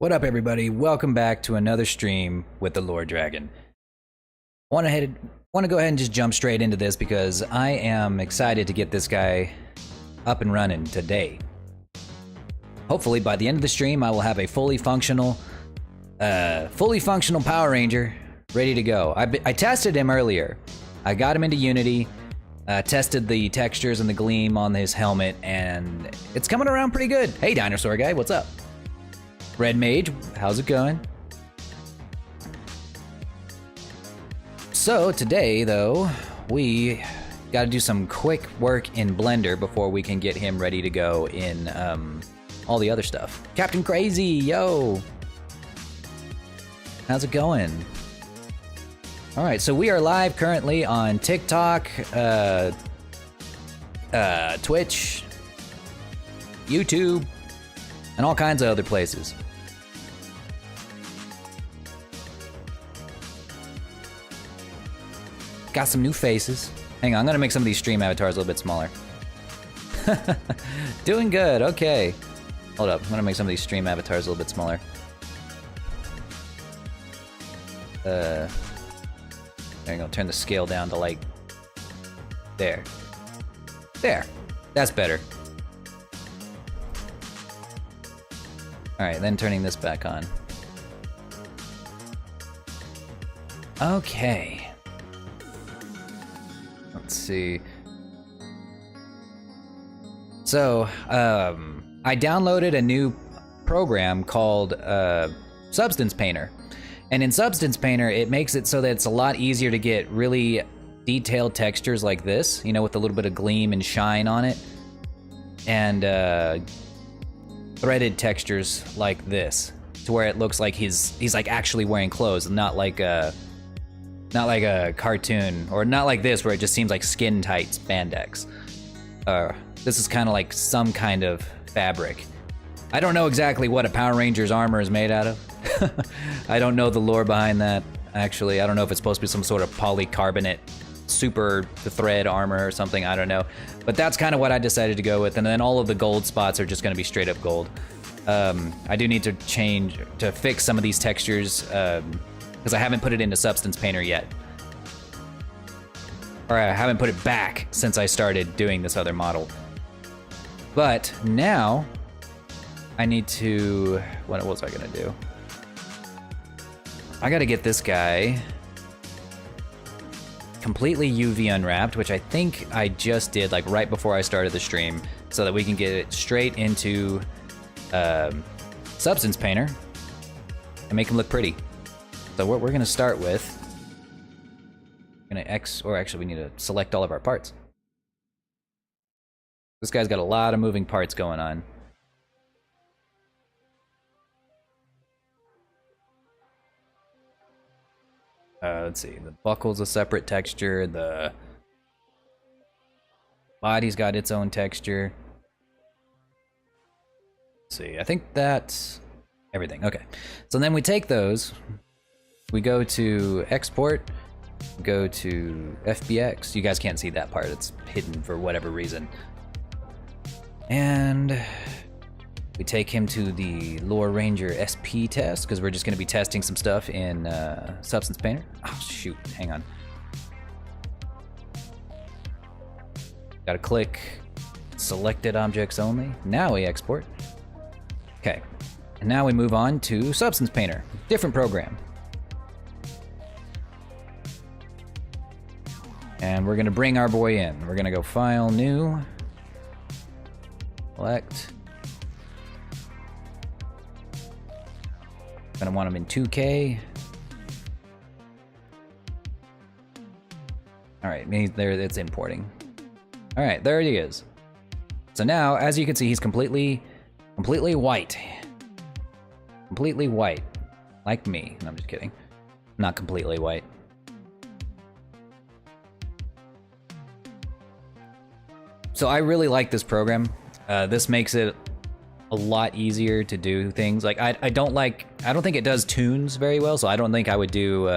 What up, everybody? Welcome back to another stream with the Lord Dragon. Want to go ahead and just jump straight into this because I am excited to get this guy up and running today. Hopefully, by the end of the stream, I will have a fully functional Power Ranger ready to go. I tested him earlier. I got him into Unity, tested the textures and the gleam on his helmet, and it's coming around pretty good. Hey, Dinosaur Guy, what's up? Red Mage, how's it going? So today, though, we got to do some quick work in Blender before we can get him ready to go in all the other stuff. Captain Crazy, yo! How's it going? All right, so we are live currently on TikTok, Twitch, YouTube, and all kinds of other places. Got some new faces. Hang on, I'm gonna make some of these stream avatars a little bit smaller. Doing good, okay. Hold up, I'm gonna make some of these stream avatars a little bit smaller. There you go, turn the scale down to like, there. There, that's better. All right, then turning this back on. Okay. Let's see. So, I downloaded a new program called Substance Painter. And in Substance Painter, it makes it so that it's a lot easier to get really detailed textures like this, you know, with a little bit of gleam and shine on it. And threaded textures like this, to where it looks like he's like actually wearing clothes, and not like Not like a cartoon, or not like this where it just seems like skin tight spandex. This is kind of like some kind of fabric. I don't know exactly what a Power Ranger's armor is made out of. I don't know the lore behind that, actually. I don't know if it's supposed to be some sort of polycarbonate super thread armor or something, I don't know. But that's kind of what I decided to go with, and then all of the gold spots are just gonna be straight up gold. I do need to fix some of these textures, because I haven't put it into Substance Painter yet. Or I haven't put it back since I started doing this other model. But now, I need to, what was I gonna do? I gotta get this guy completely UV unwrapped, which I think I just did like right before I started the stream, so that we can get it straight into Substance Painter and make him look pretty. So what we're gonna start with, actually we need to select all of our parts. This guy's got a lot of moving parts going on. Let's see, the buckle's a separate texture, the body's got its own texture. Let's see, I think that's everything, okay. So then we take those, we go to export, go to FBX. You guys can't see that part, it's hidden for whatever reason. And we take him to the Lore Ranger SP test, because we're just going to be testing some stuff in Substance Painter. Oh, shoot, hang on. Gotta click selected objects only. Now we export. Okay, and now we move on to Substance Painter, different program. And we're gonna bring our boy in. We're gonna go File, New, Select. Gonna want him in 2K. All right, there, it's importing. All right, there he is. So now, as you can see, he's completely white. Completely white, like me. No, I'm just kidding. Not completely white. So I really like this program. This makes it a lot easier to do things. Like I don't think it does tunes very well, so I don't think I would do,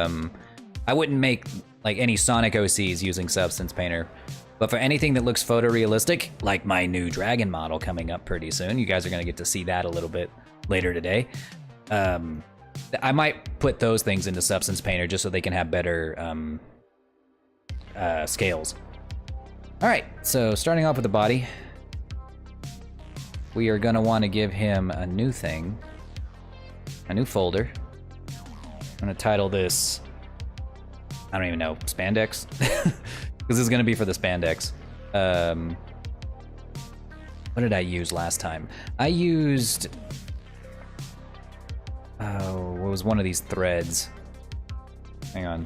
I wouldn't make like any Sonic OCs using Substance Painter. But for anything that looks photorealistic, like my new dragon model coming up pretty soon, you guys are gonna get to see that a little bit later today. I might put those things into Substance Painter just so they can have better scales. All right, so starting off with the body, we are gonna wanna give him a new thing, a new folder. I'm gonna title this, I don't even know, spandex? Because this is gonna be for the spandex. What did I use last time? I used, oh, what was one of these threads? Hang on.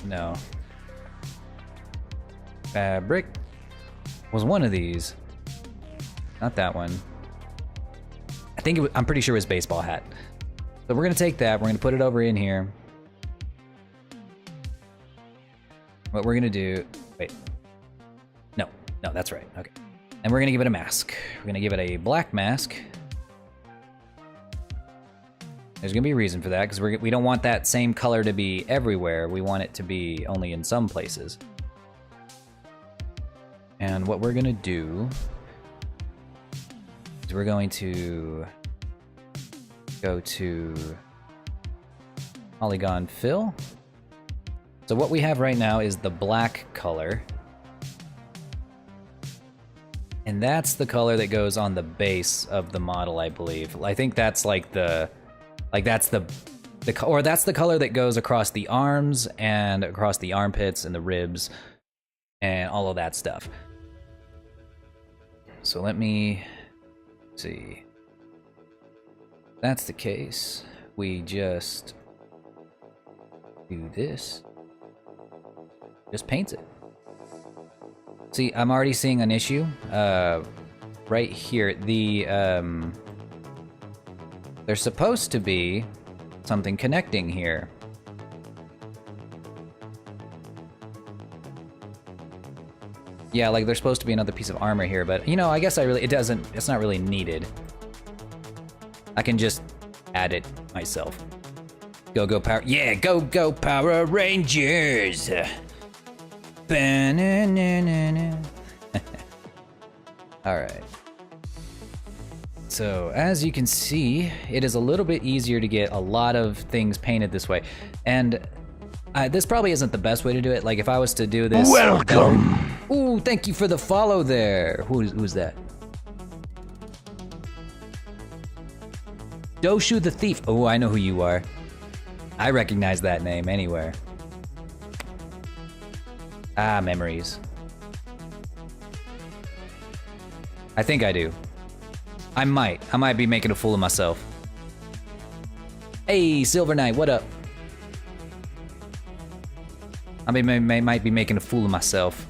No. Fabric was one of these. Not that one. I think I'm pretty sure it was baseball hat. So we're gonna take that, we're gonna put it over in here. What we're gonna do, wait. No, that's right, okay. And we're gonna give it a mask. We're gonna give it a black mask. There's gonna be a reason for that, because we don't want that same color to be everywhere. We want it to be only in some places. And what we're gonna do is we're going to go to Polygon Fill. So what we have right now is the black color. And that's the color that goes on the base of the model, I believe. I think that's like that's the color that goes across the arms and across the armpits and the ribs and all of that stuff. So let me see. If that's the case, we just do this. Just paints it. See, I'm already seeing an issue right here. there's supposed to be something connecting here. Yeah, like there's supposed to be another piece of armor here, but you know, I guess it's not really needed. I can just add it myself. Go Power, yeah, go Power Rangers. All right. So as you can see, it is a little bit easier to get a lot of things painted this way. And this probably isn't the best way to do it. Like if I was to do this. Welcome. Ooh, thank you for the follow there. Who's that? Doshu the Thief. Oh, I know who you are. I recognize that name anywhere. Ah, memories. I think I do. I might be making a fool of myself. Hey, Silver Knight, what up? I might be making a fool of myself.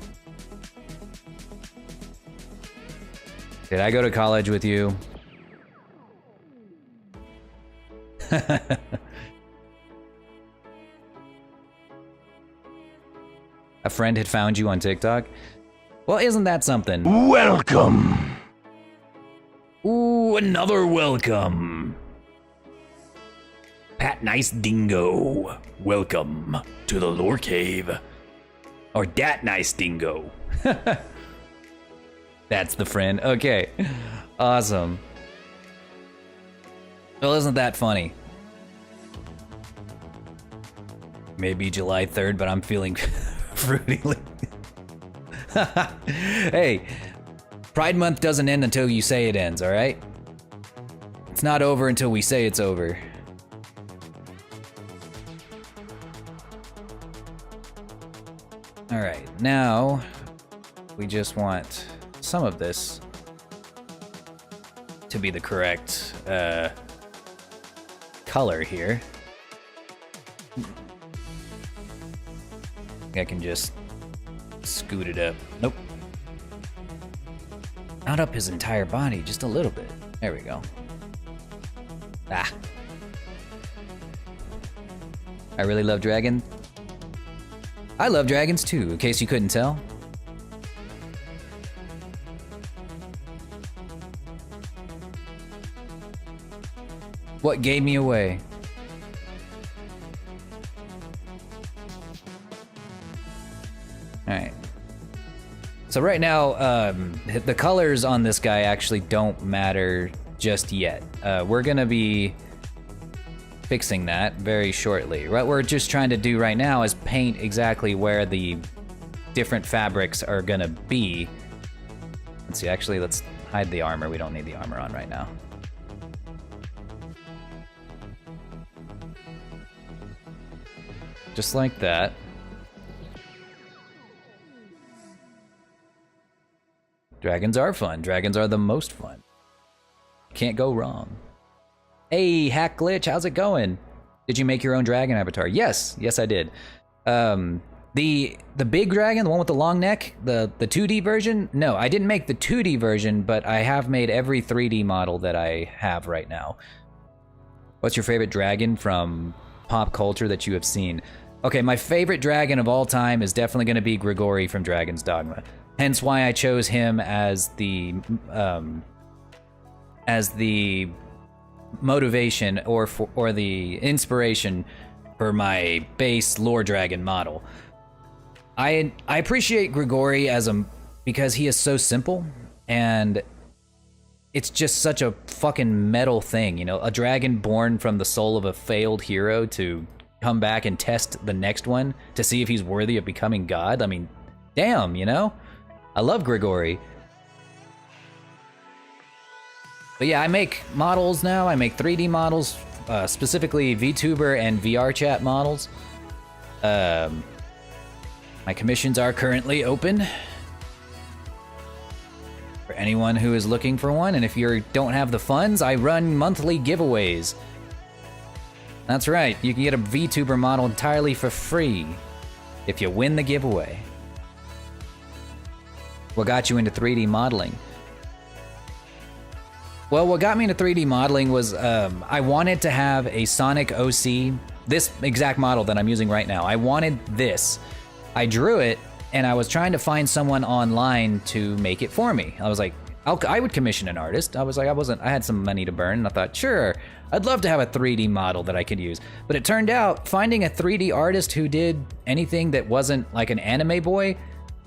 Did I go to college with you? A friend had found you on TikTok? Well, isn't that something? Welcome. Ooh, another welcome. Pat Nice Dingo. Welcome to the Lore Cave. Or Dat Nice Dingo. That's the friend. Okay. Awesome. Well, isn't that funny? Maybe July 3rd, but I'm feeling fruity. Hey, Pride Month doesn't end until you say it ends, all right? It's not over until we say it's over. All right, now we just want some of this to be the correct color here. I can just scoot it up. Nope. Not up his entire body, just a little bit. There we go. Ah. I really love dragons. I love dragons too, in case you couldn't tell. What gave me away? Alright. So right now, the colors on this guy actually don't matter just yet. We're gonna be fixing that very shortly. What we're just trying to do right now is paint exactly where the different fabrics are gonna be. Let's see, actually, let's hide the armor. We don't need the armor on right now. Just like that. Dragons are fun. Dragons are the most fun. Can't go wrong. Hey, Hack Glitch, how's it going? Did you make your own dragon avatar? Yes, yes I did. The big dragon, the one with the long neck, the 2D version? No, I didn't make the 2D version, but I have made every 3D model that I have right now. What's your favorite dragon from pop culture that you have seen? Okay, my favorite dragon of all time is definitely going to be Grigori from Dragon's Dogma. Hence why I chose him as the motivation or the inspiration for my base lore dragon model. I appreciate Grigori because he is so simple, and it's just such a fucking metal thing, you know, a dragon born from the soul of a failed hero to come back and test the next one to see if he's worthy of becoming God. I mean, damn, you know? I love Grigori. But yeah, I make models now. I make 3D models, specifically VTuber and VR chat models. My commissions are currently open for anyone who is looking for one. And if you don't have the funds, I run monthly giveaways. That's right, you can get a VTuber model entirely for free if you win the giveaway. What got you into 3D modeling? Well, what got me into 3D modeling was I wanted to have a Sonic OC, this exact model that I'm using right now. I wanted this. I drew it, and I was trying to find someone online to make it for me. I was like, I would commission an artist. I was like, I had some money to burn, and I thought, sure, I'd love to have a 3D model that I could use. But it turned out finding a 3D artist who did anything that wasn't like an anime boy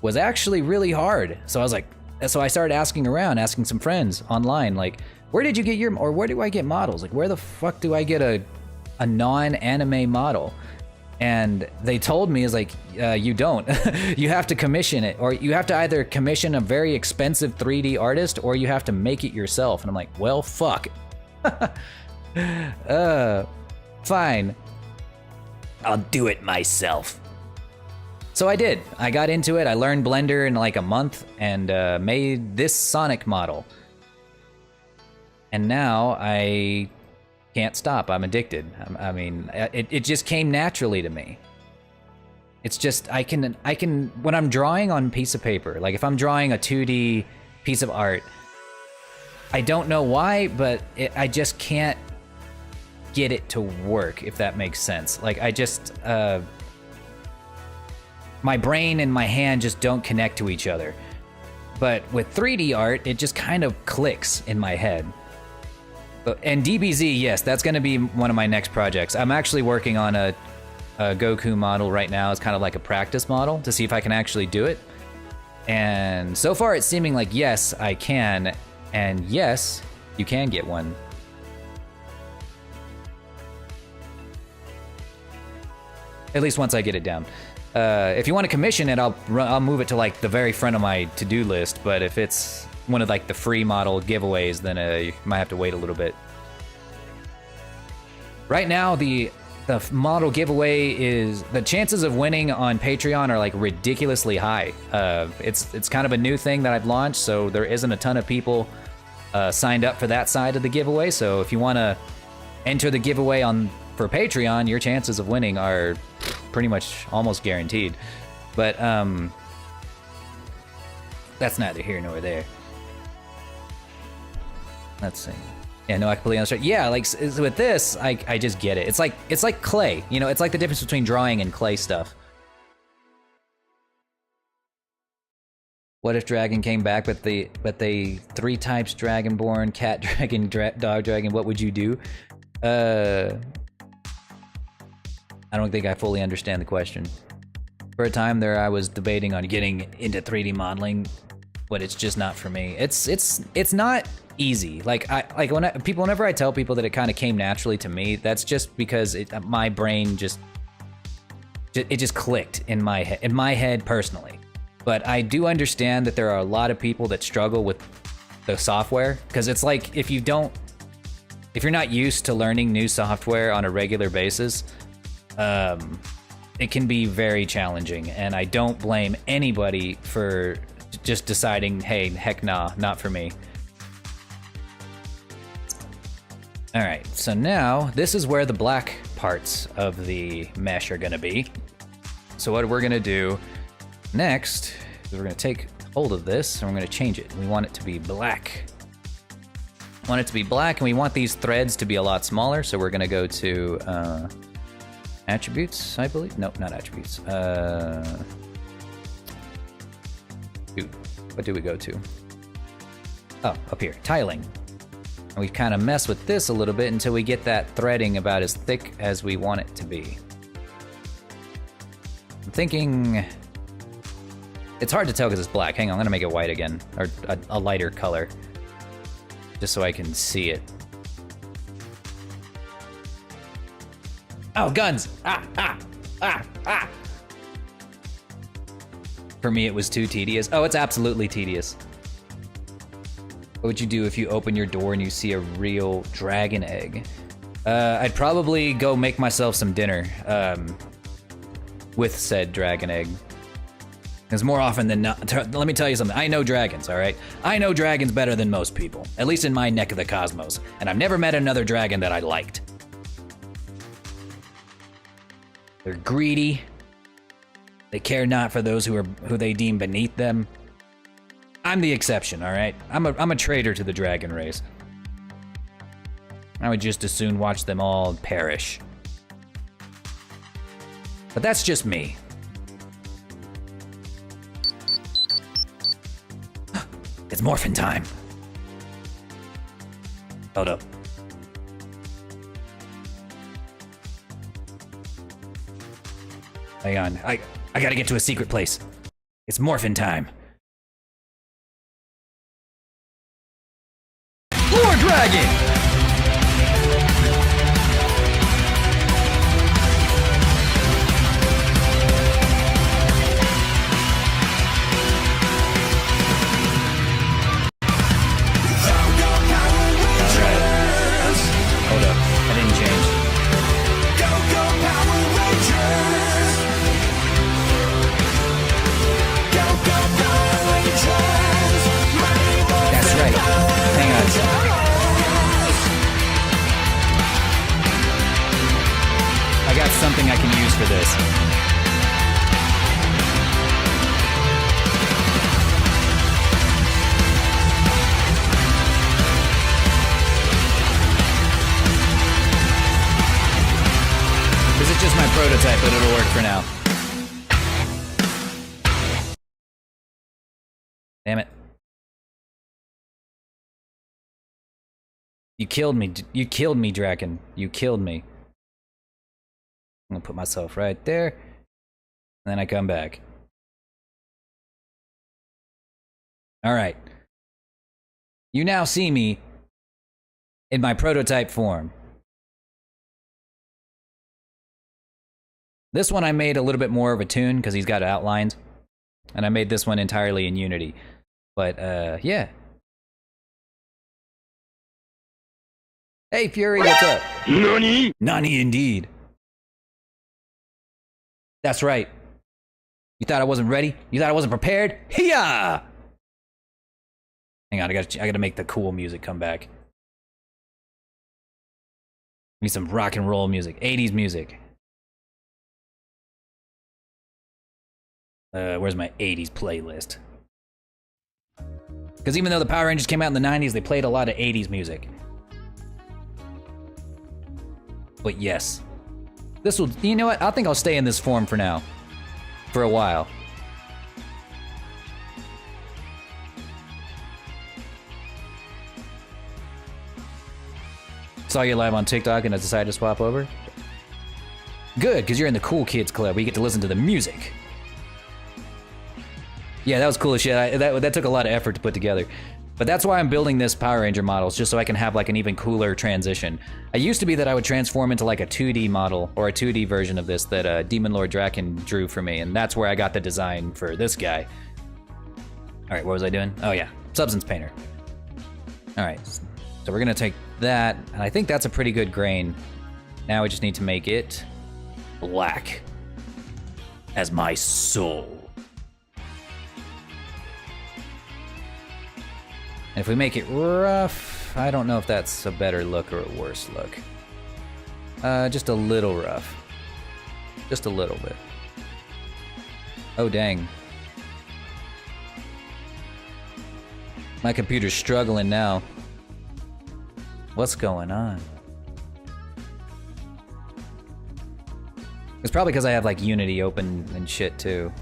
was actually really hard. So I was like, so I started asking around, asking some friends online, like, where did you get your, or where do I get models? Like, where the fuck do I get a non-anime model? And they told me, is like, you don't. You have to commission it, or you have to either commission a very expensive 3D artist, or you have to make it yourself. And I'm like, well, fuck. Fine. I'll do it myself. So I did. I got into it. I learned Blender in like a month and made this Sonic model. And now I can't stop. I'm addicted. I mean, it just came naturally to me. It's just, I can, when I'm drawing on a piece of paper, like if I'm drawing a 2D piece of art, I don't know why, but I just can't get it to work, if that makes sense. Like I just, my brain and my hand just don't connect to each other. But with 3D art, it just kind of clicks in my head. And DBZ, yes, that's going to be one of my next projects. I'm actually working on a Goku model right now. It's kind of like a practice model to see if I can actually do it. And so far it's seeming like yes, I can. And yes, you can get one. At least once I get it down. If you want to commission it, I'll move it to like the very front of my to-do list. But if it's one of like the free model giveaways, then you might have to wait a little bit. Right now, the model giveaway is, the chances of winning on Patreon are like ridiculously high. It's kind of a new thing that I've launched, so there isn't a ton of people signed up for that side of the giveaway. So if you want to enter the giveaway for Patreon, your chances of winning are pretty much almost guaranteed. But that's neither here nor there. Let's see. Yeah, no, I completely understand. Yeah, like with this, I just get it. It's like clay. You know, it's like the difference between drawing and clay stuff. What if Dragon came back, but they 3 types Dragonborn, cat dragon, dog dragon? What would you do? I don't think I fully understand the question. For a time there, I was debating on getting into 3D modeling, but it's just not for me. It's not easy. Whenever I tell people that it kind of came naturally to me, that's just because my brain just clicked in my head personally. But I do understand that there are a lot of people that struggle with the software, because it's like if you're not used to learning new software on a regular basis, it can be very challenging. And I don't blame anybody for just deciding, hey, heck nah, not for me. All right, so now this is where the black parts of the mesh are gonna be. So what we're gonna do next is we're gonna take hold of this and we're gonna change it. We want it to be black. We want it to be black, and we want these threads to be a lot smaller, so we're gonna go to attributes, I believe. No, not attributes. What do we go to? Oh, up here, tiling. And we kind of mess with this a little bit until we get that threading about as thick as we want it to be. I'm thinking, it's hard to tell because it's black. Hang on, I'm gonna make it white again, or a lighter color, just so I can see it. Oh, guns! Ah! For me, it was too tedious. Oh, it's absolutely tedious. What would you do if you open your door and you see a real dragon egg? I'd probably go make myself some dinner with said dragon egg. Because more often than not, let me tell you something, I know dragons, all right? I know dragons better than most people, at least in my neck of the cosmos, and I've never met another dragon that I liked. They're greedy. They care not for those who they deem beneath them. I'm the exception, all right? I'm a traitor to the dragon race. I would just as soon watch them all perish. But that's just me. It's morphin time. Hold up. Hang on, I gotta get to a secret place. It's morphin time. Lord Dragon! I got something I can use for this. This is just my prototype, but it'll work for now. Damn it. You killed me. You killed me, Draken. You killed me. I'm gonna put myself right there. And then I come back. Alright. You now see me in my prototype form. This one I made a little bit more of a tune because he's got outlines. And I made this one entirely in Unity. But, yeah. Hey, Fury, what's up? Nani? Nani indeed. That's right. You thought I wasn't ready? You thought I wasn't prepared? Hiya! Hang on, I gotta make the cool music come back. Need some rock and roll music, 80s music. Where's my 80s playlist? Because even though the Power Rangers came out in the 90s, they played a lot of 80s music. But yes, this will, you know what? I think I'll stay in this form for now. For a while. Saw you live on TikTok and I decided to swap over. Good, because you're in the cool kids club where you get to listen to the music. Yeah, that was cool as shit. That took a lot of effort to put together. But that's why I'm building this Power Ranger models, just so I can have like an even cooler transition. I used to be that I would transform into like a 2D model, or a 2D version of this that Demon Lord Draken drew for me, and that's where I got the design for this guy. Alright, what was I doing? Oh yeah, Substance Painter. Alright, so we're gonna take that, and I think that's a pretty good grain. Now we just need to make it black as my soul. And if we make it rough, I don't know if that's a better look or a worse look. Just a little rough. Just a little bit. Oh, dang. My computer's struggling now. What's going on? It's probably because I have like Unity open and shit too.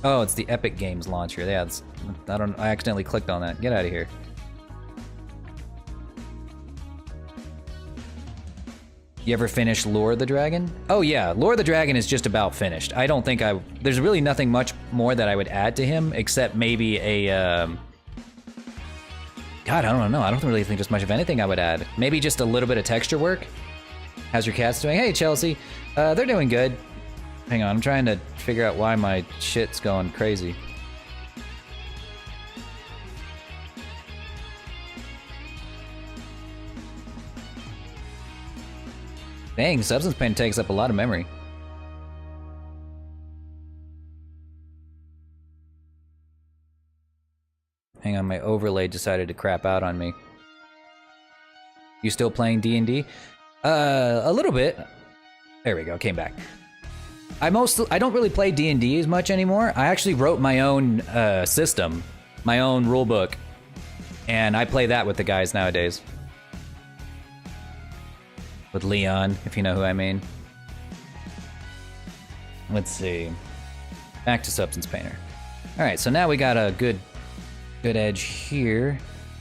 Oh, it's the Epic Games launcher. Yeah, I accidentally clicked on that. Get out of here. You ever finish Lure the Dragon? Oh yeah, Lure the Dragon is just about finished. I don't think there's really nothing much more that I would add to him, except maybe a, God, I don't know. I don't really think there's much of anything I would add. Maybe just a little bit of texture work. How's your cats doing? Hey, Chelsea. They're doing good. Hang on, I'm trying to figure out why my shit's going crazy. Dang, Substance Paint takes up a lot of memory. Hang on, my overlay decided to crap out on me. You still playing D&D? A little bit. There we go, came back. I don't really play D&D as much anymore. I actually wrote my own system, my own rulebook, and I play that with the guys nowadays. with Leon, if you know who I mean. Let's see. Back to Substance Painter. All right, so now we got a good edge here.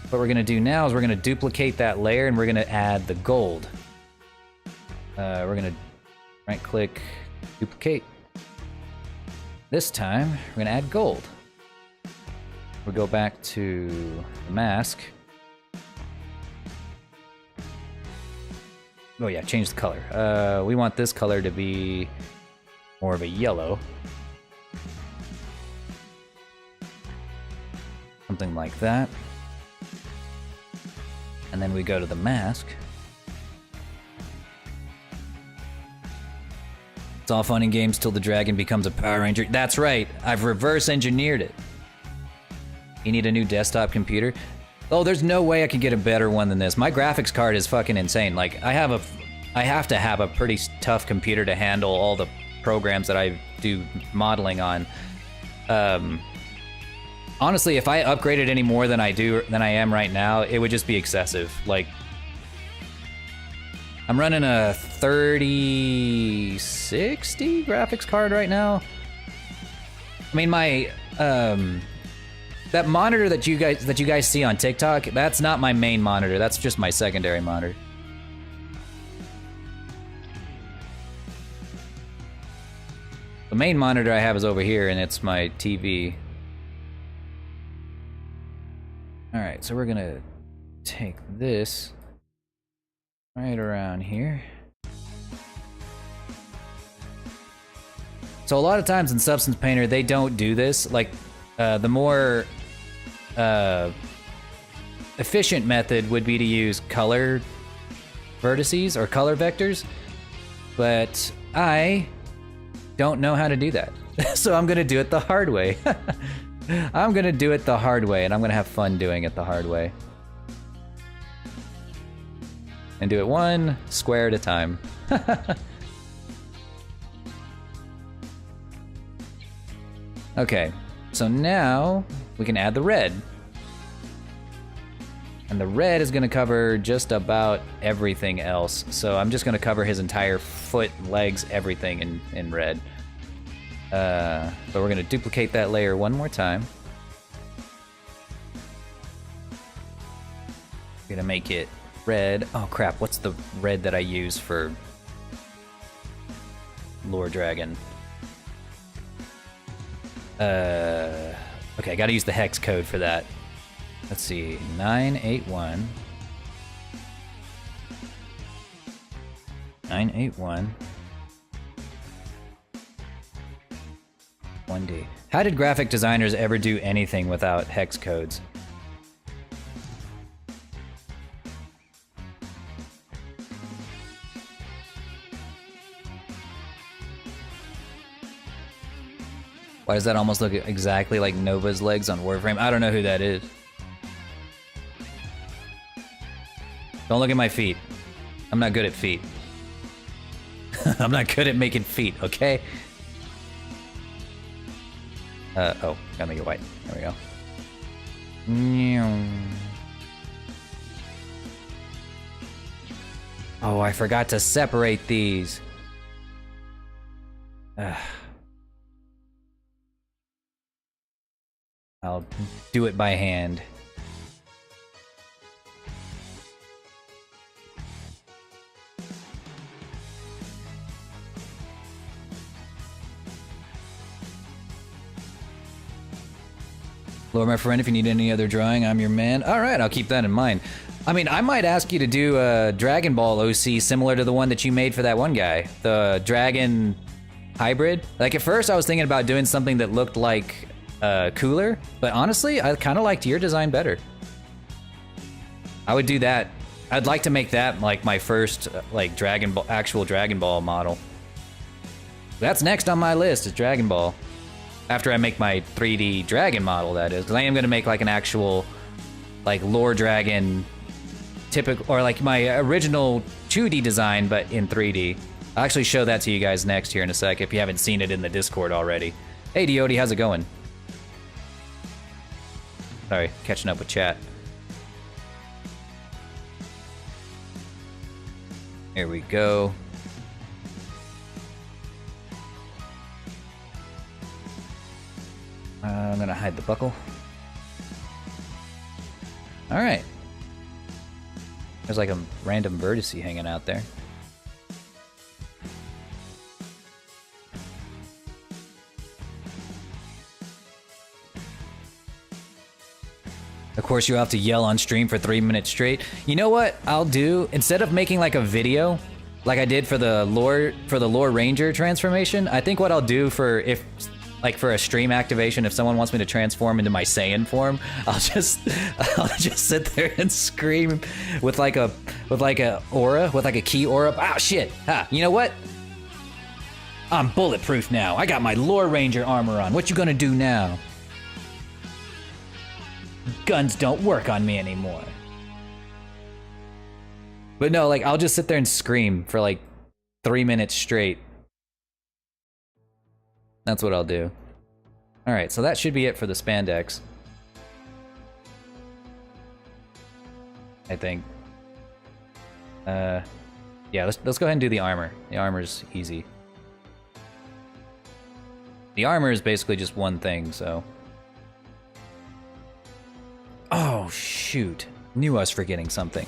What we're gonna do now is we're gonna duplicate that layer and we're gonna add the gold. We're gonna right-click, duplicate. This time, we're gonna add gold. We'll go back to the mask. Oh yeah, change the color. We want this color to be more of a yellow. Something like that. And then we go to the mask. It's all fun and games till the dragon becomes a Power Ranger. That's right, I've reverse engineered it. You need a new desktop computer? Oh, there's no way I could get a better one than this. My graphics card is fucking insane. Like, I have to have a pretty tough computer to handle all the programs that I do modeling on. Honestly, if I upgraded any more than I am right now, it would just be excessive. Like, I'm running a 3060 graphics card right now. I mean, my that monitor that you guys see on TikTok, that's not my main monitor. That's just my secondary monitor. The main monitor I have is over here, and it's my TV. All right, so we're gonna take this right around here. So a lot of times in Substance Painter, they don't do this. Like, the more efficient method would be to use color vertices or color vectors, but I don't know how to do that. So I'm gonna do it the hard way. I'm gonna do it the hard way, and I'm gonna have fun doing it the hard way. And do it one square at a time. Okay, so now we can add the red. And the red is gonna cover just about everything else. So I'm just gonna cover his entire foot, legs, everything in red. But we're gonna duplicate that layer one more time. We're gonna make it red. Oh crap, what's the red that I use for Lore Dragon? Okay, I gotta use the hex code for that. Let's see, 981. 981. 1D. How did graphic designers ever do anything without hex codes? Why does that almost look exactly like Nova's legs on Warframe? I don't know who that is. Don't look at my feet. I'm not good at feet. I'm not good at making feet, okay? Oh, gotta make it white. There we go. Oh, I forgot to separate these. I'll do it by hand. Lord, my friend, if you need any other drawing, I'm your man. All right, I'll keep that in mind. I mean, I might ask you to do a Dragon Ball OC similar to the one that you made for that one guy. The Dragon Hybrid. Like, at first I was thinking about doing something that looked like Cooler, but honestly, I kind of liked your design better. I would do that. I'd like to make that like my first like Dragon Ball, actual Dragon Ball model. That's next on my list is Dragon Ball. After I make my 3D dragon model, that is, because I am going to make like an actual like Lore Dragon typical, or like my original 2D design but in 3D. I'll actually show that to you guys next here in a sec if you haven't seen it in the Discord already. Hey Diody, how's it going? Sorry, catching up with chat. Here we go. I'm gonna hide the buckle. Alright. There's like a random vertice hanging out there. Of course, you have to yell on stream for 3 minutes straight. You know what I'll do? Instead of making like a video, like I did for the lore ranger transformation, I think what I'll do for for a stream activation, if someone wants me to transform into my Saiyan form, I'll just sit there and scream with like a key aura. Ah, shit. Ah, you know what? I'm bulletproof now. I got my lore ranger armor on. What you gonna do now? Guns don't work on me anymore. But no, like, I'll just sit there and scream for like 3 minutes straight. That's what I'll do. Alright, so that should be it for the spandex. I think. Yeah, let's go ahead and do the armor. The armor's easy. The armor is basically just one thing, so... Oh, shoot. Knew I was forgetting something.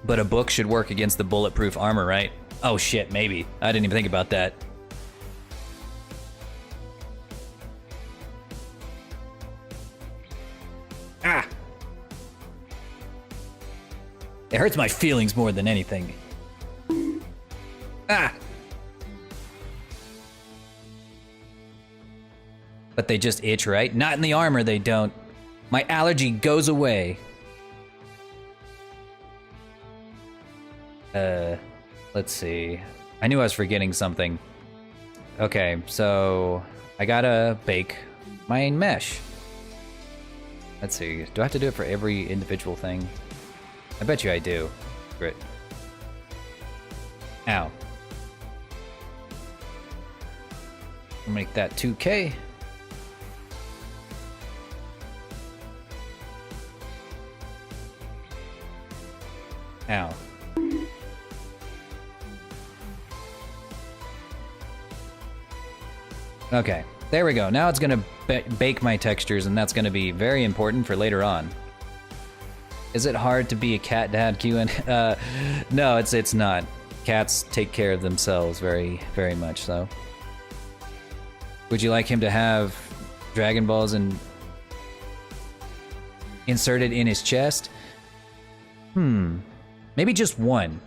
But a book should work against the bulletproof armor, right? Oh shit, maybe. I didn't even think about that. Ah! It hurts my feelings more than anything. Ah! But they just itch, right? Not in the armor, they don't. My allergy goes away. Let's see. I knew I was forgetting something. Okay, so I gotta bake my mesh. Let's see. Do I have to do it for every individual thing? I bet you I do. Great. Ow. I'll make that 2K. Ow. Okay, there we go. Now it's gonna bake my textures, and that's gonna be very important for later on. Is it hard to be a cat dad, QN? No, it's not. Cats take care of themselves very, very much so. Would you like him to have Dragon Balls inserted in his chest? Maybe just one.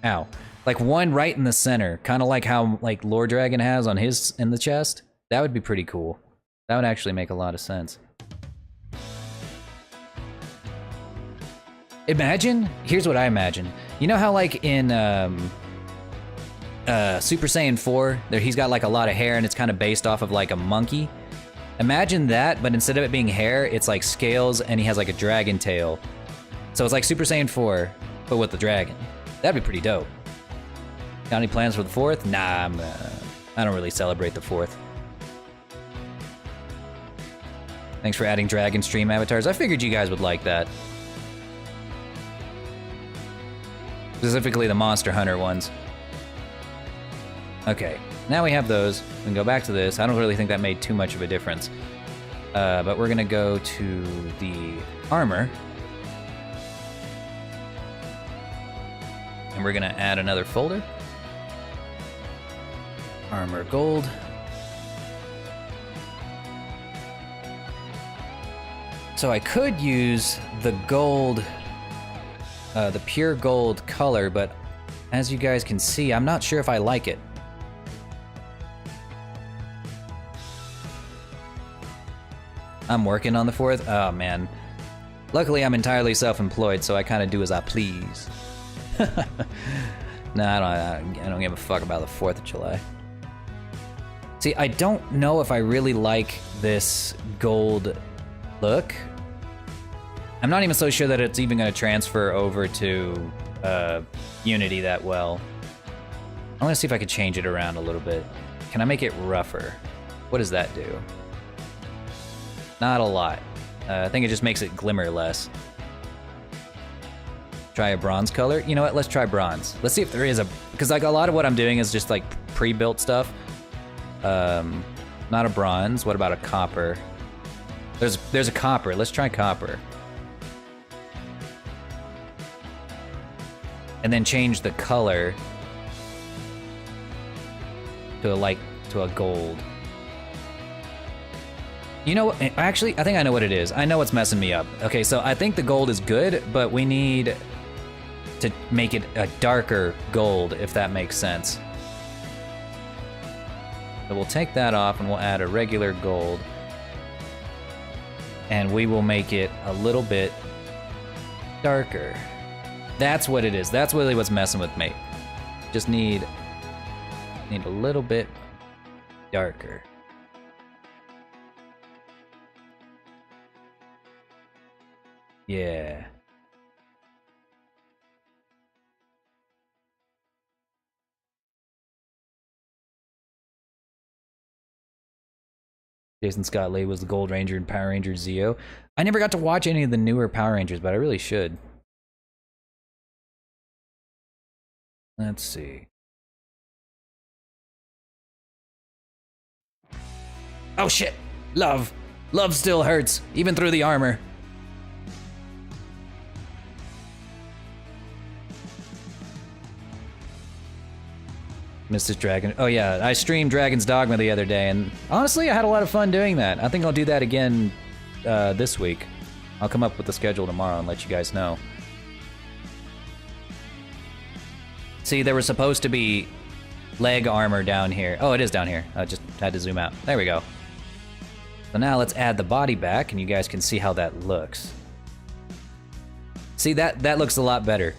Ow. Like one right in the center, kind of like how like Lord Dragon has on his in the chest. That would be pretty cool. That would actually make a lot of sense. Imagine, here's what I imagine. You know how like in Super Saiyan 4, there he's got like a lot of hair and it's kind of based off of like a monkey? Imagine that, but instead of it being hair, it's like scales and he has like a dragon tail. So it's like Super Saiyan 4, but with the dragon. That'd be pretty dope. Got any plans for the 4th? Nah, I don't really celebrate the 4th. Thanks for adding dragon stream avatars. I figured you guys would like that. Specifically the Monster Hunter ones. Okay, now we have those. We can go back to this. I don't really think that made too much of a difference. But we're gonna go to the armor. And we're gonna add another folder. Armor gold. So I could use the gold, the pure gold color, but as you guys can see, I'm not sure if I like it. I'm working on the 4th. Oh man. Luckily I'm entirely self-employed, so I kind of do as I please. Nah, I don't give a fuck about the 4th of July. See, I don't know if I really like this gold look. I'm not even so sure that it's even going to transfer over to Unity that well. I want to see if I could change it around a little bit. Can I make it rougher? What does that do? Not a lot. I think it just makes it glimmer less. Try a bronze color. You know what? Let's try bronze. Let's see if there is a, because like a lot of what I'm doing is just like pre-built stuff. Not a bronze. What about a copper? There's a copper. Let's try copper. And then change the color to a gold. You know what? Actually, I think I know what it is. I know what's messing me up. Okay, so I think the gold is good, but we need to make it a darker gold, if that makes sense. So we'll take that off and we'll add a regular gold. And we will make it a little bit darker. That's what it is. That's really what's messing with me. Just need a little bit darker. Yeah. Jason Scott Lee was the Gold Ranger in Power Rangers Zeo. I never got to watch any of the newer Power Rangers, but I really should. Let's see. Oh shit! Love! Love still hurts, even through the armor. Mrs. Dragon. Oh yeah, I streamed Dragon's Dogma the other day, and honestly, I had a lot of fun doing that. I think I'll do that again this week. I'll come up with the schedule tomorrow and let you guys know. See, there was supposed to be leg armor down here. Oh, it is down here. I just had to zoom out. There we go. So now let's add the body back, and you guys can see how that looks. See, that looks a lot better.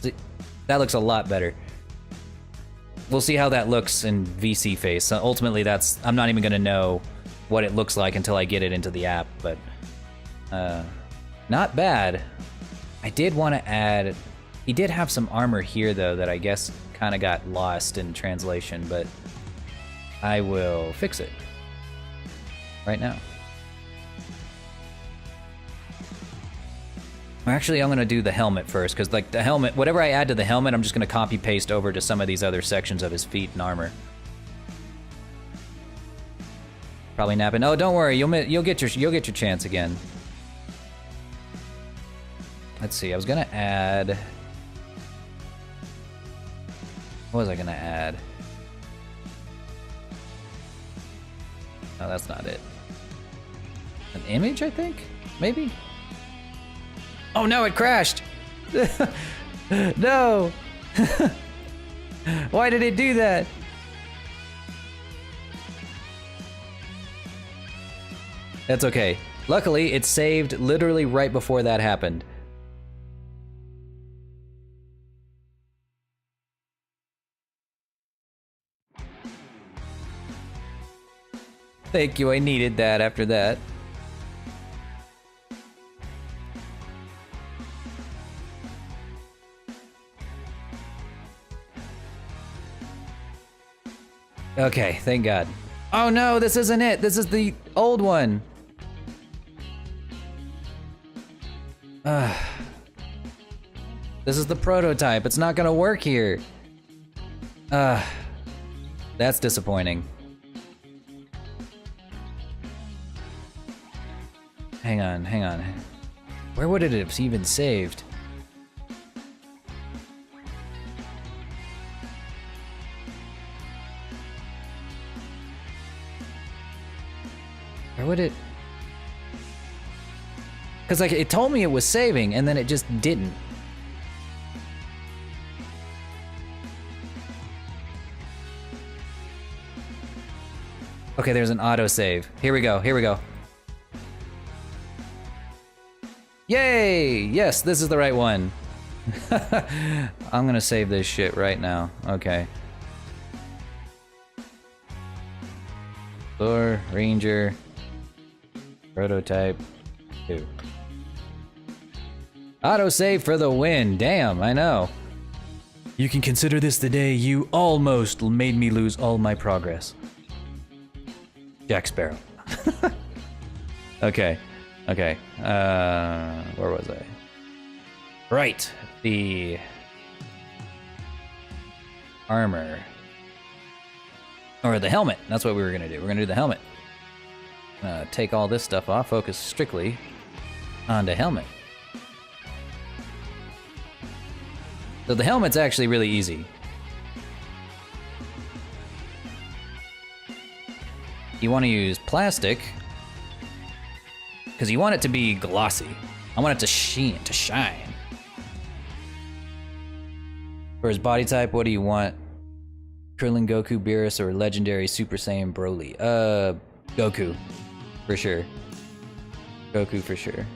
See, that looks a lot better. We'll see how that looks in Vseeface. So ultimately, I'm not even gonna know what it looks like until I get it into the app, but not bad. I did want to add, he did have some armor here though that I guess kind of got lost in translation, but I will fix it right now. Actually, I'm gonna do the helmet first, because like the helmet, whatever I add to the helmet, I'm just gonna copy paste over to some of these other sections of his feet and armor. Probably napping. Oh, don't worry, you'll get your chance again. Let's see. I was gonna add. What was I gonna add? Oh, that's not it. An image, I think, maybe. Oh no, it crashed! No! Why did it do that? That's okay. Luckily, it saved literally right before that happened. Thank you, I needed that after that. Okay, thank God. Oh no, this isn't it. This is the old one. This is the prototype. It's not gonna work here. That's disappointing. Hang on, hang on. Where would it have even saved? Where would it? Because like it told me it was saving and then it just didn't. Okay, there's an autosave. Here we go, here we go. Yay! Yes, this is the right one. I'm gonna save this shit right now. Okay. Thor, Ranger, Prototype 2. Autosave for the win. Damn, I know. You can consider this the day you almost made me lose all my progress. Jack Sparrow. Okay. Okay. Where was I? Right. the armor. Or the helmet. That's what we were going to do. We're going to do the helmet. Take all this stuff off. Focus strictly on the helmet. So the helmet's actually really easy. You want to use plastic because you want it to be glossy. I want it to shine. For his body type, what do you want? Krillin, Goku, Beerus, or legendary Super Saiyan Broly? Goku, for sure. Goku for sure.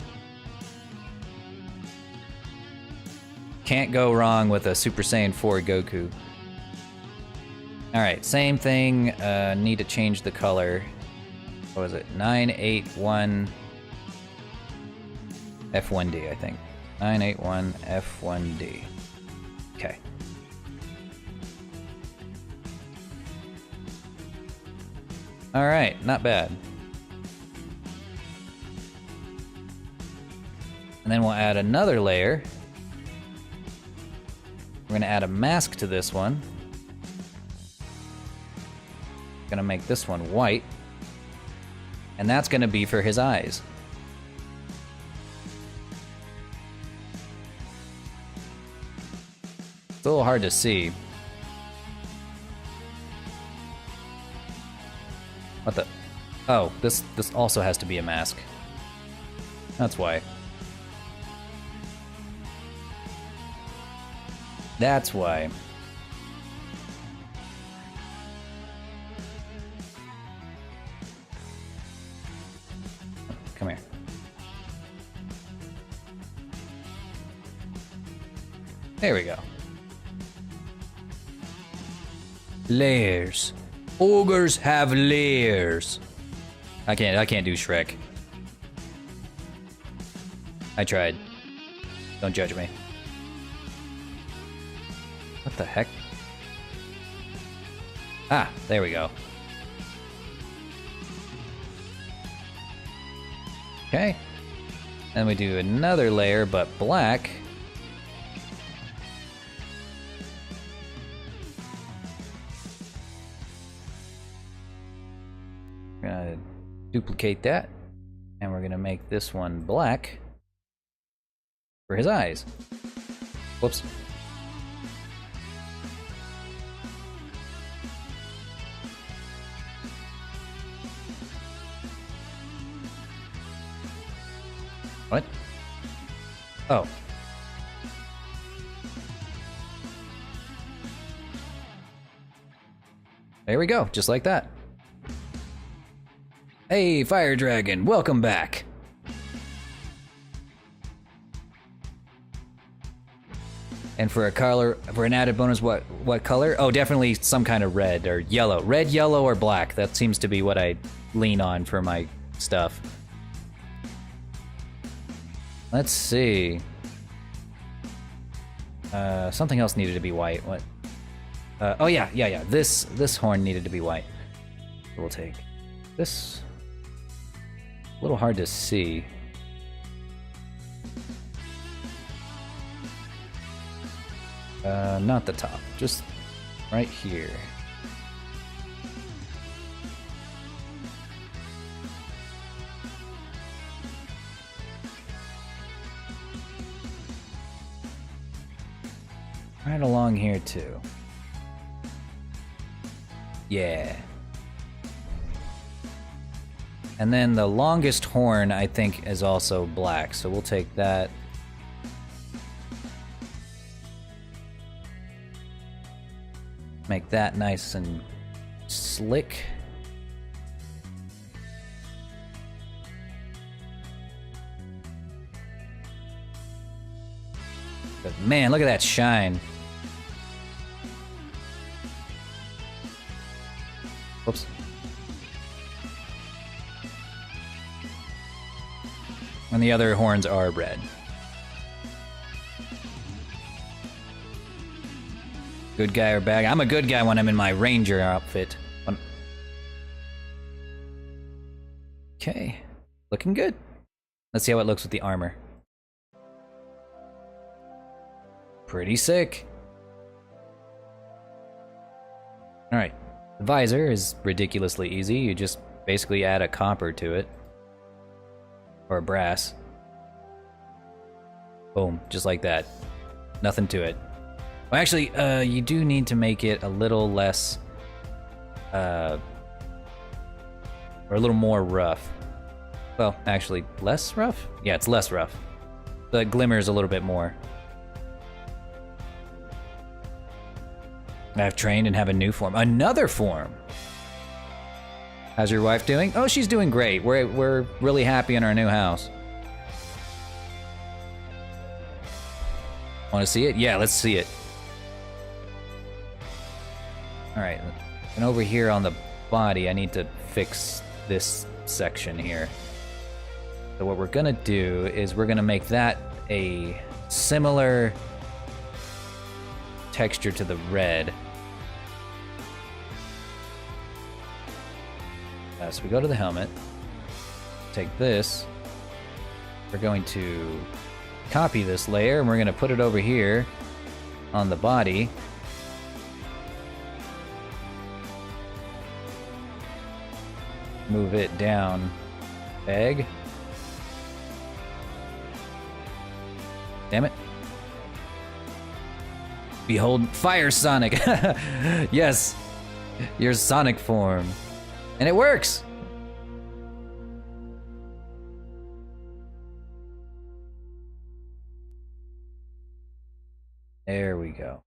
Can't go wrong with a Super Saiyan 4 Goku. Alright, same thing. Need to change the color. What was it? 981 F1D, I think. 981 F1D. Okay. Alright, not bad. And then we'll add another layer. We're gonna add a mask to this one. Gonna make this one white. And that's gonna be for his eyes. It's a little hard to see. What the? Oh, this also has to be a mask. That's why. That's why. Come here. There we go. Layers. Ogres have layers. I can't do Shrek. I tried. Don't judge me. What the heck? Ah, there we go. Okay. Then we do another layer, but black. We're gonna duplicate that, and we're gonna make this one black for his eyes. Whoops. What? Oh. There we go, just like that. Hey, Fire Dragon, welcome back. And for a color, for an added bonus, what color? Oh, definitely some kind of red or yellow. Red, yellow, or black. That seems to be what I lean on for my stuff. Let's see. Something else needed to be white. What? Oh yeah. This horn needed to be white. So we'll take this. A little hard to see. Not the top, just right here. Right along here too. Yeah. And then the longest horn, I think, is also black, so we'll take that. Make that nice and slick. But man, look at that shine. Whoops. And the other horns are red. Good guy or bad guy? I'm a good guy when I'm in my ranger outfit. Okay, looking good. Let's see how it looks with the armor. Pretty sick. Alright. The visor is ridiculously easy. You just basically add a copper to it. Or a brass. Boom. Just like that. Nothing to it. Well, actually, you do need to make it a little less... or a little more rough. Well, actually, less rough? Yeah, it's less rough. The glimmers a little bit more. I've trained and have a new form. Another form! How's your wife doing? Oh, she's doing great. We're really happy in our new house. Want to see it? Yeah, let's see it. Alright, and over here on the body, I need to fix this section here. So what we're gonna do is we're gonna make that a similar texture to the red. So we go to the helmet, take this, we're going to copy this layer and we're gonna put it over here on the body. Move it down, bag. Damn it. Behold, Fire Sonic! Yes! Your Sonic form. And it works! There we go.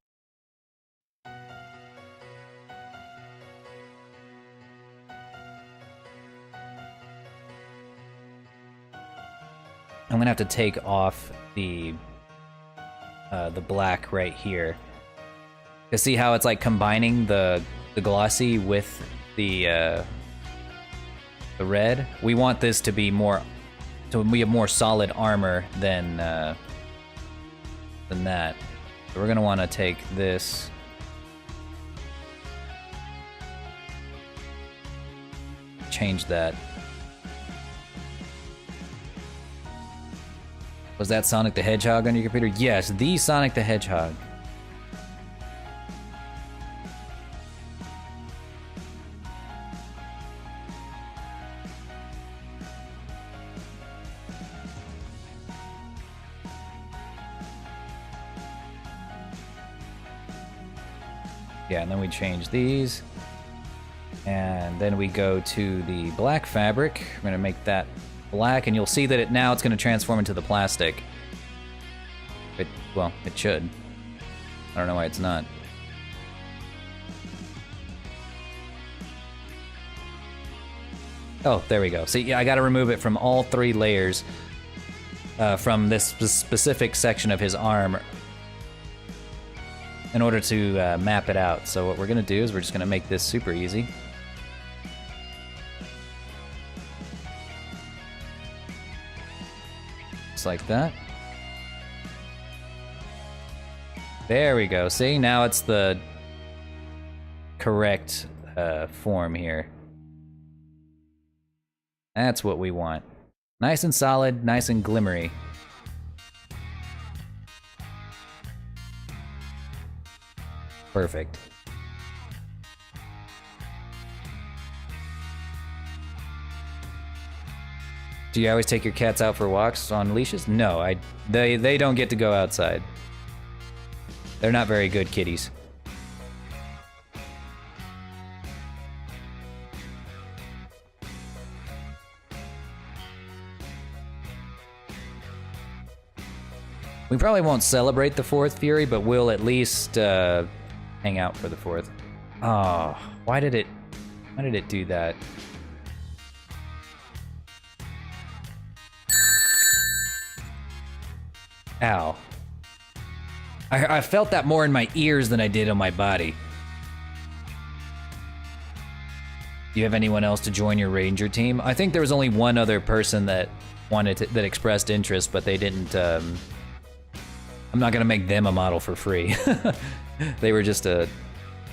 I'm gonna have to take off the black right here. To see how it's like combining the glossy with the red. We want this to be more, so we have more solid armor than that. So we're gonna want to take this. Change that. Was that Sonic the Hedgehog on your computer? Yes, the Sonic the Hedgehog. Yeah, and then we change these. And then we go to the black fabric. We're gonna make that black, and you'll see that now it's gonna transform into the plastic. Well, it should. I don't know why it's not. Oh, there we go. See, yeah, I gotta remove it from all 3 layers from this specific section of his arm in order to map it out. So what we're gonna do is we're just gonna make this super easy. Just like that. There we go. See, now it's the correct form here. That's what we want. Nice and solid, nice and glimmery. Perfect. Do you always take your cats out for walks on leashes? No, they don't get to go outside. They're not very good kitties. We probably won't celebrate the 4th Fury, but we'll at least hang out for the 4th. Oh, why did it do that? Ow. I felt that more in my ears than I did on my body. Do you have anyone else to join your ranger team? I think there was only one other person that that expressed interest, but they didn't. I'm not gonna make them a model for free. They were just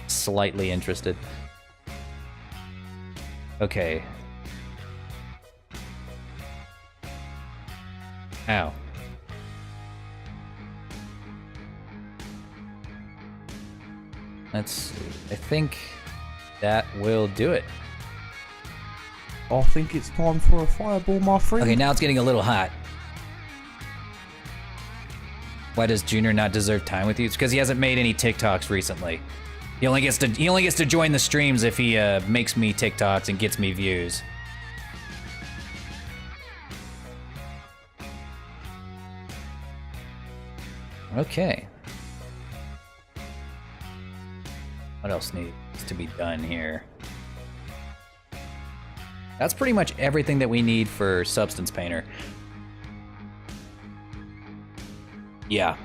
slightly interested. Okay. Ow. Let's see. I think that will do it. I think it's time for a fireball, my friend. Okay, now it's getting a little hot. Why does Junior not deserve time with you? It's because he hasn't made any TikToks recently. He only gets to join the streams if he makes me TikToks and gets me views. Okay. What else needs to be done here? That's pretty much everything that we need for Substance Painter. Yeah.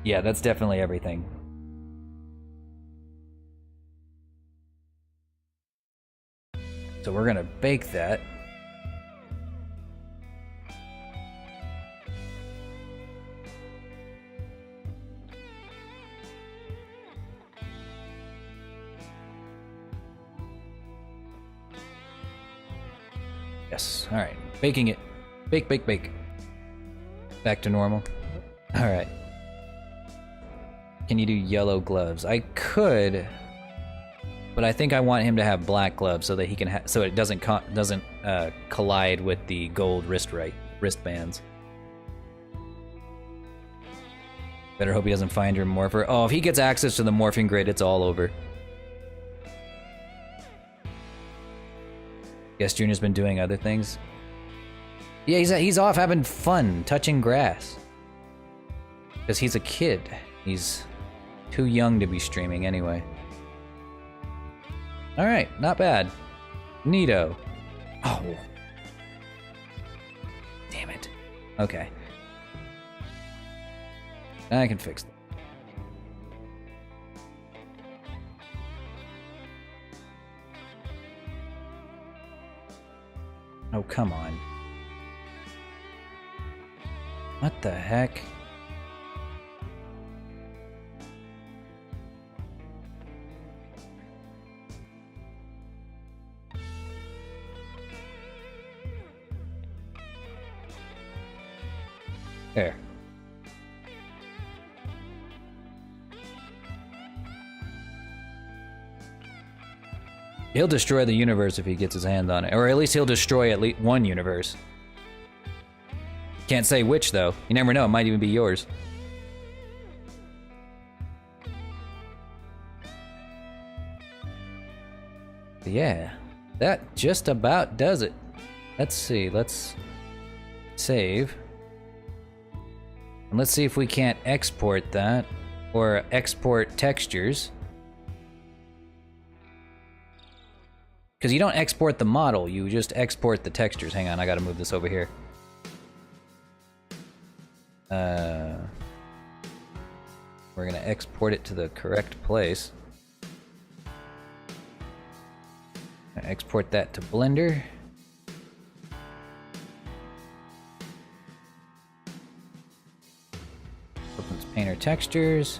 Yeah, that's definitely everything. So we're gonna bake that. Yes, all right, baking it. Bake, bake, bake. Back to normal. All right. Can you do yellow gloves? I could, but I think I want him to have black gloves so that he can so it doesn't collide with the gold wristbands. Better hope he doesn't find your morpher. Oh, if he gets access to the morphing grid, it's all over. Guess Junior's been doing other things. Yeah, he's off having fun, touching grass. Because he's a kid. He's too young to be streaming anyway. Alright, not bad. Neato. Oh. Damn it. Okay. I can fix that. Oh, come on. What the heck? There. He'll destroy the universe if he gets his hand on it. Or at least he'll destroy at least one universe. Can't say which, though. You never know, it might even be yours. Yeah, that just about does it. Let's see, let's save. And let's see if we can't export that, or export textures. Because you don't export the model, you just export the textures. Hang on, I gotta move this over here. We're gonna export it to the correct place. Export that to Blender. Opens Painter Textures.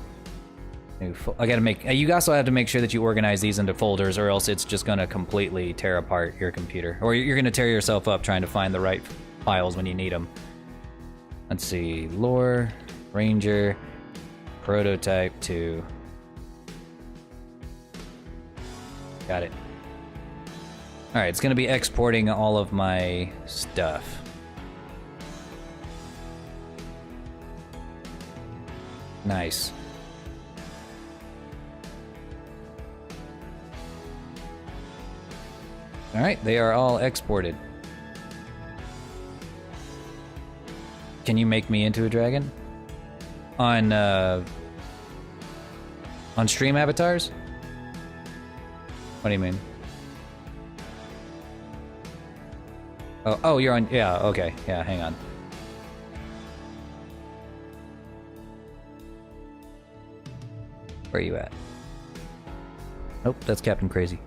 I gotta make. You also have to make sure that you organize these into folders, or else it's just gonna completely tear apart your computer, or you're gonna tear yourself up trying to find the right files when you need them. Let's see, Lore, Ranger, Prototype 2. Got it. All right, it's gonna be exporting all of my stuff. Nice. All right, they are all exported. Can you make me into a dragon? On stream avatars? What do you mean? Oh, you're on, yeah, okay, yeah, hang on. Where are you at? Nope, that's Captain Crazy.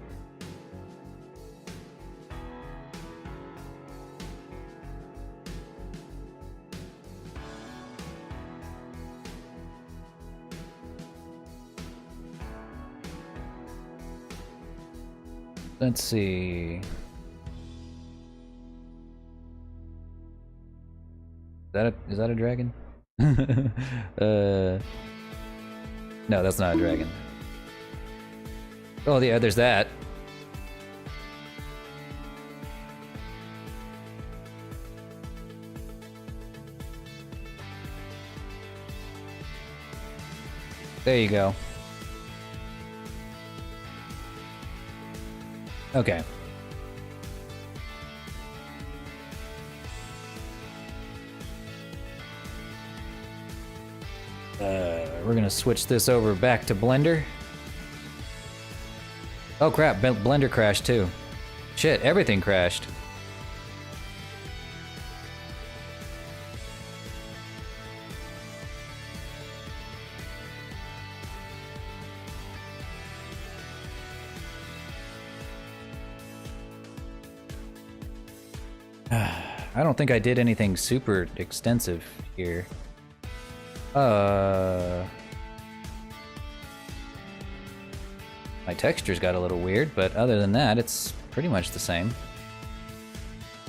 Let's see. Is that a dragon? No, that's not a dragon. Oh, yeah, there's that. There you go. Okay. We're gonna switch this over back to Blender. Oh crap, Blender crashed too. Shit, everything crashed. I don't think I did anything super extensive here. My textures got a little weird, but other than that, it's pretty much the same.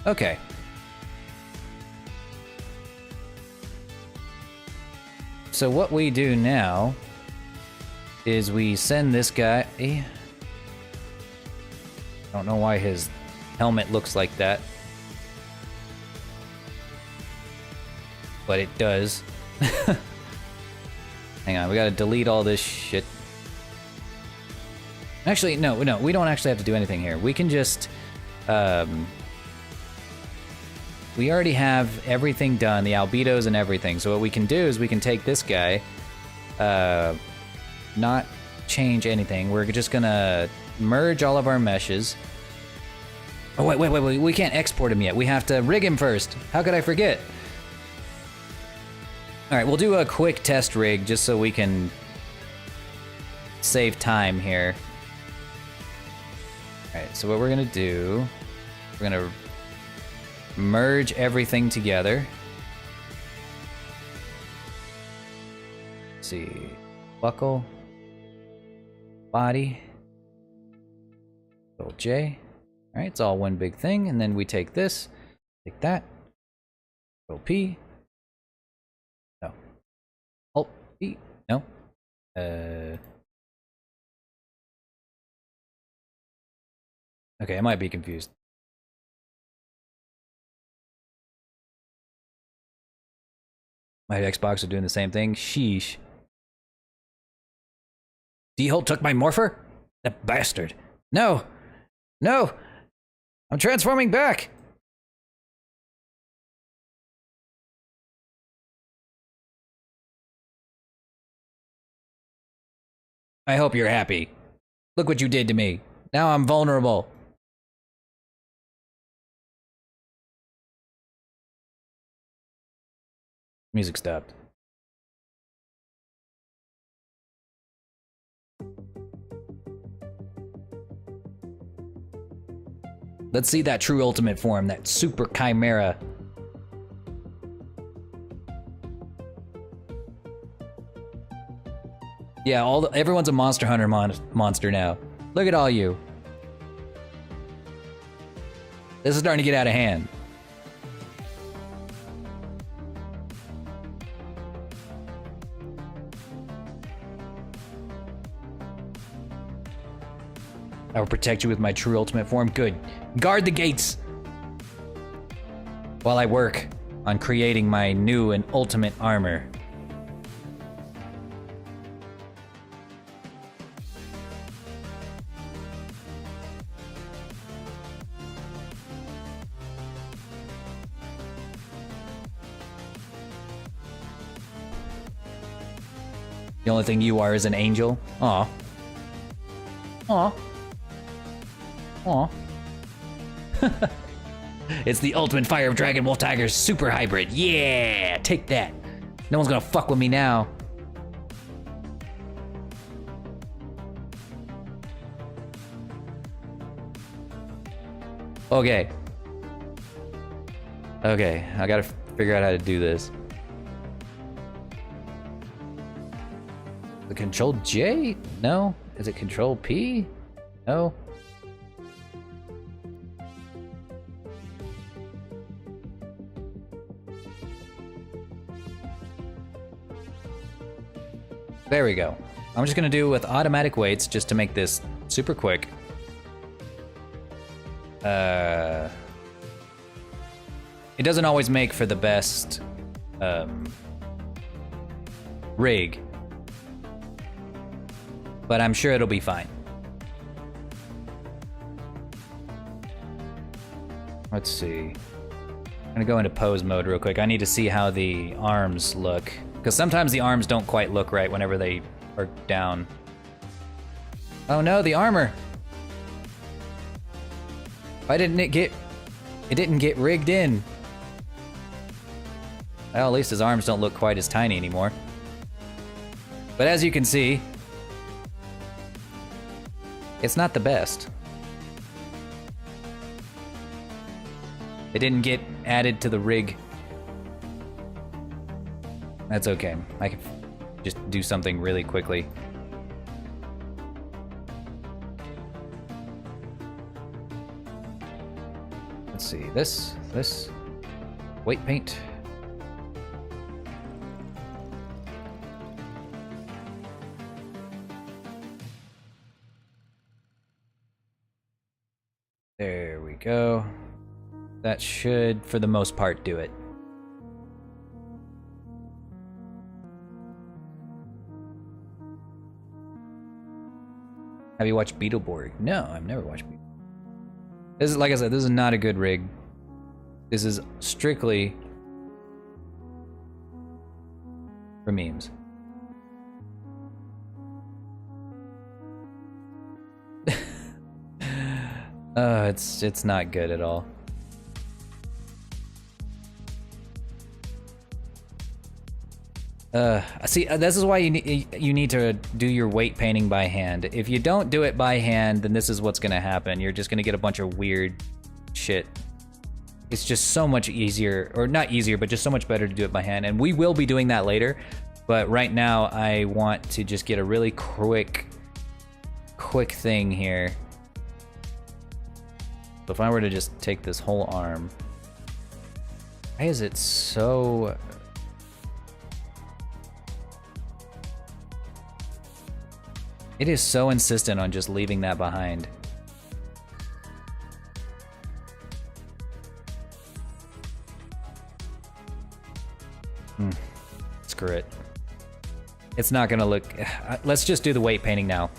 Okay. So what we do now is we send this guy... I don't know why his helmet looks like that. But it does. Hang on, we gotta delete all this shit. Actually, no, we don't actually have to do anything here. We can just... we already have everything done, the albedos and everything. So what we can do is we can take this guy, not change anything. We're just gonna merge all of our meshes. Oh, wait, we can't export him yet. We have to rig him first. How could I forget? All right, we'll do a quick test rig just so we can save time here. All right, so what we're gonna do, we're gonna merge everything together. Let's see, buckle, body, Control J. All right, it's all one big thing, and then we take this, take that, Control P. No. Alt P. No. Okay, I might be confused. My Xbox are doing the same thing. Sheesh. D-Holt took my morpher? That bastard. No! No! I'm transforming back! I hope you're happy. Look what you did to me. Now I'm vulnerable. Music stopped. Let's see that true ultimate form, that super chimera. Yeah, everyone's a Monster Hunter monster now. Look at all you. This is starting to get out of hand. I will protect you with my true ultimate form. Good. Guard the gates! While I work on creating my new and ultimate armor. The only thing you are is an angel. Aw. Aw. Aw. It's the ultimate Fire of Dragon Wolf Tiger Super Hybrid. Yeah! Take that. No one's gonna fuck with me now. Okay. Okay, I gotta figure out how to do this. The Control J? No. Is it Control P? No. There we go. I'm just gonna do with automatic weights just to make this super quick. It doesn't always make for the best rig, but I'm sure it'll be fine. Let's see. I'm gonna go into pose mode real quick. I need to see how the arms look, because sometimes the arms don't quite look right whenever they are down. Oh no, the armor! Why didn't it get... It didn't get rigged in. Well, at least his arms don't look quite as tiny anymore. But as you can see, it's not the best. It didn't get added to the rig. That's okay. I can just do something really quickly. Let's see, this, weight paint. There we go. That should, for the most part, do it. Have you watched Beetleborg? No, I've never watched Beetleborg. This is, like I said, this is not a good rig. This is strictly for memes. It's not good at all. See, this is why you need to do your weight painting by hand. If you don't do it by hand, then this is what's gonna happen. You're just gonna get a bunch of weird shit. It's just so much easier, or not easier, but just so much better to do it by hand. And we will be doing that later, but right now I want to just get a really quick thing here. So if I were to just take this whole arm, why is it so... It is so insistent on just leaving that behind. Screw it. It's not gonna look... Let's just do the weight painting now.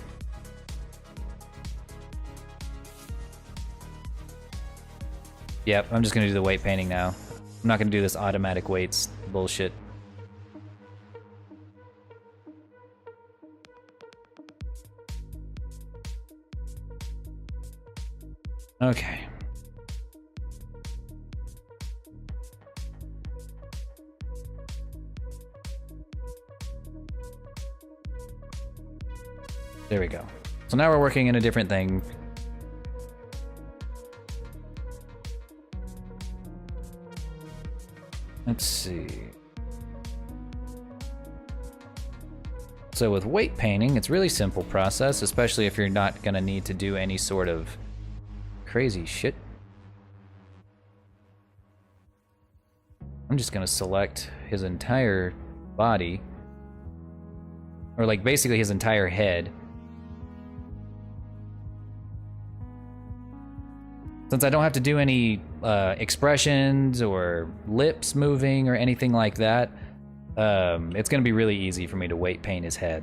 Yep, I'm just gonna do the weight painting now. I'm not gonna do this automatic weights bullshit. Okay. There we go. So now we're working in a different thing. Let's see. So with weight painting, it's a really simple process, especially if you're not gonna need to do any sort of crazy shit. I'm just gonna select his entire body, or like basically his entire head. Since I don't have to do any expressions or lips moving or anything like that, it's gonna be really easy for me to weight paint his head.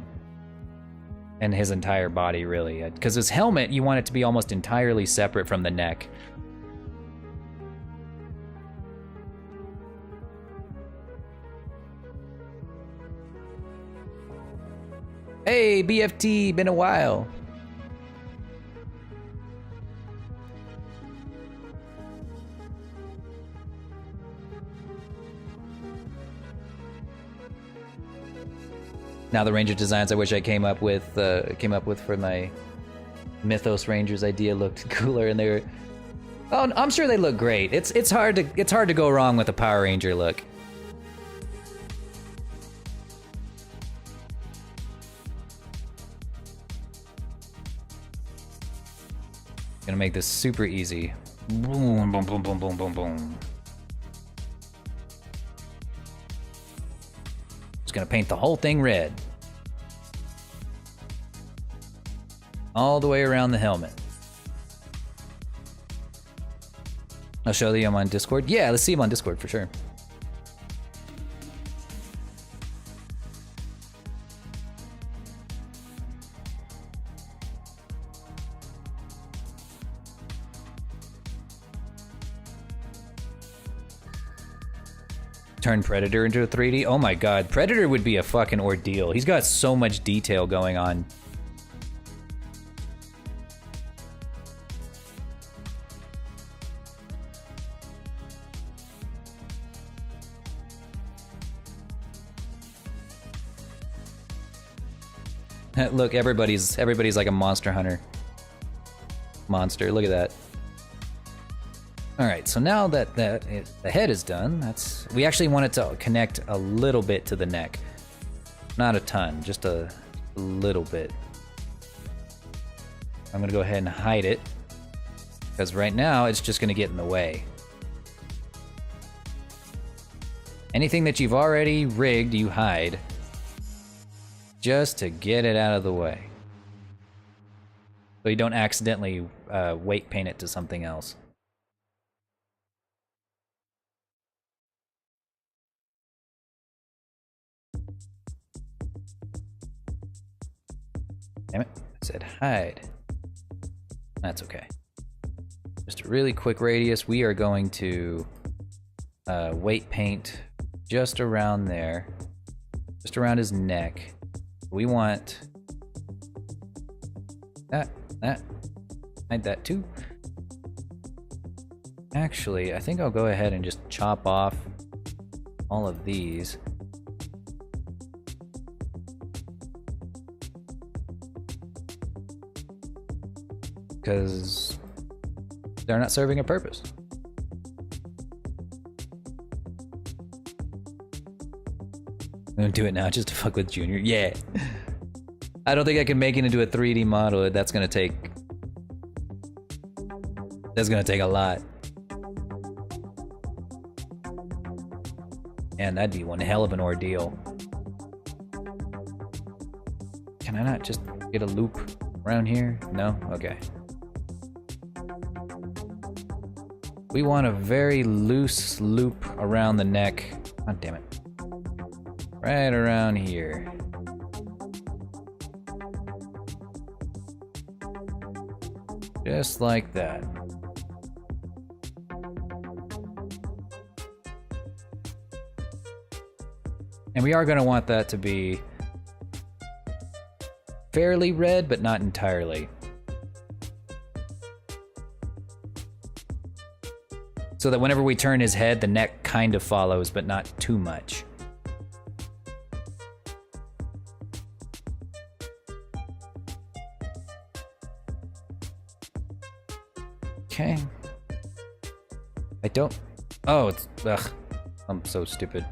And his entire body, really. Because his helmet, you want it to be almost entirely separate from the neck. Hey, BFT, been a while. Now the Ranger designs I wish I came up with for my Mythos Rangers idea looked cooler, and they were... Oh, I'm sure they look great. It's hard to go wrong with a Power Ranger look. Gonna make this super easy. Boom, boom, boom, boom, boom, boom, boom. Just gonna paint the whole thing red. all the way around the helmet. I'll show you I'm on Discord. Yeah, let's see him on Discord for sure. Turn Predator into a 3D? Oh my god, Predator would be a fucking ordeal. He's got so much detail going on. Look, everybody's like a monster hunter. Monster, look at that. All right, so now that the head is done, we actually want it to connect a little bit to the neck. Not a ton, just a little bit. I'm gonna go ahead and hide it, because right now it's just gonna get in the way. Anything that you've already rigged, you hide, just to get it out of the way. So you don't accidentally weight paint it to something else. Damn it, I said hide. That's okay. Just a really quick radius. We are going to weight paint just around there. Just around his neck. We want that. Hide that too. Actually, I think I'll go ahead and just chop off all of these. Because they're not serving a purpose. I'm gonna do it now just to fuck with Junior. Yeah. I don't think I can make it into a 3D model. That's gonna take a lot. And that'd be one hell of an ordeal. Can I not just get a loop around here? No? Okay. We want a very loose loop around the neck. God damn it. Right around here. Just like that. And we are going to want that to be fairly red, but not entirely. So that whenever we turn his head, the neck kind of follows, but not too much. Okay. I don't... Oh, it's... Ugh. I'm so stupid.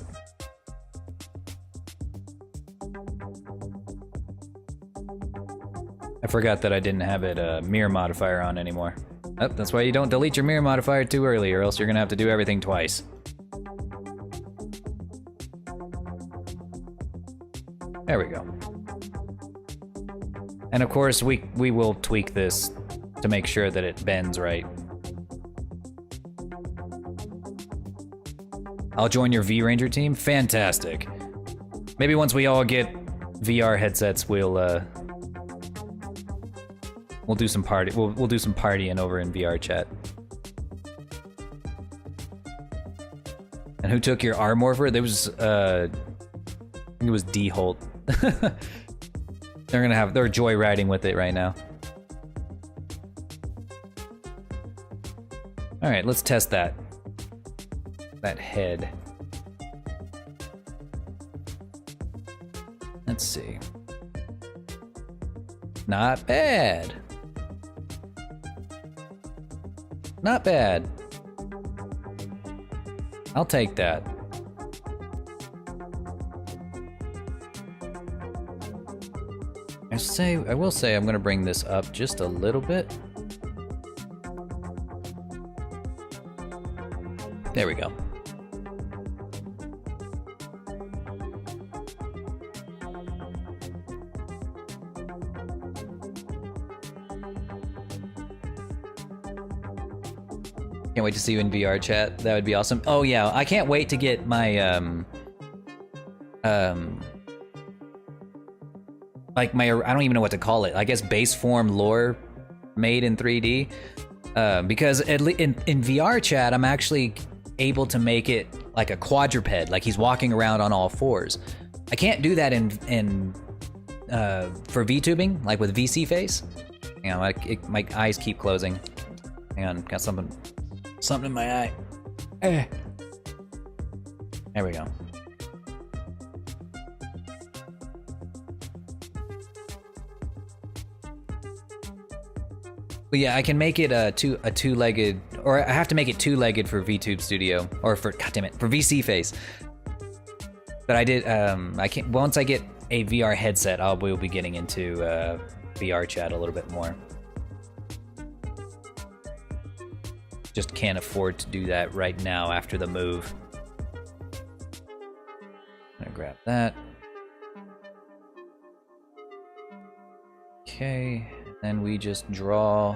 I forgot that I didn't have it mirror modifier on anymore. Oh, that's why you don't delete your mirror modifier too early, or else you're gonna have to do everything twice. There we go. And of course, we will tweak this to make sure that it bends right. I'll join your V-Ranger team? Fantastic. Maybe once we all get VR headsets, we'll do some we'll do some partying over in VR chat. And who took your R-Morpher? There was I think it was D Holt. They're joyriding with it right now. Alright, let's test that head. Let's see. Not bad. Not bad. I'll take that. I will say I'm gonna bring this up just a little bit. There we go. Can't wait to see you in VR chat. That would be awesome. Oh yeah, I can't wait to get my like my, I don't even know what to call it. I guess base form lore made in 3D. Because in VR chat, I'm actually able to make it like a quadruped, like he's walking around on all fours. I can't do that in for VTubing, like with Vseeface. Hang on, my eyes keep closing. Hang on, got something in my eye. There we go. But yeah, I can make it a two-legged, or I have to make it two-legged for VTube Studio, or for, goddammit, for Vseeface. But I did, I can't, once I get a VR headset, we'll be getting into VR chat a little bit more. Just can't afford to do that right now after the move. I'm gonna grab that. Okay, then we just draw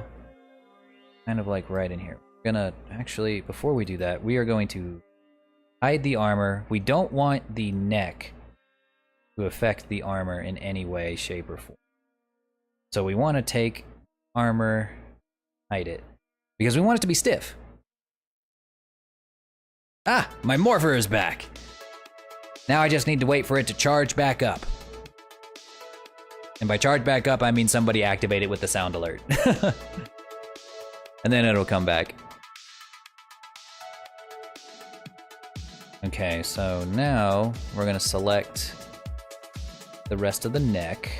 kind of like right in here. We're gonna, actually, before we do that, we are going to hide the armor. We don't want the neck to affect the armor in any way, shape, or form. So we want to take armor, hide it, because we want it to be stiff. Ah, my morpher is back. Now I just need to wait for it to charge back up. And by charge back up, I mean somebody activate it with the sound alert. And then it'll come back. Okay, so now we're gonna select the rest of the neck.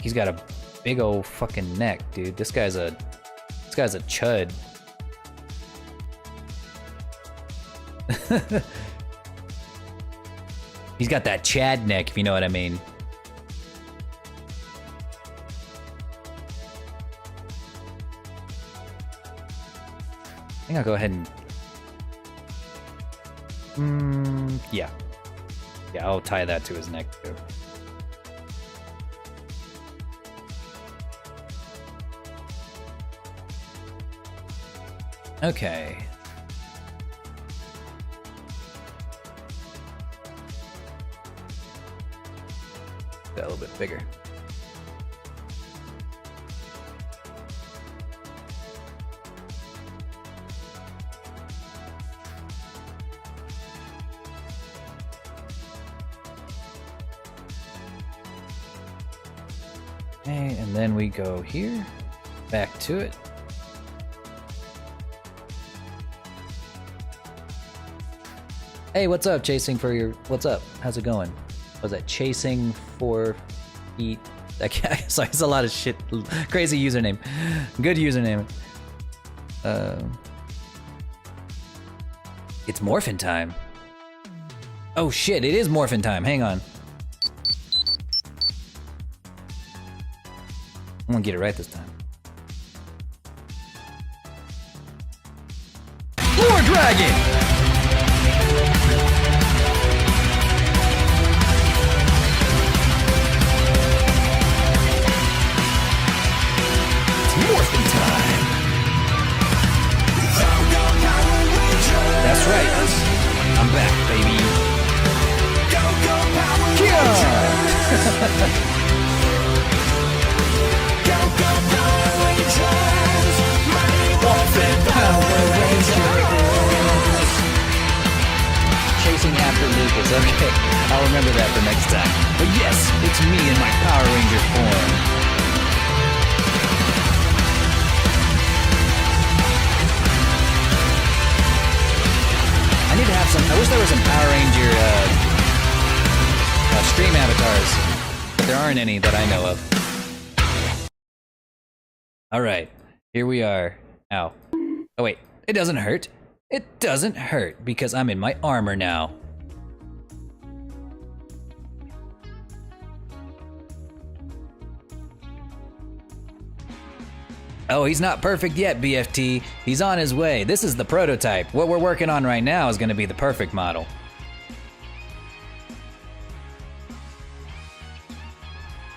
He's got a big old fucking neck, dude. This guy's a chud. He's got that Chad neck, if you know what I mean. I think I'll go ahead and... yeah. Yeah, I'll tie that to his neck, too. Okay. Got a little bit bigger. Okay, and then we go here, back to it. Hey, what's up? Chasing for your... What's up? How's it going? Was that chasing for feet? Sorry, it's a lot of shit. Crazy username. Good username. It's morphin time. Oh shit, it is morphin time. Hang on. I'm gonna get it right this time. Lord Dragon! That's right. I'm back, baby. Go, go, Power Rangers! Go, go, Power Rangers! Mighty Morphin Power Rangers! Chasing after Lucas. Okay, I'll remember that for next time. But yes, it's me in my Power Ranger form. I need to have some. I wish there were some Power Ranger stream avatars, but there aren't any that I know of. All right, here we are. Ow. Oh wait, it doesn't hurt. It doesn't hurt because I'm in my armor now. Oh, he's not perfect yet, BFT. He's on his way. This is the prototype. What we're working on right now is going to be the perfect model.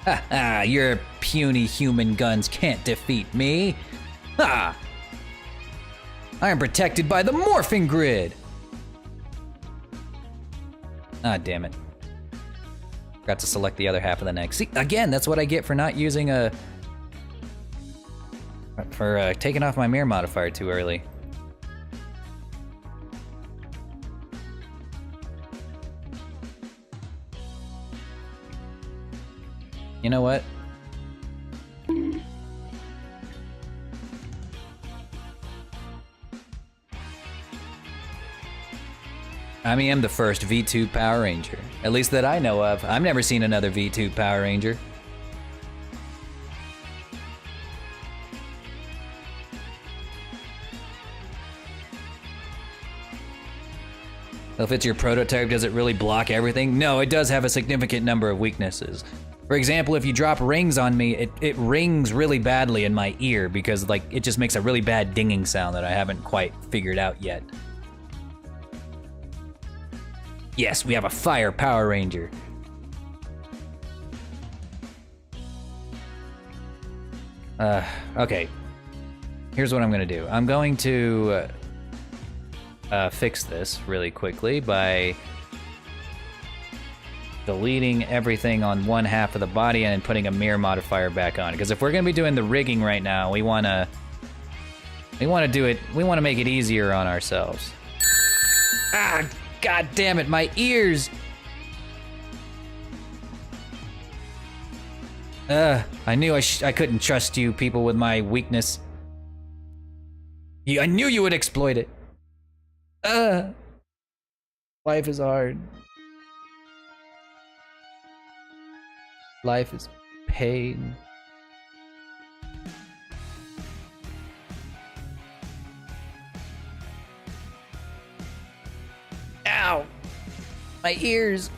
Ha ha, your puny human guns can't defeat me. Ha! I am protected by the morphing grid. Ah, damn it. Forgot to select the other half of the neck. See, again, that's what I get for not using for taking off my mirror modifier too early. You know what? I am the first V2 Power Ranger. At least that I know of. I've never seen another V2 Power Ranger. If it's your prototype, does it really block everything? No, it does have a significant number of weaknesses. For example, if you drop rings on me, it rings really badly in my ear because like it just makes a really bad dinging sound that I haven't quite figured out yet. Yes, we have a Fire Power Ranger. Okay. Here's what I'm gonna do. I'm going to fix this really quickly by deleting everything on one half of the body and putting a mirror modifier back on. Because if we're gonna be doing the rigging right now, we wanna do it. We wanna make it easier on ourselves. Ah, god damn it, my ears! I knew I couldn't trust you people with my weakness. I knew you would exploit it. Life is hard. Life is pain. Ow! My ears!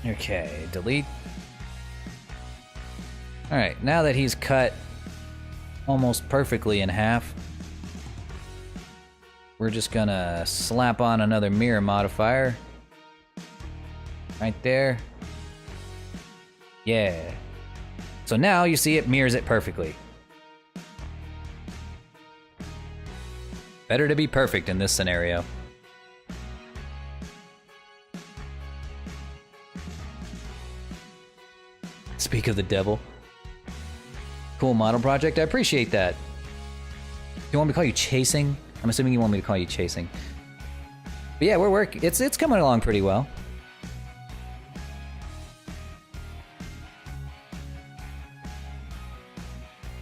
Okay, delete. Alright, now that he's cut almost perfectly in half, we're just gonna slap on another mirror modifier. Right there. Yeah. So now you see it mirrors it perfectly. Better to be perfect in this scenario. Speak of the devil. Cool model project, I appreciate that. You want me to call you Chasing? I'm assuming you want me to call you Chasing. But yeah, we're working. It's coming along pretty well.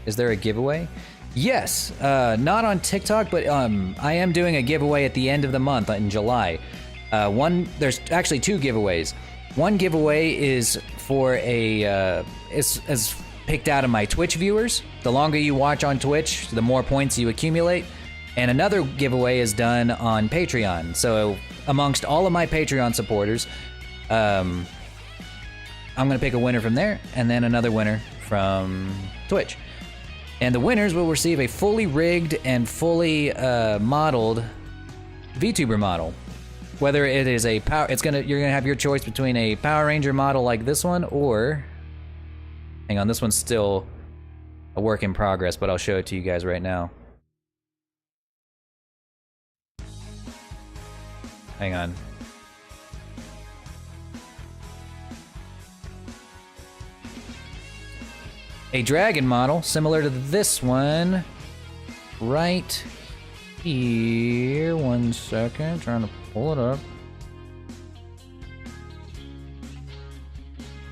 Is there a giveaway? Yes, not on TikTok, but I am doing a giveaway at the end of the month in July. There's actually two giveaways. One giveaway is for is picked out of my Twitch viewers. The longer you watch on Twitch, the more points you accumulate. And another giveaway is done on Patreon. So amongst all of my Patreon supporters, I'm gonna pick a winner from there, and then another winner from Twitch. And the winners will receive a fully rigged and fully modeled VTuber model. Whether it is a power, you're gonna have your choice between a Power Ranger model like this one, or hang on, this one's still a work in progress, but I'll show it to you guys right now. Hang on. A dragon model similar to this one right here. 1 second, trying to pull it up.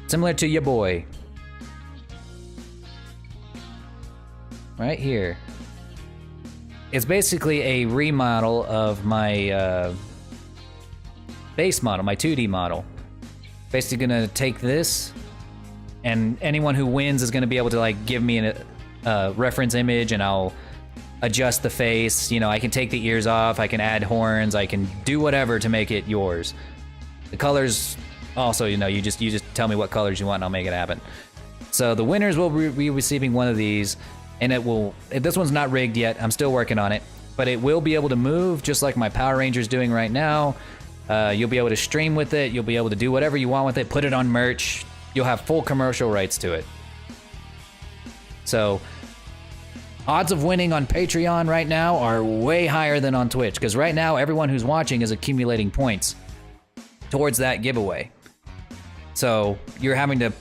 Similar to your boy. Right here. It's basically a remodel of my base model, my 2D model. Basically gonna take this, and anyone who wins is gonna be able to like give me a reference image, and I'll adjust the face. You know, I can take the ears off, I can add horns, I can do whatever to make it yours. The colors, also, you know, you just tell me what colors you want and I'll make it happen. So the winners will be receiving one of these, and this one's not rigged yet, I'm still working on it. but it will be able to move just like my Power Ranger's doing right now. You'll be able to stream with it. You'll be able to do whatever you want with it. Put it on merch. You'll have full commercial rights to it. So, odds of winning on Patreon right now are way higher than on Twitch, because right now everyone who's watching is accumulating points towards that giveaway. So you're having to,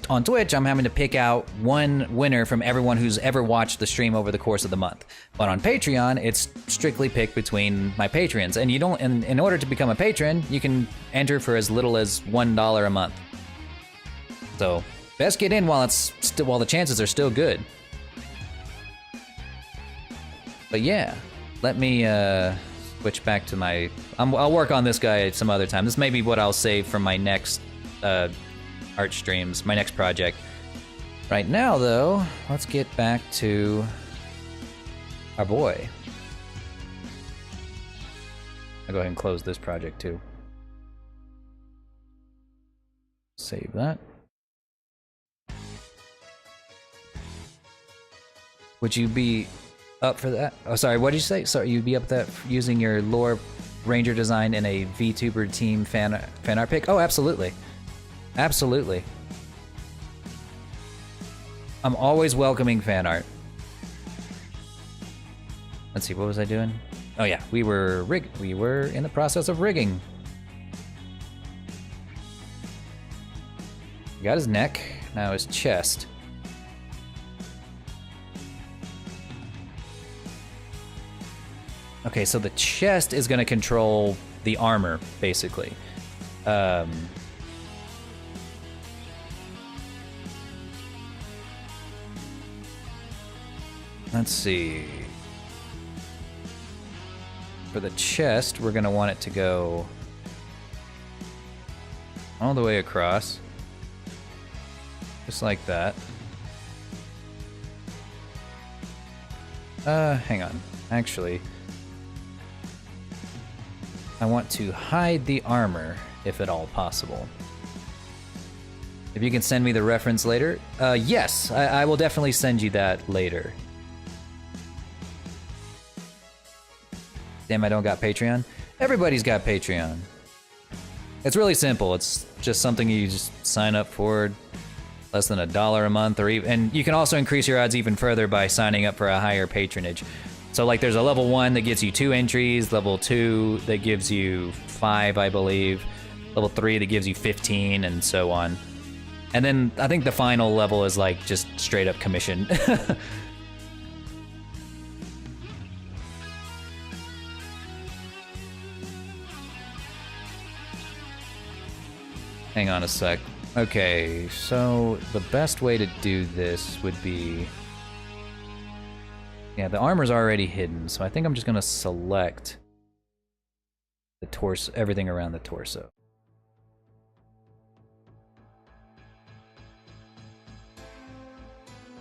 on Twitch, I'm having to pick out one winner from everyone who's ever watched the stream over the course of the month. But on Patreon, it's strictly picked between my patrons. And you don't, in order to become a patron, you can enter for as little as $1 a month. So best get in while while the chances are still good. But yeah, let me switch back to my, I'll work on this guy some other time. This may be what I'll save for my next art streams, my next project. Right now, though, let's get back to our boy. I'll go ahead and close this project too. Save that. Would you be up for that? Oh, sorry, what did you say? Sorry, you'd be up that using your lore ranger design in a VTuber team fan art pick? Oh, absolutely. Absolutely. I'm always welcoming fan art. Let's see, what was I doing? Oh yeah, we were in the process of rigging. Got his neck, now his chest. Okay, so the chest is going to control the armor, basically. Let's see. For the chest, we're going to want it to go all the way across. Just like that. Hang on. Actually, I want to hide the armor, if at all possible. If you can send me the reference later. Yes, I will definitely send you that later. Damn, I don't got Patreon? Everybody's got Patreon. It's really simple. It's just something you just sign up for, less than $1 a month, or even, and you can also increase your odds even further by signing up for a higher patronage. So like there's a level 1 that gives you 2 entries, level 2 that gives you 5, I believe, level 3 that gives you 15, and so on. And then I think the final level is like just straight up commission. Hang on a sec. Okay, so the best way to do this would be... Yeah, the armor's already hidden, so I think I'm just gonna select the torso, everything around the torso.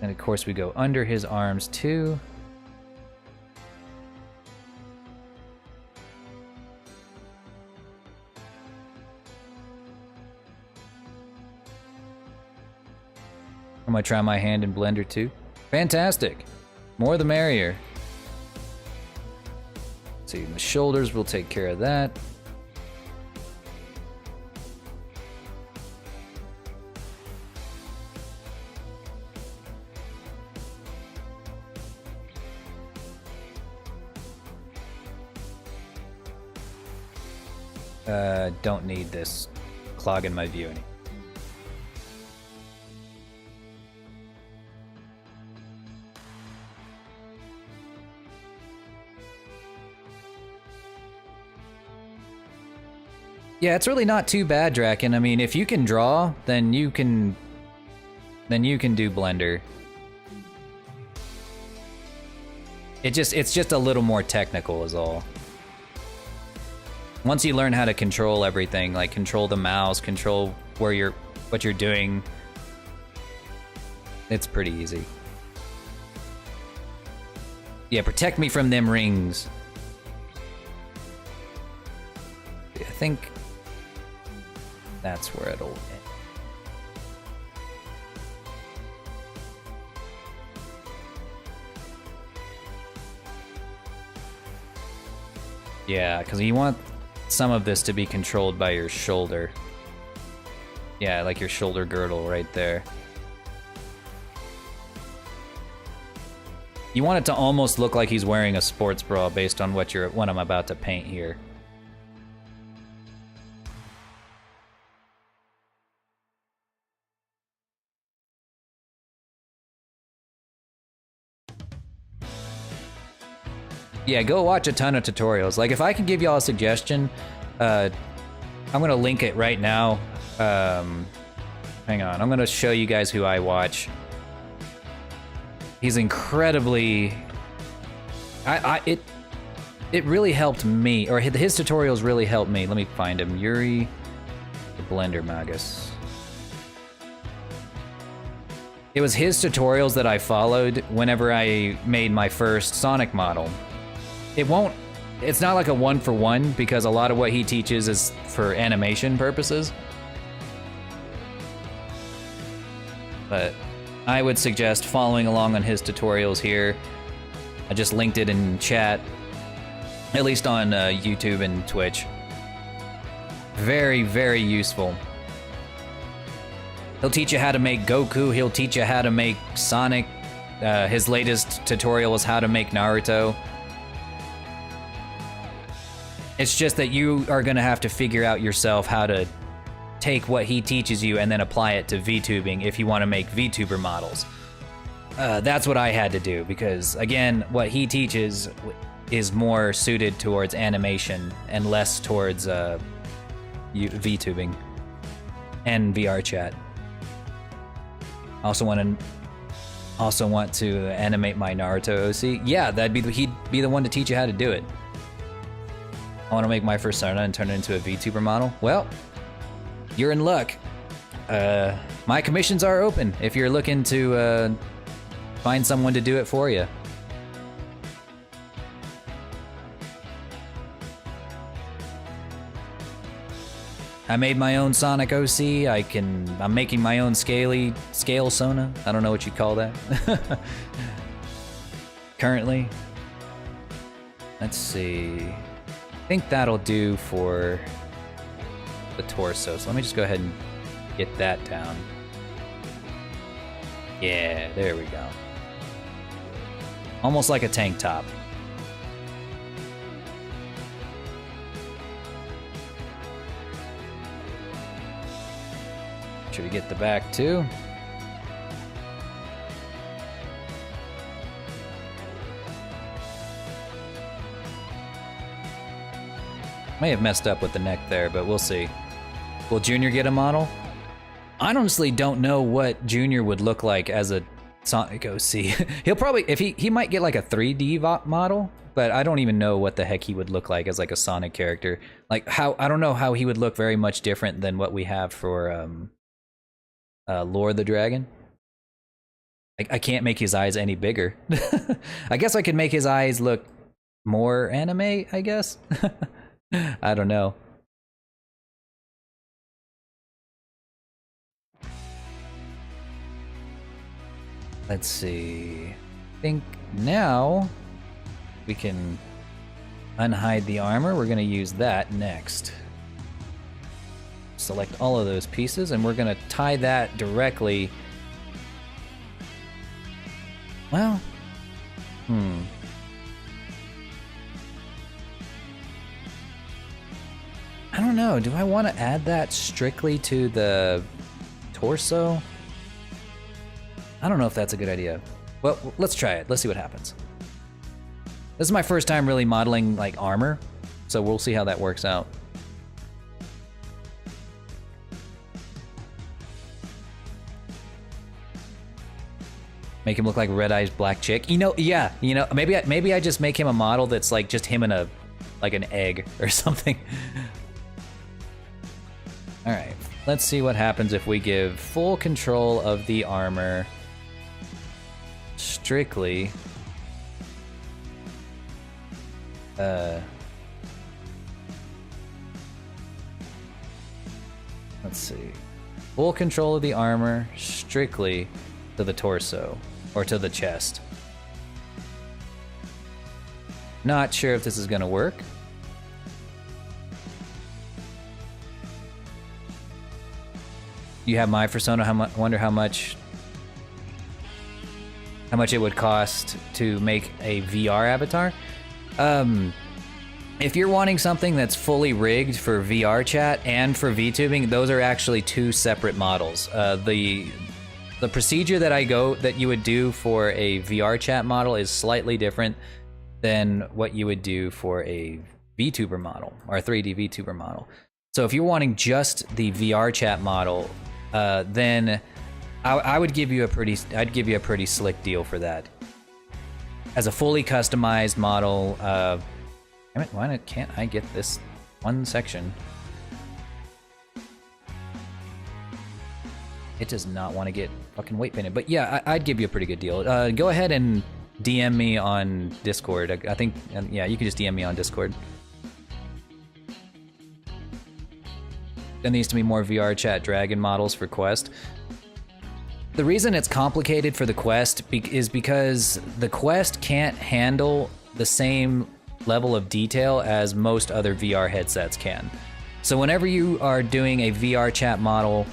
And of course we go under his arms too. I'm gonna try my hand in Blender too. Fantastic! More the merrier. Let's see, the shoulders, we'll take care of that. Don't need this clogging my view any. Yeah, it's really not too bad, Draken. I mean, if you can draw, then you can do Blender. It's just a little more technical is all. Once you learn how to control everything, like control the mouse, control what you're doing, it's pretty easy. Yeah, protect me from them rings. I think that's where it'll end. Yeah, because you want some of this to be controlled by your shoulder. Yeah, like your shoulder girdle right there. You want it to almost look like he's wearing a sports bra based on what I'm about to paint here. Yeah, go watch a ton of tutorials. Like, if I can give y'all a suggestion, I'm gonna link it right now. Hang on, I'm gonna show you guys who I watch. He's incredibly... It really helped me, or his tutorials really helped me. Let me find him. Yuri, the Blender Magus. It was his tutorials that I followed whenever I made my first Sonic model. It's not like a one-for-one, because a lot of what he teaches is for animation purposes. But I would suggest following along on his tutorials here. I just linked it in chat, at least on YouTube and Twitch. Very, very useful. He'll teach you how to make Goku, he'll teach you how to make Sonic. His latest tutorial is how to make Naruto. It's just that you are gonna have to figure out yourself how to take what he teaches you and then apply it to VTubing if you want to make VTuber models. That's what I had to do, because again, what he teaches is more suited towards animation and less towards VTubing and VR chat. Also want to animate my Naruto OC. Yeah, he'd be the one to teach you how to do it. I want to make my first Persona and turn it into a VTuber model. Well, you're in luck. My commissions are open if you're looking to find someone to do it for you. I made my own Sonic OC. I'm making my own scale Sona. I don't know what you'd call that. Currently. Let's see. I think that'll do for the torso. So let me just go ahead and get that down. Yeah, there we go. Almost like a tank top. Should we get the back too? May have messed up with the neck there, but we'll see. Will Junior get a model? I honestly don't know what Junior would look like as a Sonic OC. He'll probably, if he might get like a 3D model, but I don't even know what the heck he would look like as like a Sonic character. Like I don't know how he would look very much different than what we have for Lord the Dragon. I can't make his eyes any bigger. I guess I could make his eyes look more anime, I guess. I don't know. Let's see. I think now we can unhide the armor. We're going to use that next. Select all of those pieces, and we're going to tie that directly. Well, I don't know. Do I want to add that strictly to the torso? I don't know if that's a good idea. Well, let's try it. Let's see what happens. This is my first time really modeling like armor, so we'll see how that works out. Make him look like Red Eyes Black Chick. You know, yeah. You know, maybe I just make him a model that's like just him in a like an egg or something. All right. Let's see what happens if we give full control of the armor strictly. Let's see. Full control of the armor strictly to the torso or to the chest. Not sure if this is gonna work. You have my persona. Wonder how much it would cost to make a VR avatar. If you're wanting something that's fully rigged for VR chat and for VTubing, those are actually two separate models. The procedure that you would do for a VR chat model is slightly different than what you would do for a VTuber model or a 3D VTuber model. So if you're wanting just the VR chat model, then I'd give you a pretty slick deal for that. As a fully customized model, damn it, why can't I get this one section? It does not want to get fucking weight painted. But yeah, I'd give you a pretty good deal. Go ahead and DM me on Discord. I think, yeah, you can just DM me on Discord. There needs to be more VR chat dragon models for Quest. The reason it's complicated for the Quest is because the Quest can't handle the same level of detail as most other VR headsets can. So whenever you are doing a VR chat model,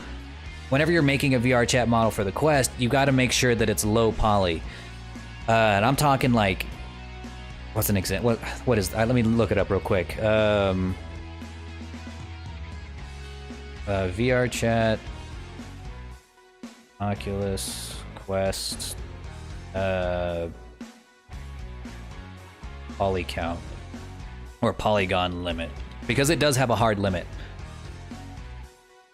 whenever you're making a VR chat model for the Quest, you got to make sure that it's low poly. And I'm talking like, what's an example? What is? Let me look it up real quick. VR chat, Oculus Quest, poly count or polygon limit, because it does have a hard limit.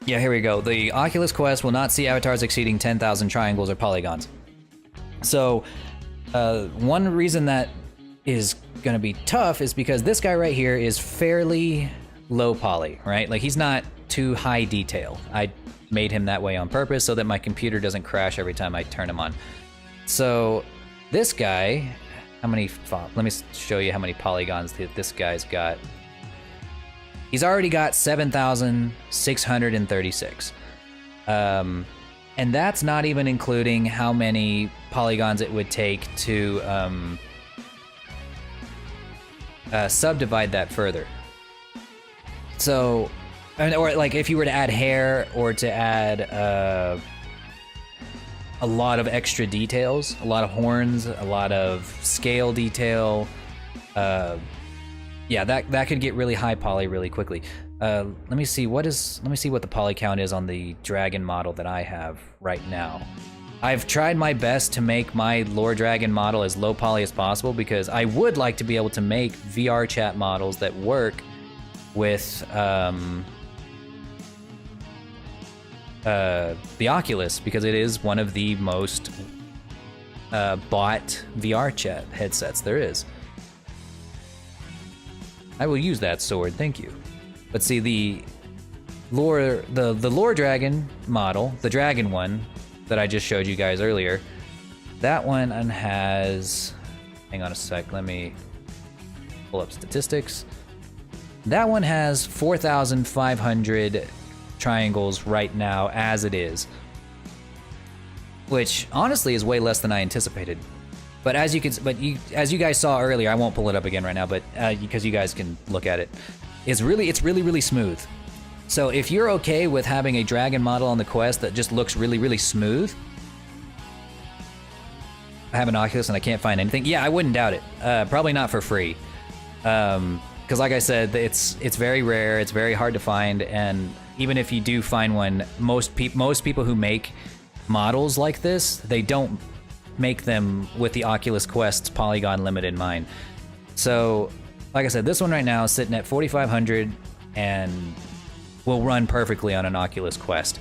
Yeah, here we go. The Oculus Quest will not see avatars exceeding 10,000 triangles or polygons. So one reason that is going to be tough is because this guy right here is fairly low poly, right? Like, he's not too high detail. I made him that way on purpose so that my computer doesn't crash every time I turn him on. So this guy, let me show you how many polygons this guy's got. He's already got 7,636. And that's not even including how many polygons it would take to subdivide that further. So, or like if you were to add hair or to add a lot of extra details, a lot of horns, a lot of scale detail. Yeah, that could get really high poly really quickly. Let me see what the poly count is on the dragon model that I have right now. I've tried my best to make my lore dragon model as low poly as possible because I would like to be able to make VR chat models that work with the Oculus, because it is one of the most bought VR chat headsets there is. I will use that sword, thank you. But see, the lore dragon model, the dragon one that I just showed you guys earlier, that one has, hang on a sec, let me pull up statistics. That one has 4,500 triangles right now as it is, which honestly is way less than I anticipated. But as you guys saw earlier, I won't pull it up again right now, but because you guys can look at it, it's really smooth. So if you're okay with having a dragon model on the Quest that just looks really smooth, I have an Oculus and I can't find anything. Yeah, I wouldn't doubt it. Probably not for free, because like I said, it's very rare. It's very hard to find, and even if you do find one, most people who make models like this, they don't make them with the Oculus Quest's polygon limit in mind. So, like I said, this one right now is sitting at 4,500 and will run perfectly on an Oculus Quest.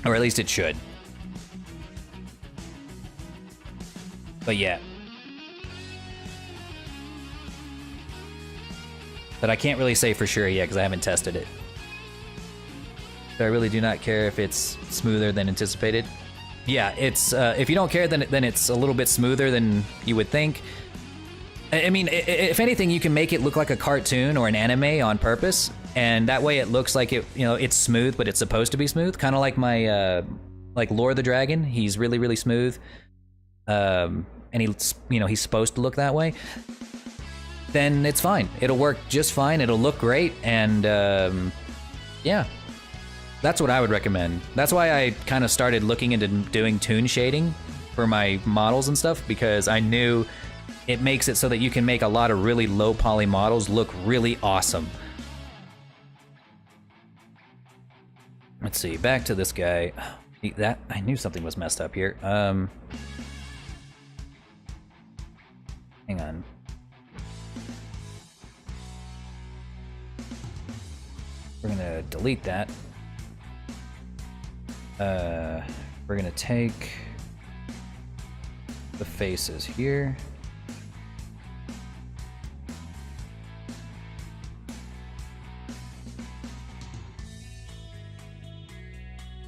Or at least it should. But yeah. But I can't really say for sure yet because I haven't tested it. So I really do not care if it's smoother than anticipated. Yeah, it's if you don't care, then it's a little bit smoother than you would think. I mean, if anything, you can make it look like a cartoon or an anime on purpose, and that way it looks like it's smooth, but it's supposed to be smooth. Kind of like my like Lore the Dragon. He's really smooth, and he's supposed to look that way. Then it's fine. It'll work just fine. It'll look great, and yeah. That's what I would recommend. That's why I kind of started looking into doing toon shading for my models and stuff, because I knew it makes it so that you can make a lot of really low poly models look really awesome. Let's see, back to this guy. That I knew something was messed up here. Hang on. We're gonna delete that. We're gonna take the faces here.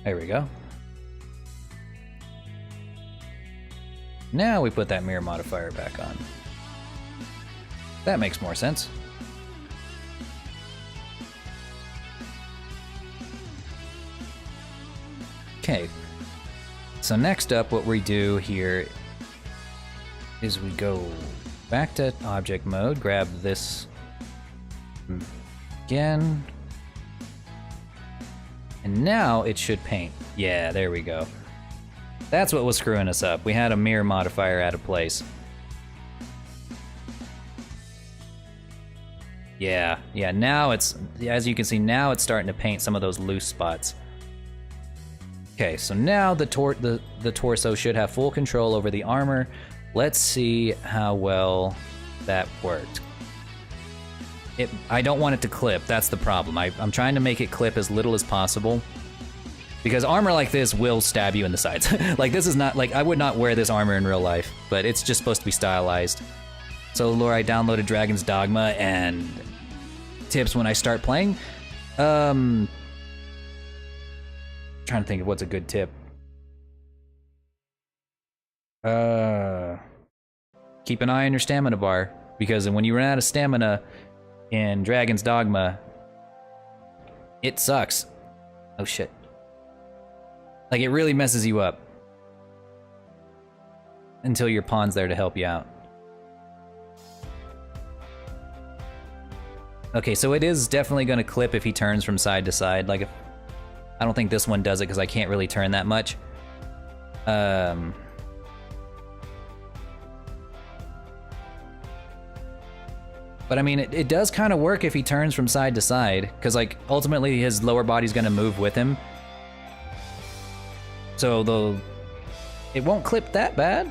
There we go. Now we put that mirror modifier back on. That makes more sense. Okay, so next up what we do here is we go back to object mode, grab this again, and now it should paint. Yeah, there we go. That's what was screwing us up. We had a mirror modifier out of place. Yeah, now it's, as you can see, now it's starting to paint some of those loose spots. Okay, so now the torso should have full control over the armor. Let's see how well that worked. I don't want it to clip, that's the problem. I'm trying to make it clip as little as possible, because armor like this will stab you in the sides. Like, this is not, like, I would not wear this armor in real life, but it's just supposed to be stylized. So, lore, I downloaded Dragon's Dogma, and tips when I start playing. Trying to think of what's a good tip. Keep an eye on your stamina bar, because when you run out of stamina in Dragon's Dogma, it sucks. Oh shit. Like, it really messes you up. Until your pawn's there to help you out. Okay, so it is definitely gonna clip if he turns from side to side. Like, if I don't think this one does it because I can't really turn that much. But I mean, it does kind of work if he turns from side to side, because like ultimately his lower body's gonna move with him. So it won't clip that bad.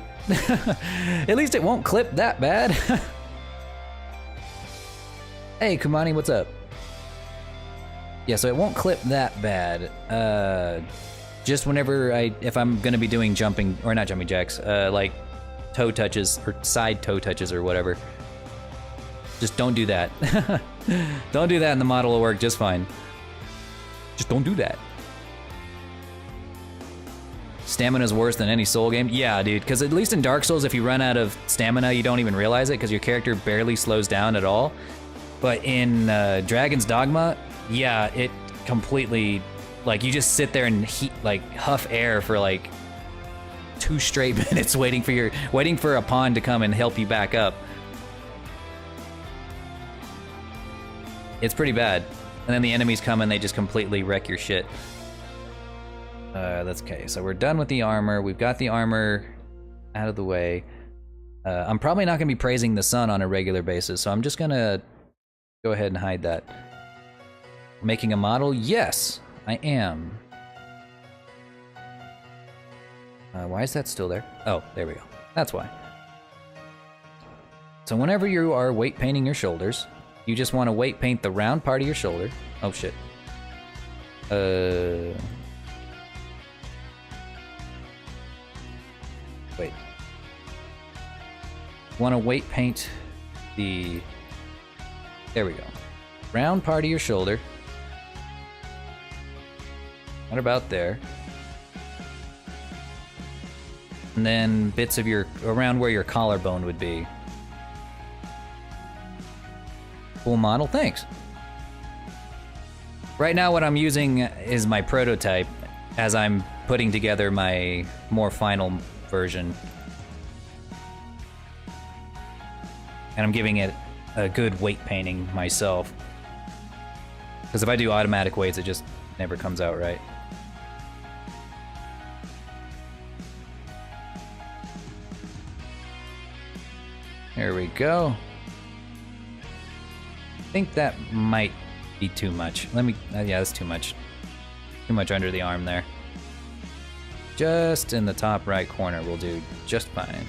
At least it won't clip that bad. Hey Kumani, what's up? Yeah, so it won't clip that bad. Just whenever if I'm gonna be doing jumping, or not jumping jacks, like toe touches, or side toe touches or whatever. Just don't do that. Don't do that and the model will work just fine. Just don't do that. Stamina's worse than any Soul game? Yeah, dude, because at least in Dark Souls, if you run out of stamina, you don't even realize it, because your character barely slows down at all. But in Dragon's Dogma, yeah, it completely, like, you just sit there and huff air for like 2 straight minutes waiting for a pawn to come and help you back up. It's pretty bad. And then the enemies come and they just completely wreck your shit. That's okay. So we're done with the armor. We've got the armor out of the way. I'm probably not gonna be praising the sun on a regular basis, so I'm just gonna go ahead and hide that. Making a model? Yes, I am. Why is that still there? Oh, there we go. That's why. So whenever you are weight painting your shoulders, you just want to weight paint the round part of your shoulder. Oh shit. Wait. Want to weight paint the... There we go. Round part of your shoulder. What about there? And then bits of your... around where your collarbone would be. Cool model, thanks. Right now what I'm using is my prototype as I'm putting together my more final version. And I'm giving it a good weight painting myself. Because if I do automatic weights, it just Never comes out right. There we go. I think that might be too much. Let me, yeah, that's too much. Too much under the arm there. Just in the top right corner will do just fine.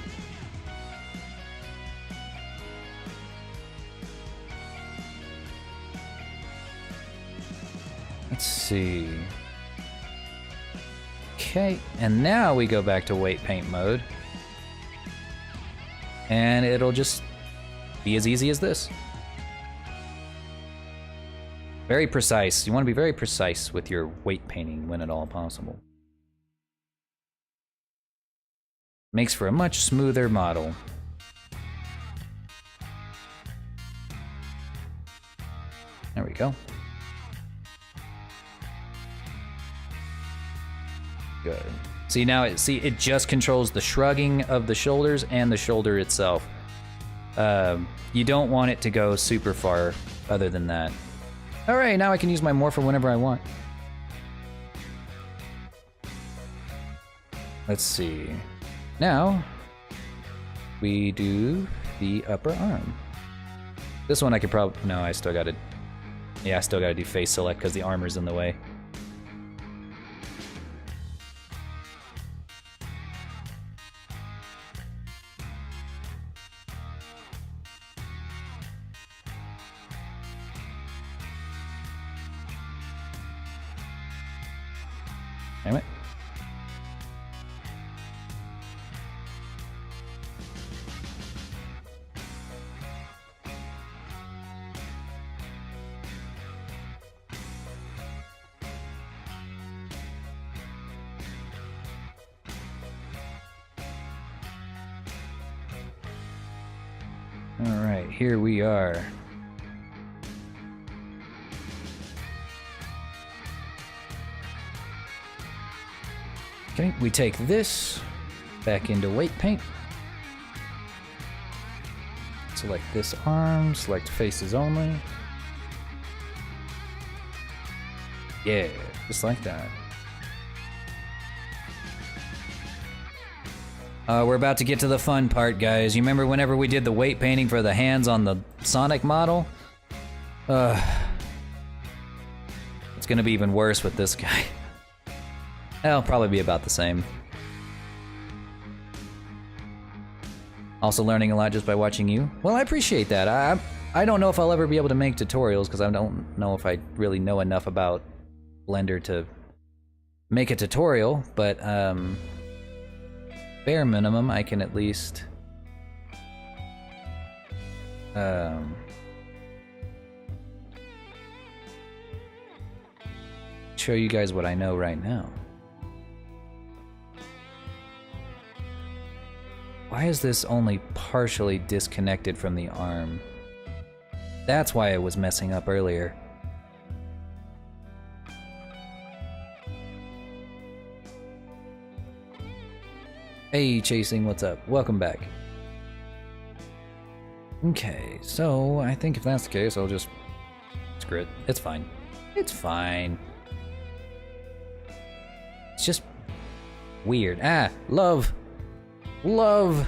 Let's see. Okay, and now we go back to weight paint mode. And it'll just be as easy as this. Very precise. You want to be very precise with your weight painting when at all possible. Makes for a much smoother model. There we go. Good. See now, it just controls the shrugging of the shoulders and the shoulder itself. You don't want it to go super far other than that. All right, now I can use my morpher whenever I want. Let's see. Now we do the upper arm. This one I could probably, no, I still gotta, yeah, I still gotta do face select because the armor's in the way. Damn it. All right, here we are. Okay, we take this back into weight paint. Select this arm, select faces only. Yeah, just like that. We're about to get to the fun part, guys. You remember whenever we did the weight painting for the hands on the Sonic model? It's gonna be even worse with this guy. It'll probably be about the same. Also learning a lot just by watching you. Well, I appreciate that. I don't know if I'll ever be able to make tutorials because I don't know if I really know enough about Blender to make a tutorial, but bare minimum I can at least show you guys what I know right now. Why is this only partially disconnected from the arm? That's why it was messing up earlier. Hey, Chasing, what's up? Welcome back. Okay, so I think if that's the case, I'll just screw it. It's fine. It's fine. It's just weird. Ah, love. Love.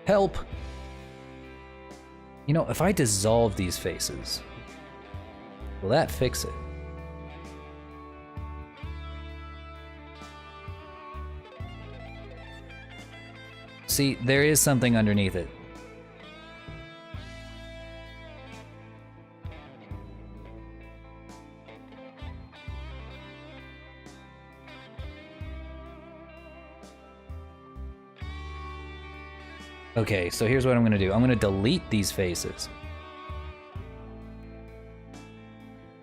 Help. You know, if I dissolve these faces, will that fix it? See, there is something underneath it. Okay, so here's what I'm gonna do. I'm gonna delete these faces.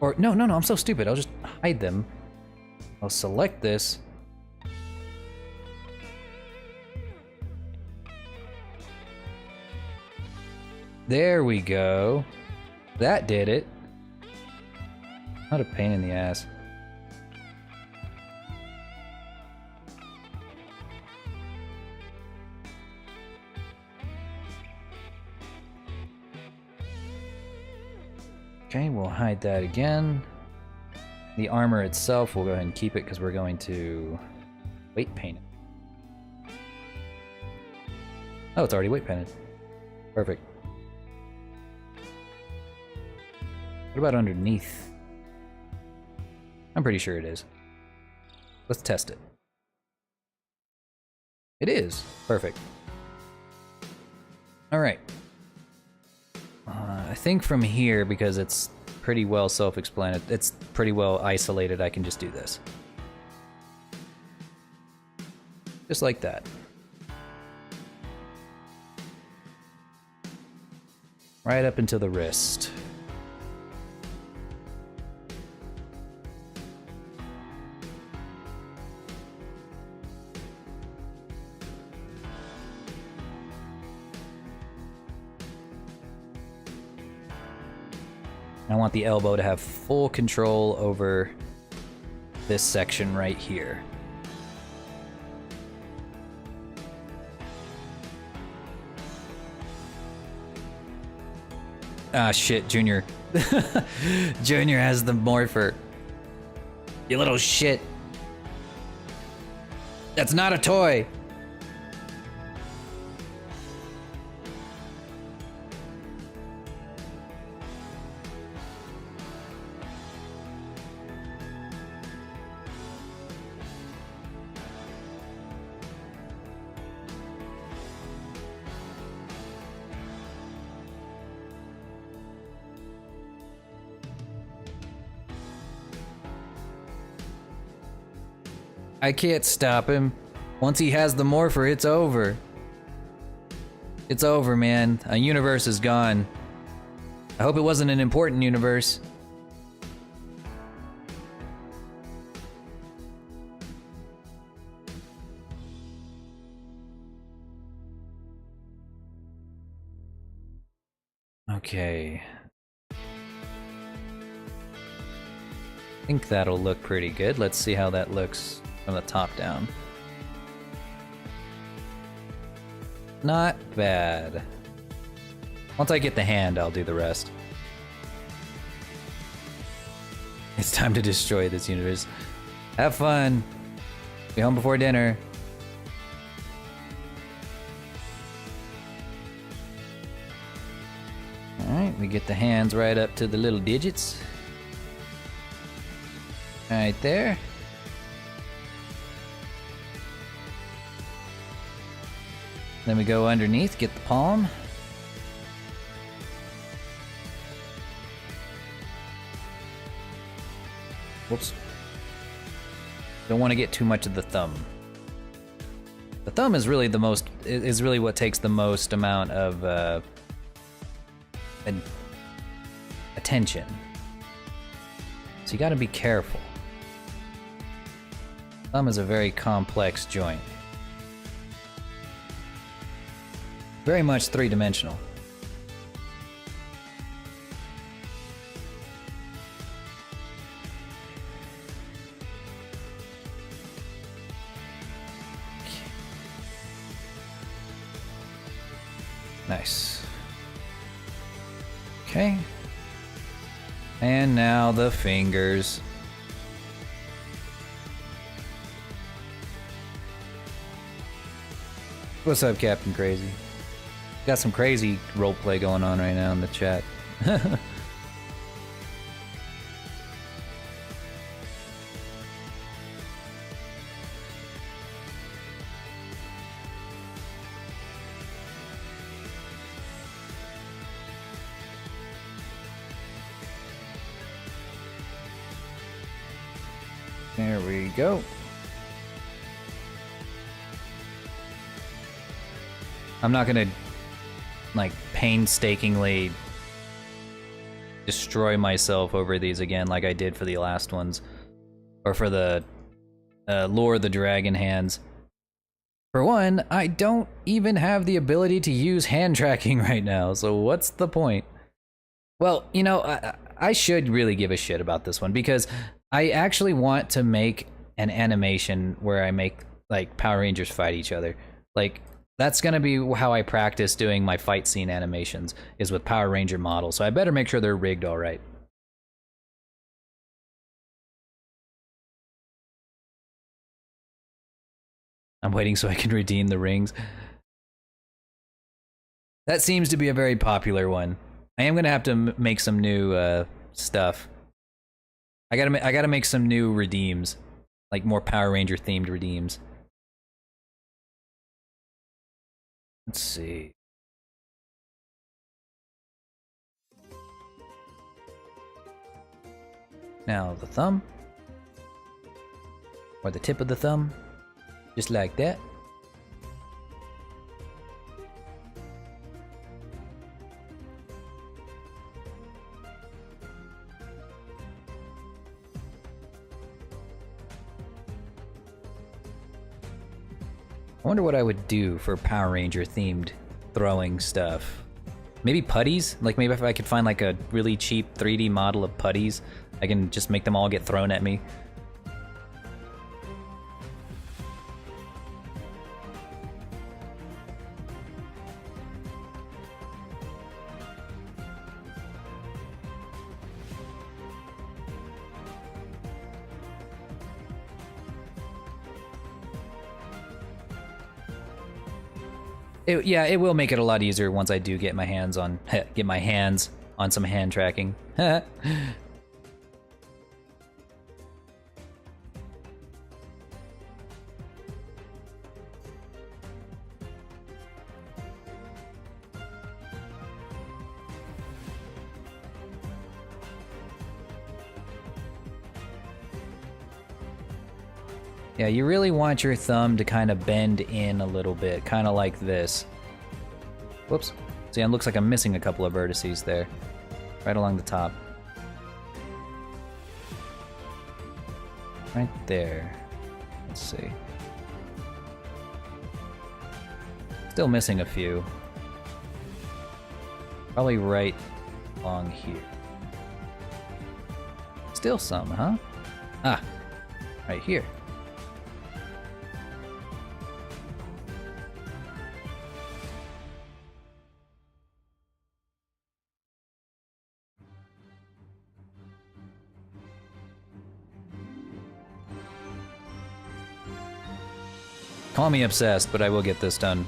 Or, no, I'm so stupid. I'll just hide them. I'll select this. There we go. That did it. Not a pain in the ass. Okay, we'll hide that again. The armor itself, we'll go ahead and keep it because we're going to weight paint it. Oh, it's already weight painted. Perfect. What about underneath? I'm pretty sure it is. Let's test it. It is. Perfect. Alright. I think from here, because it's pretty well self-explanatory, it's pretty well isolated, I can just do this. Just like that. Right up into the wrist. I want the elbow to have full control over this section right here. Ah, shit, Junior. Junior has the morpher. You little shit. That's not a toy. I can't stop him. Once he has the morpher, it's over. It's over, man. A universe is gone. I hope it wasn't an important universe. Okay. I think that'll look pretty good. Let's see how that looks from the top down. Not bad. Once I get the hand, I'll do the rest. It's time to destroy this universe. Have fun. Be home before dinner. Alright, we get the hands right up to the little digits. Right there. Then we go underneath, get the palm. Whoops. Don't want to get too much of the thumb. The thumb is really the most, is really what takes the most amount of attention. So you gotta be careful. Thumb is a very complex joint. Very much three-dimensional. Nice. Okay. And now the fingers. What's up, Captain Crazy? Got some crazy roleplay going on right now in the chat. There we go. I'm not gonna like painstakingly destroy myself over these again like I did for the last ones, or for the Lure the Dragon hands. For one, I don't even have the ability to use hand tracking right now, so what's the point? Well, you know, I should really give a shit about this one, because I actually want to make an animation where I make like Power Rangers fight each other. Like, that's gonna be how I practice doing my fight scene animations, is with Power Ranger models, so I better make sure they're rigged all right. I'm waiting so I can redeem the rings. That seems to be a very popular one. I am gonna have to make some new stuff. I gotta make some new redeems, like more Power Ranger themed redeems. Let's see. Now the thumb, or the tip of the thumb, just like that. I wonder what I would do for Power Ranger themed throwing stuff. Maybe putties? Like maybe if I could find like a really cheap 3D model of putties, I can just make them all get thrown at me. Yeah, it will make it a lot easier once I do get my hands on some hand tracking. Yeah, you really want your thumb to kind of bend in a little bit, kind of like this. Whoops. See, it looks like I'm missing a couple of vertices there, right along the top. Right there. Let's see. Still missing a few. Probably right along here. Still some, huh? Ah, right here. Call me obsessed, but I will get this done.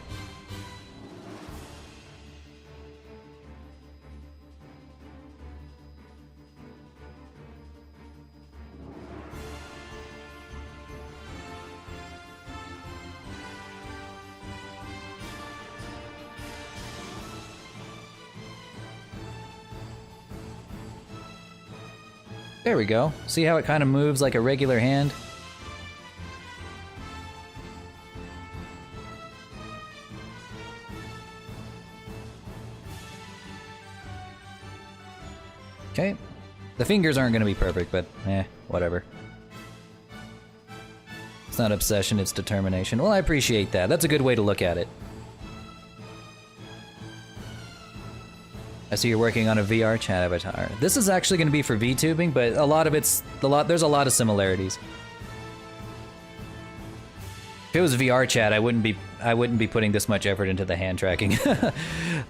There we go. See how it kind of moves like a regular hand? Okay. The fingers aren't going to be perfect, but whatever. It's not obsession, it's determination. Well, I appreciate that. That's a good way to look at it. I see you're working on a VR chat avatar. This is actually going to be for VTubing, but there's a lot of similarities. If it was VR chat, I wouldn't be putting this much effort into the hand tracking.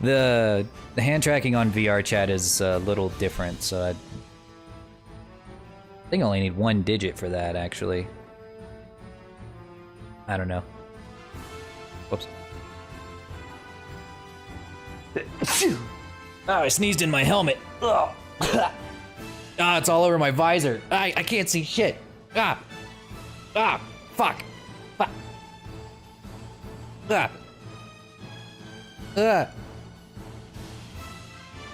The hand tracking on VR chat is a little different, so I think I only need 1 digit for that, actually. I don't know. Whoops. Oh, I sneezed in my helmet. Ugh. Ah, it's all over my visor. I can't see shit. Fuck. Fuck.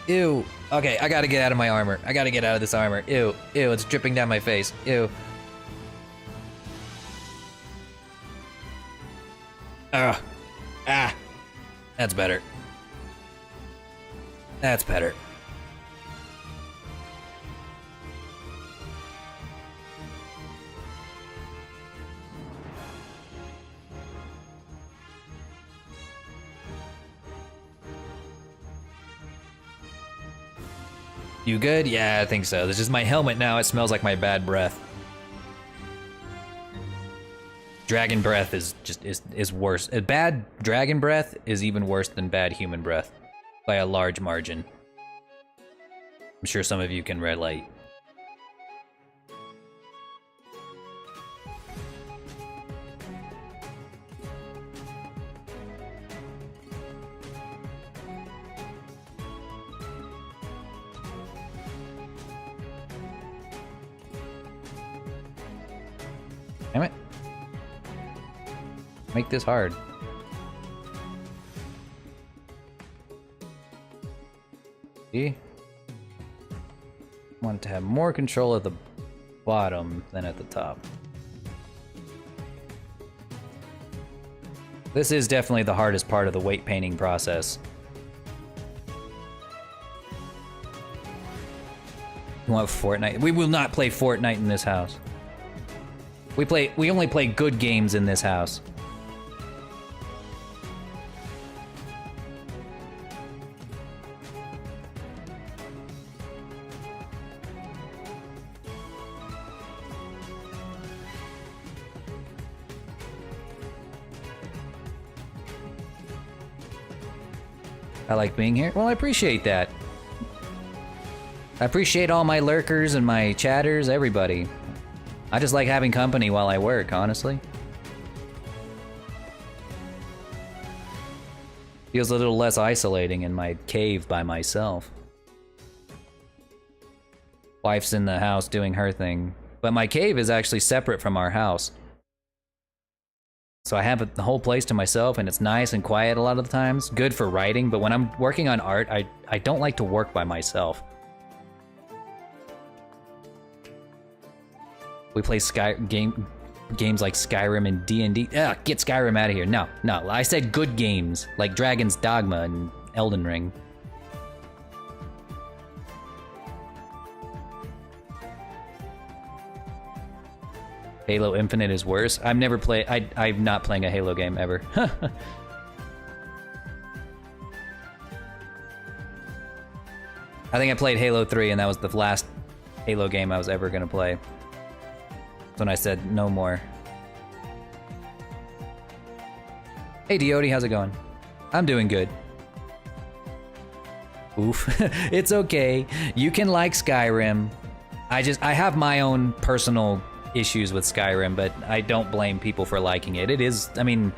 Ew. Okay, I gotta get out of my armor. I gotta get out of this armor. Ew. Ew, it's dripping down my face. Ew. Ugh. Ah. That's better. That's better. You good? Yeah, I think so. This is my helmet now. It smells like my bad breath. Dragon breath is worse. Bad dragon breath is even worse than bad human breath by a large margin. I'm sure some of you can relate. make this hard. See? I want to have more control at the bottom than at the top. This is definitely the hardest part of the weight painting process. You want Fortnite? We will not play Fortnite in this house. We only play good games in this house. I like being here. Well, I appreciate that. I appreciate all my lurkers and my chatters, everybody. I just like having company while I work, honestly. Feels a little less isolating in my cave by myself. Wife's in the house doing her thing, but my cave is actually separate from our house. So I have the whole place to myself, and it's nice and quiet a lot of the times. Good for writing, but when I'm working on art, I don't like to work by myself. We play games like Skyrim and D&D. Ugh, get Skyrim out of here. No, no, I said good games, like Dragon's Dogma and Elden Ring. Halo Infinite is worse. I've never played. I'm not playing a Halo game ever. I think I played Halo 3, and that was the last Halo game I was ever gonna play. That's when I said no more. Hey Diody, how's it going? I'm doing good. Oof. It's okay. You can like Skyrim. I have my own personal issues with Skyrim, but I don't blame people for liking it. It is, I mean,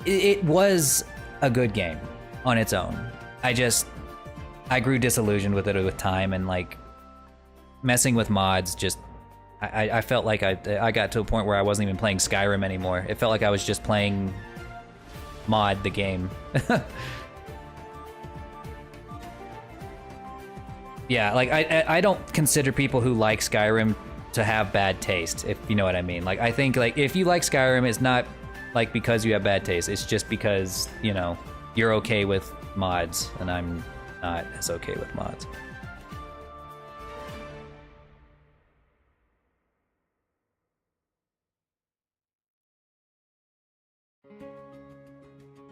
it was a good game on its own. I grew disillusioned with it with time, and like messing with mods just, I felt like I got to a point where I wasn't even playing Skyrim anymore. It felt like I was just playing mod the game. Yeah, like I don't consider people who like Skyrim to have bad taste, if you know what I mean. Like I think like if you like Skyrim, it's not like because you have bad taste. It's just because, you know, you're okay with mods, and I'm not as okay with mods.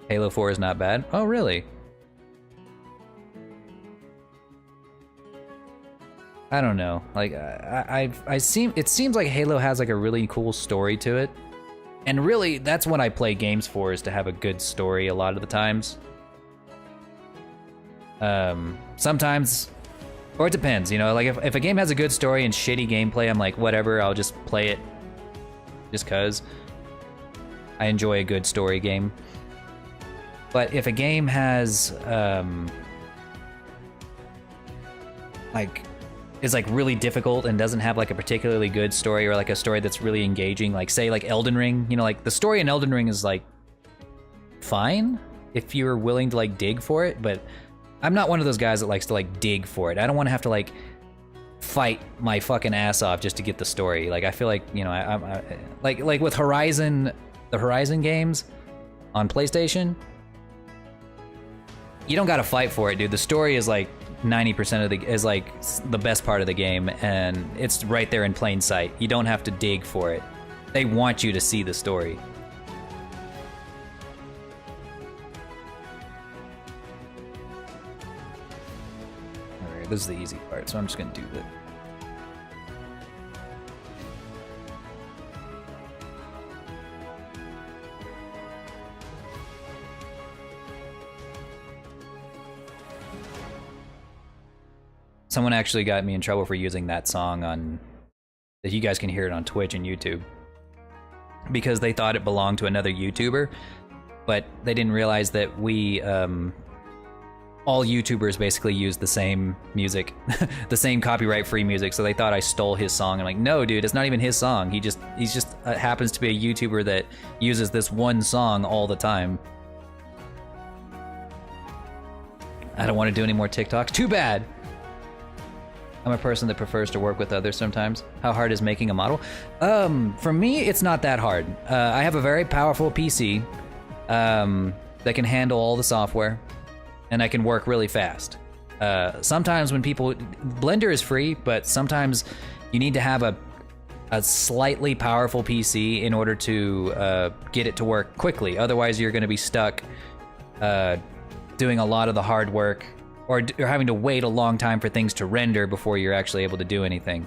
Halo 4 is not bad. Oh, really? I don't know. Like it seems like Halo has like a really cool story to it. And really, that's what I play games for, is to have a good story a lot of the times. Sometimes, or it depends, you know, like if a game has a good story and shitty gameplay, I'm like, whatever, I'll just play it just cause. I enjoy a good story game. But if a game has, like, is like really difficult and doesn't have like a particularly good story, or like a story that's really engaging, like say like Elden Ring, you know, like the story in Elden Ring is like fine if you're willing to like dig for it, but I'm not one of those guys that likes to like dig for it. I don't want to have to like fight my fucking ass off just to get the story. Like I feel like, you know, I like with Horizon, the Horizon games on PlayStation, you don't gotta fight for it, dude. The story is like 90% of is like the best part of the game, and it's right there in plain sight. You don't have to dig for it. They want you to see the story. Alright, this is the easy part, so I'm just gonna do that. Someone actually got me in trouble for using that song on, that you guys can hear it on Twitch and YouTube, because they thought it belonged to another YouTuber, but they didn't realize that we all YouTubers basically use the same music, the same copyright-free music. So they thought I stole his song. I'm like, no, dude, it's not even his song. He's just happens to be a YouTuber that uses this one song all the time. I don't want to do any more TikToks. Too bad. I'm a person that prefers to work with others sometimes. How hard is making a model? For me, it's not that hard. I have a very powerful PC that can handle all the software, and I can work really fast. Sometimes when people... Blender is free, but sometimes you need to have a slightly powerful PC in order to get it to work quickly. Otherwise, you're going to be stuck doing a lot of the hard work, or having to wait a long time for things to render before you're actually able to do anything.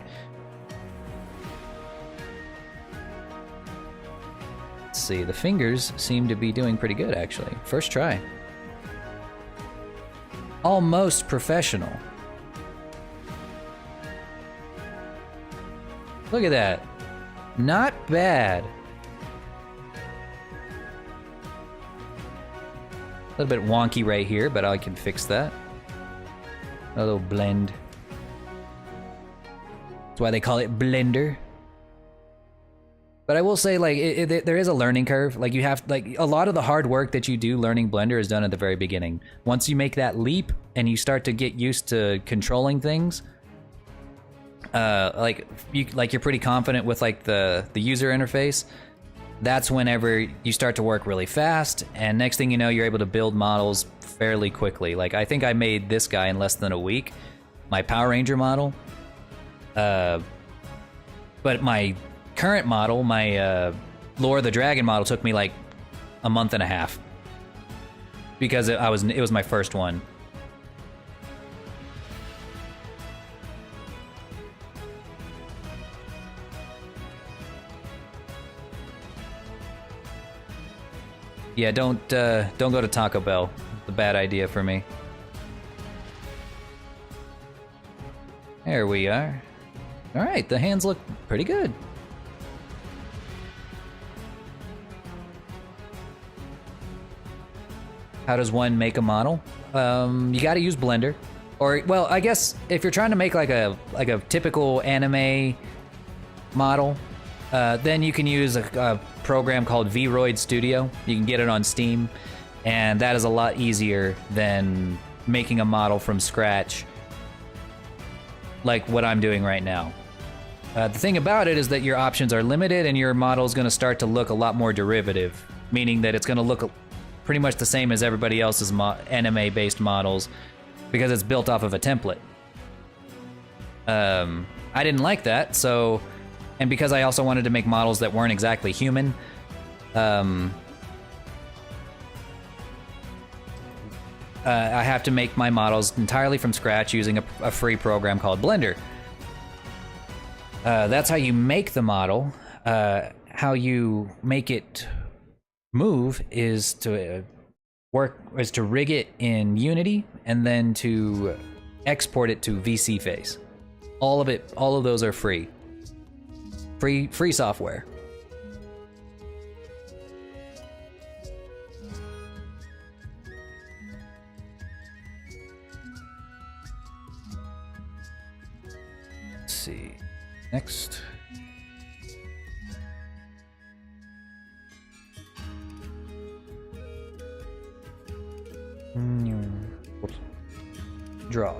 Let's see, the fingers seem to be doing pretty good, actually. First try. Almost professional. Look at that. Not bad. A little bit wonky right here, but I can fix that. A little blend. That's why they call it Blender. But I will say, like, there is a learning curve. Like, you have, like, a lot of the hard work that you do learning Blender is done at the very beginning. Once you make that leap and you start to get used to controlling things, you're pretty confident with, like, the user interface. That's whenever you start to work really fast, and next thing you know, you're able to build models fairly quickly. Like, I think I made this guy in less than a week, my Power Ranger model. But my current model, my Lore of the Dragon model, took me like a month and a half because it was my first one. Yeah, don't go to Taco Bell. It's a bad idea for me. There we are. All right, the hands look pretty good. How does one make a model? You got to use Blender, or well, I guess if you're trying to make like a typical anime model, then you can use a program called Vroid Studio. You can get it on Steam, and that is a lot easier than making a model from scratch, like what I'm doing right now. The thing about it is that your options are limited, and your model is going to start to look a lot more derivative, meaning that it's going to look pretty much the same as everybody else's anime-based models because it's built off of a template. I didn't like that, so, and because I also wanted to make models that weren't exactly human, I have to make my models entirely from scratch using a free program called Blender. That's how you make the model. How you make it move is to rig it in Unity and then to export it to Vseeface. All of those are free software. Let's see. Next. Draw.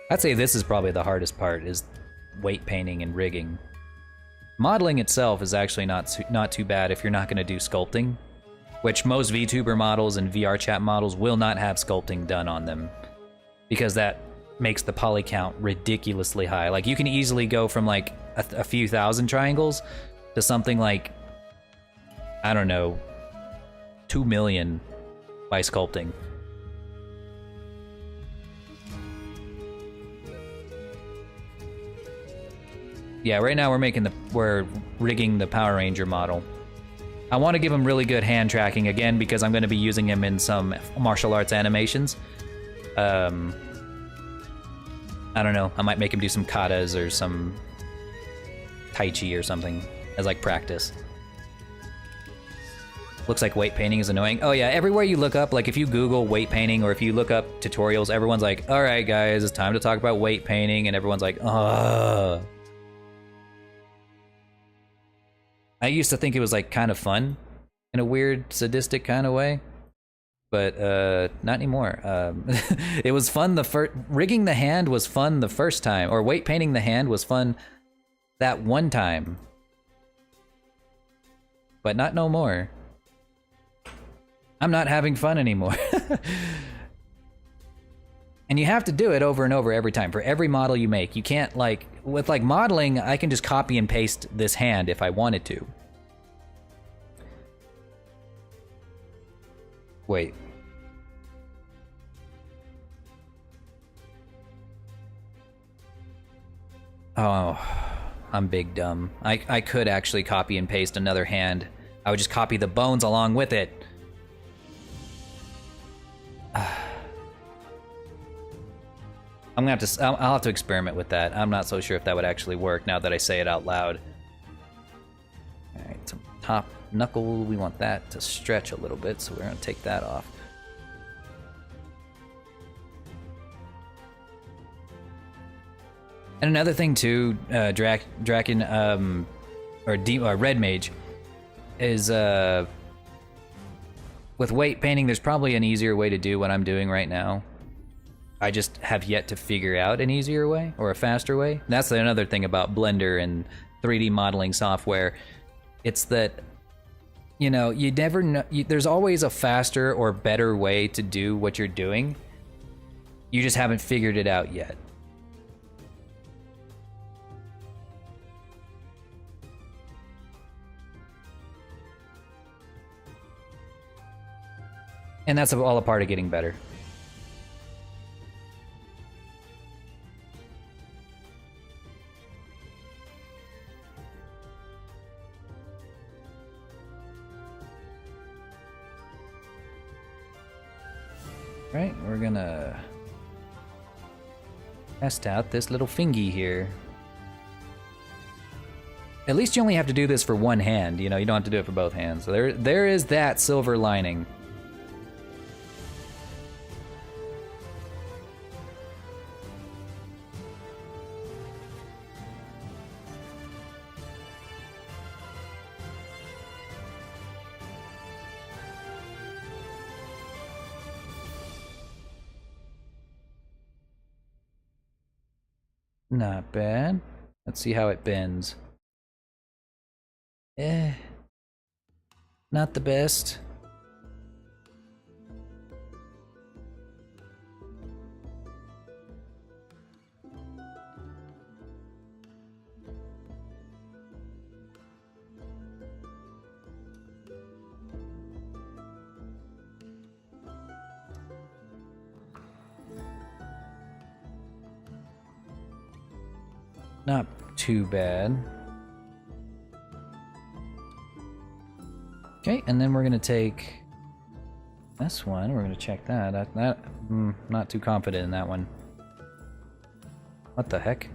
I'd say this is probably the hardest part, is weight painting and rigging. Modeling itself is actually not too bad if you're not going to do sculpting, which most VTuber models and VR chat models will not have sculpting done on them, because that makes the poly count ridiculously high. Like, you can easily go from like a few thousand triangles to something like, I don't know, 2 million by sculpting. Yeah, right now we're rigging the Power Ranger model. I want to give him really good hand tracking again because I'm going to be using him in some martial arts animations. I don't know. I might make him do some katas or some tai chi or something as like practice. Looks like weight painting is annoying. Oh yeah, everywhere you look up, like if you Google weight painting or if you look up tutorials, everyone's like, all right guys, it's time to talk about weight painting, and everyone's like, ugh. I used to think it was like kind of fun in a weird sadistic kind of way, but not anymore. It was fun rigging the hand was fun the first time, or weight painting the hand was fun that one time, but not no more. I'm not having fun anymore. And you have to do it over and over every time for every model you make. You can't, like, with like modeling, I can just copy and paste this hand if I wanted to. Wait. Oh, I'm big dumb. I could actually copy and paste another hand. I would just copy the bones along with it. I'll have to experiment with that. I'm not so sure if that would actually work now that I say it out loud. Alright, so top knuckle, we want that to stretch a little bit, so we're gonna take that off. And another thing too, Draken, Red Mage, is with weight painting, there's probably an easier way to do what I'm doing right now. I just have yet to figure out an easier way or a faster way. That's another thing about Blender and 3D modeling software. It's that, you know, you never know. There's always a faster or better way to do what you're doing. You just haven't figured it out yet. And that's all a part of getting better. Right, we're gonna test out this little fingy here. At least you only have to do this for one hand, you know, you don't have to do it for both hands. So there is that silver lining. Not bad. Let's see how it bends. Not the best. Not too bad. Okay, and then we're gonna take this one. We're gonna check that. Not too confident in that one. What the heck?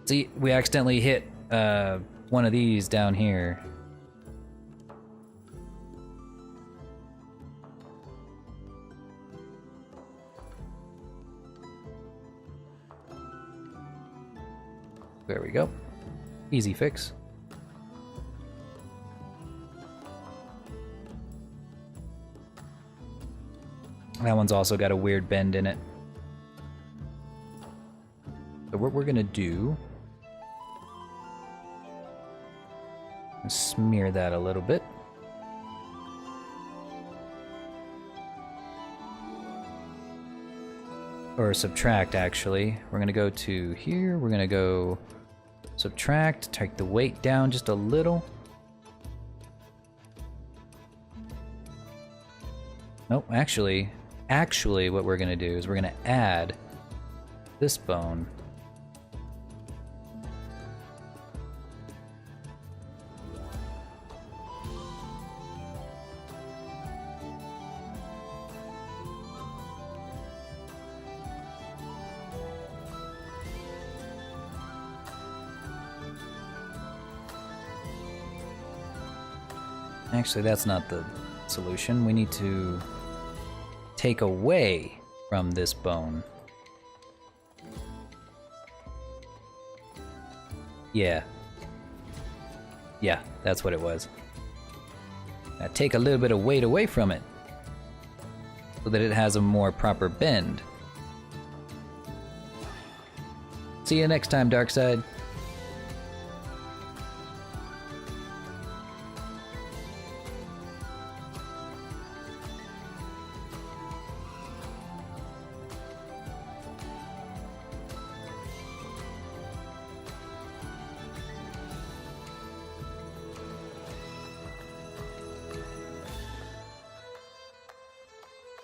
See, we accidentally hit one of these down here. There we go. Easy fix. That one's also got a weird bend in it. So what we're gonna do is smear that a little bit. Or subtract, actually. We're gonna go to here, we're gonna go subtract, take the weight down just a little. Nope, actually what we're gonna do is we're gonna add this bone. Actually, that's not the solution. We need to take away from this bone. Yeah. Yeah, that's what it was. Now take a little bit of weight away from it so that it has a more proper bend. See you next time, Darkside.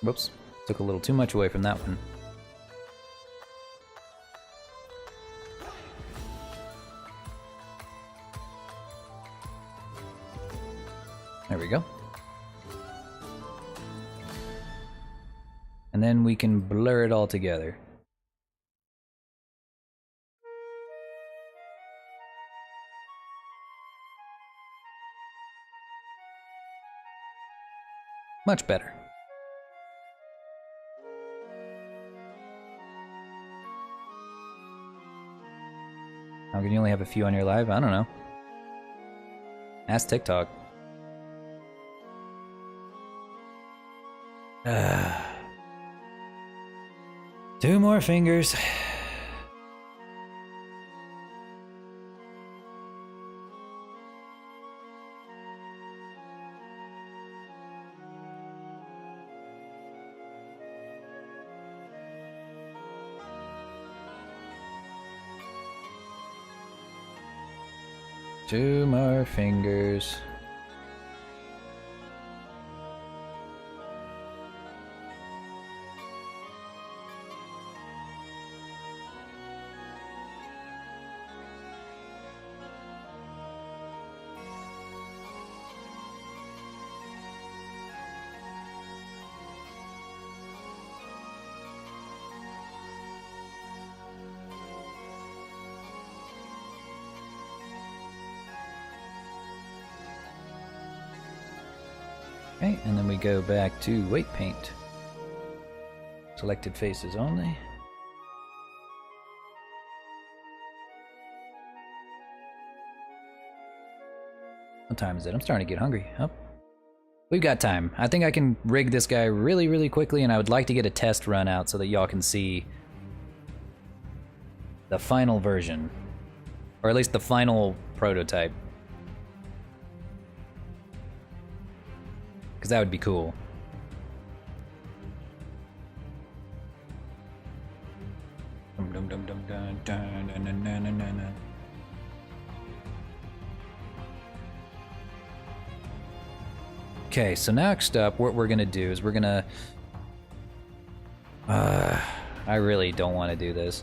Whoops, took a little too much away from that one. There we go. And then we can blur it all together. Much better. How can you only have a few on your live? I don't know. Ask TikTok. Two more fingers. Two more fingers. Okay, and then we go back to weight paint. Selected faces only. What time is it? I'm starting to get hungry. Oh. We've got time. I think I can rig this guy really, really quickly, and I would like to get a test run out so that y'all can see the final version. Or at least the final prototype. Because that would be cool. Okay, so next up, what we're gonna do is we're gonna... I really don't want to do this.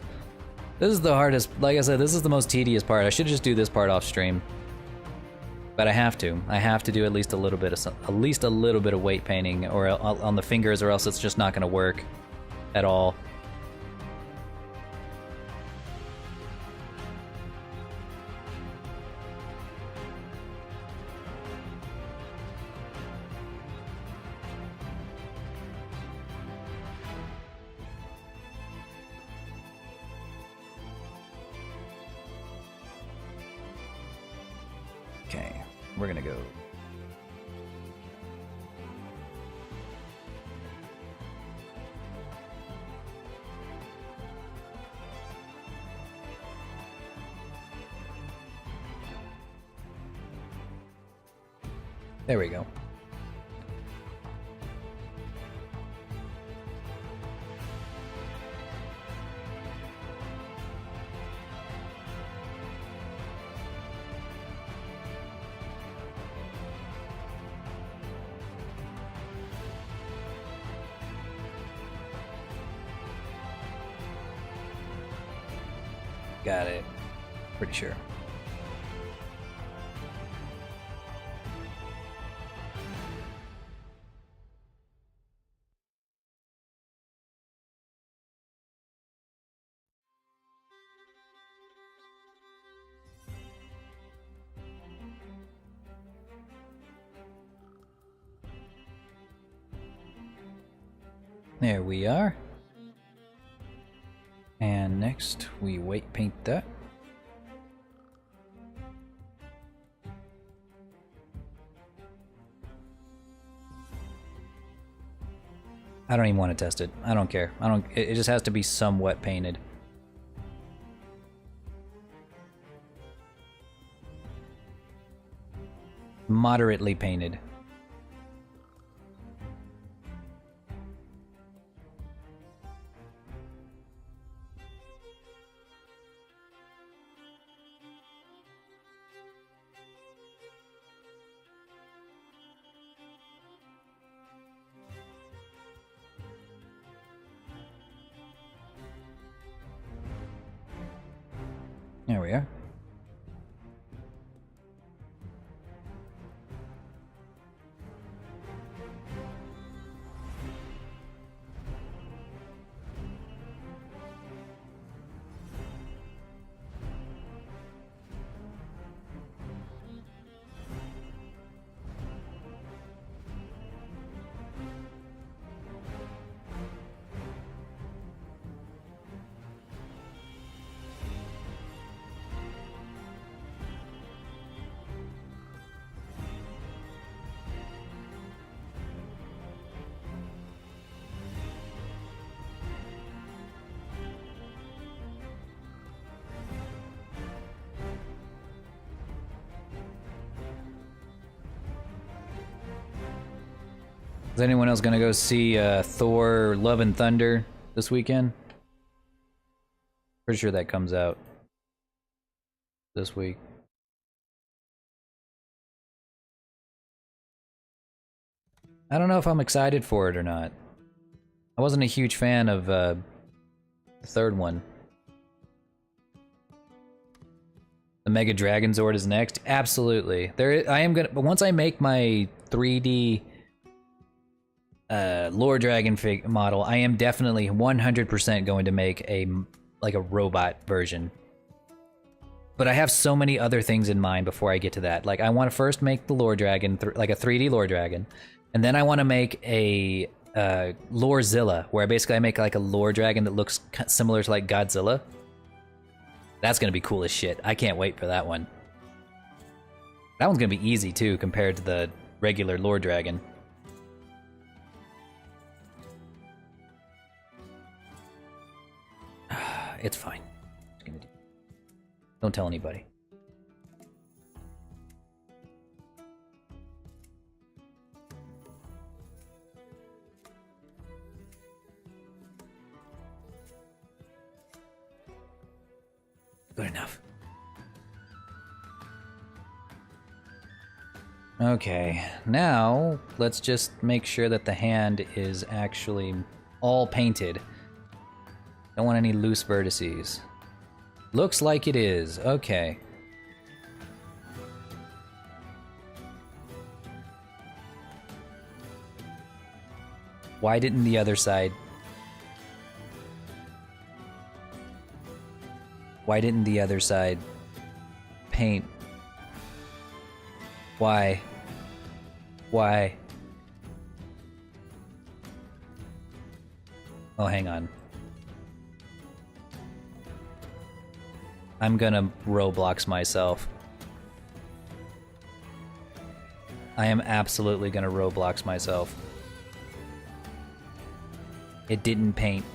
This is the hardest, like I said, this is the most tedious part. I should just do this part off stream. But I have to. I have to do at least a little bit of weight painting or on the fingers, or else it's just not going to work at all. Okay, we're gonna go. There we go. Got it. Pretty sure. There we are. And next, we weight paint that. I don't even want to test it. I don't care. It just has to be somewhat painted. Moderately painted. There we are. Is anyone else gonna go see Thor: Love and Thunder this weekend? Pretty sure that comes out this week. I don't know if I'm excited for it or not. I wasn't a huge fan of the third one. The Mega Dragon Zord is next. Absolutely. I am gonna. But once I make my 3D Lore Dragon model, I am definitely 100% going to make a robot version. But I have so many other things in mind before I get to that. Like, I want to first make the Lore Dragon, like a 3D Lore Dragon, and then I want to make a Lorezilla, where I make like a Lore Dragon that looks similar to like Godzilla. That's gonna be cool as shit. I can't wait for that one. That one's gonna be easy too, compared to the regular Lore Dragon. It's fine. Don't tell anybody. Good enough. Okay, now let's just make sure that the hand is actually all painted. Don't want any loose vertices. Looks like it is. Okay. Why didn't the other side... Why didn't the other side paint? Why? Why? Oh, hang on. I'm gonna Roblox myself. I am absolutely gonna Roblox myself. It didn't paint.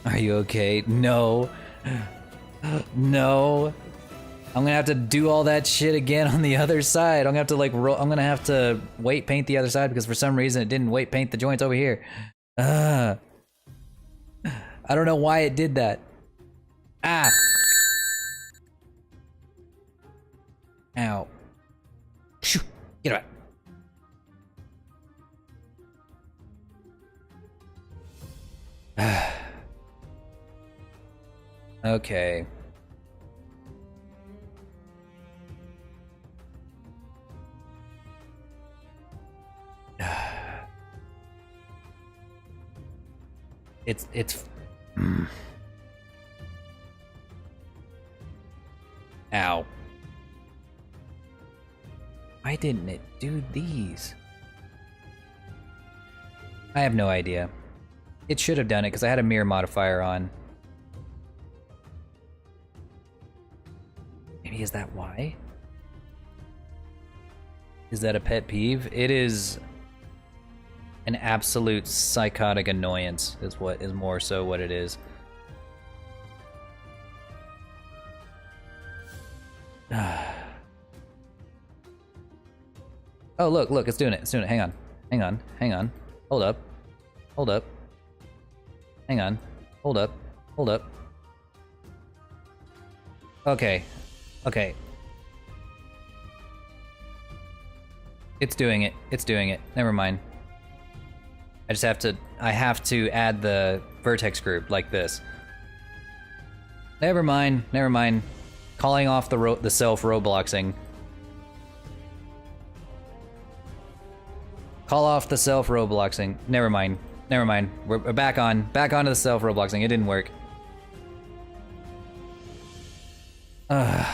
Are you okay? No. No. I'm gonna have to do all that shit again on the other side. I'm gonna have to like I'm gonna have to weight paint the other side because for some reason it didn't weight paint the joints over here. I don't know why it did that. Ah. Ow. Shoo. Get away. Okay. It's Ow. Why didn't it do these? I have no idea. It should have done it because I had a mirror modifier on. Maybe is that why? Is that a pet peeve? It is an absolute psychotic annoyance is what is more so what it is. Oh, look, it's doing it. It's doing it. Hang on. Hold up. Hang on. Hold up. Okay. It's doing it. Never mind. I have to add the vertex group like this. Never mind. Calling off the self Robloxing. Call off the self Robloxing. Never mind. We're back onto the self Robloxing. It didn't work. Hang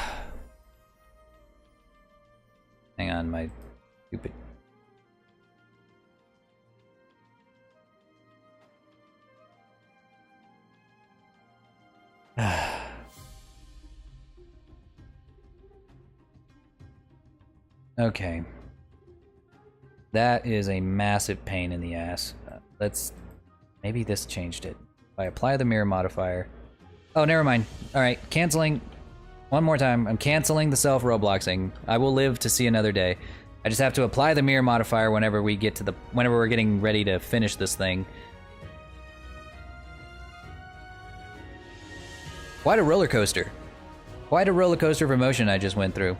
on, my stupid. Okay. That is a massive pain in the ass. Maybe this changed it. If I apply the mirror modifier. Oh, never mind. Alright, canceling. One more time. I'm canceling the self Robloxing. I will live to see another day. I just have to apply the mirror modifier whenever we're getting ready to finish this thing. Quite a roller coaster. Quite a roller coaster of emotion I just went through.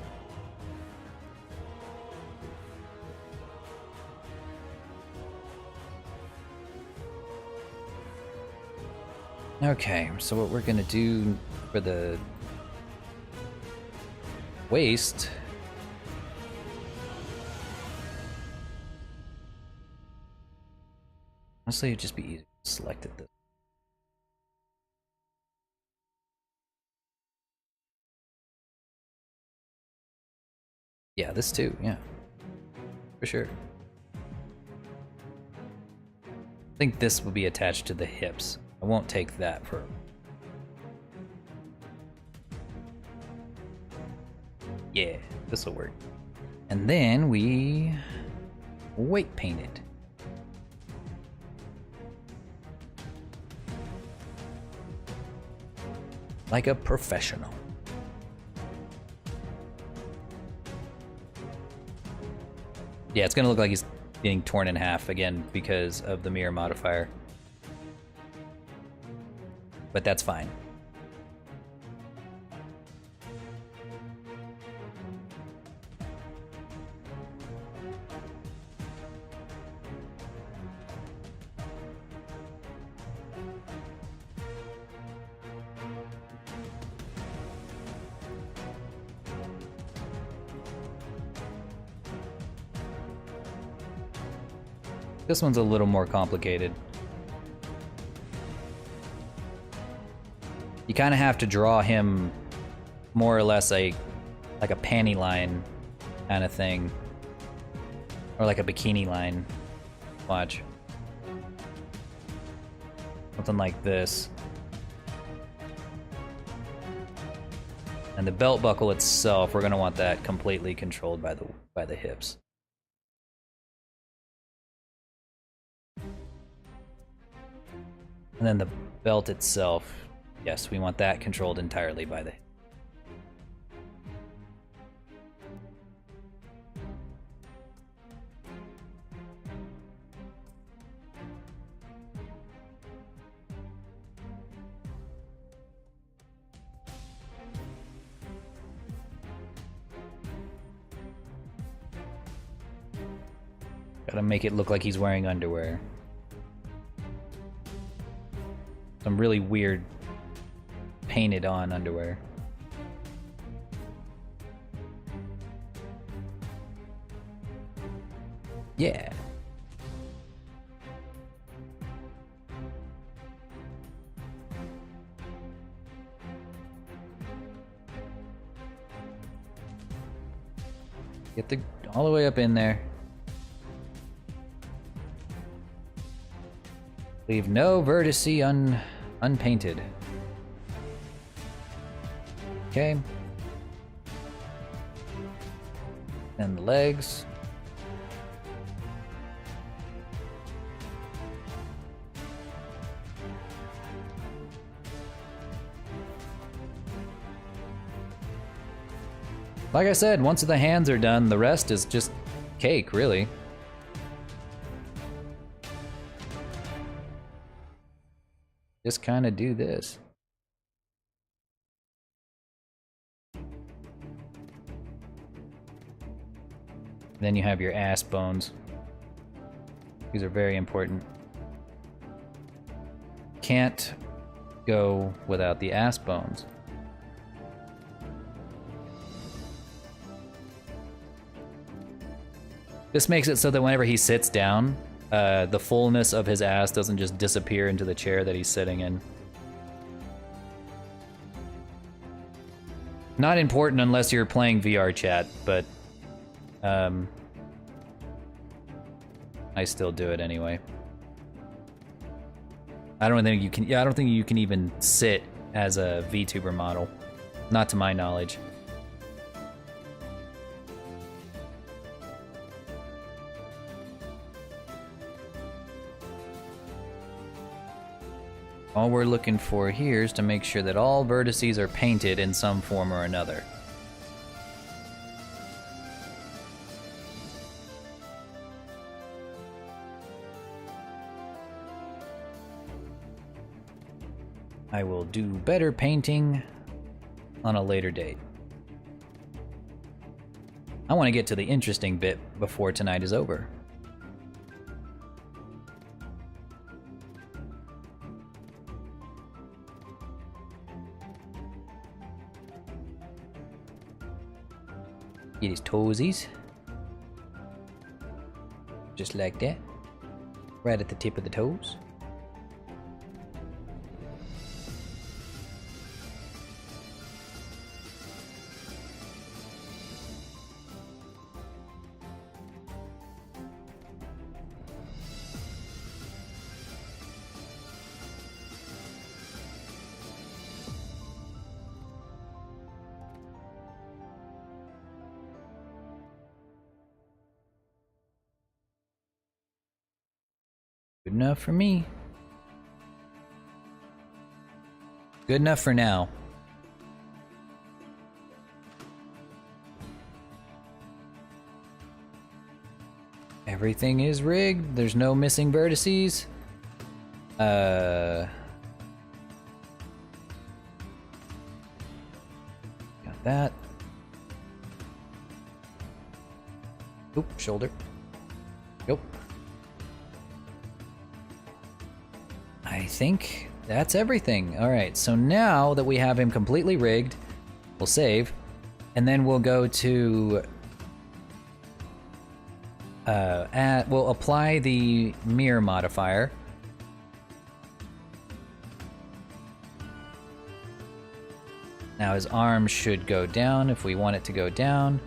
Okay, so what we're gonna do for the waste. Honestly, it'd just be easy to select it this. Yeah, this too, yeah. For sure. I think this will be attached to the hips. I won't take that for... Yeah, this will work. And then we weight paint it. Like a professional. Yeah, it's gonna look like he's getting torn in half again because of the mirror modifier. But that's fine. This one's a little more complicated. You kind of have to draw him more or less like a panty line kind of thing. Or like a bikini line. Watch. Something like this. And the belt buckle itself, we're going to want that completely controlled by the hips. And then the belt itself, yes, we want that controlled entirely by the... Gotta make it look like he's wearing underwear. Some really weird painted on underwear. Yeah. Get the all the way up in there. Leave no vertice unpainted. Okay. And the legs. Like I said, once the hands are done, the rest is just cake, really. Just kind of do this. Then you have your ass bones. These are very important. Can't go without the ass bones. This makes it so that whenever he sits down, the fullness of his ass doesn't just disappear into the chair that he's sitting in. Not important unless you're playing VR chat, but I still do it anyway. I don't think you can. Yeah, I don't think you can even sit as a VTuber model, not to my knowledge. All we're looking for here is to make sure that all vertices are painted in some form or another. I will do better painting on a later date. I want to get to the interesting bit before tonight is over. Get his toesies. Just like that. Right at the tip of the toes. Good enough for me. Good enough for now. Everything is rigged. There's no missing vertices. Got that. Oop, shoulder. Nope. I think that's everything. All right, so now that we have him completely rigged, we'll save, and then we'll go to we'll apply the mirror modifier. Now his arm should go down if we want it to go down.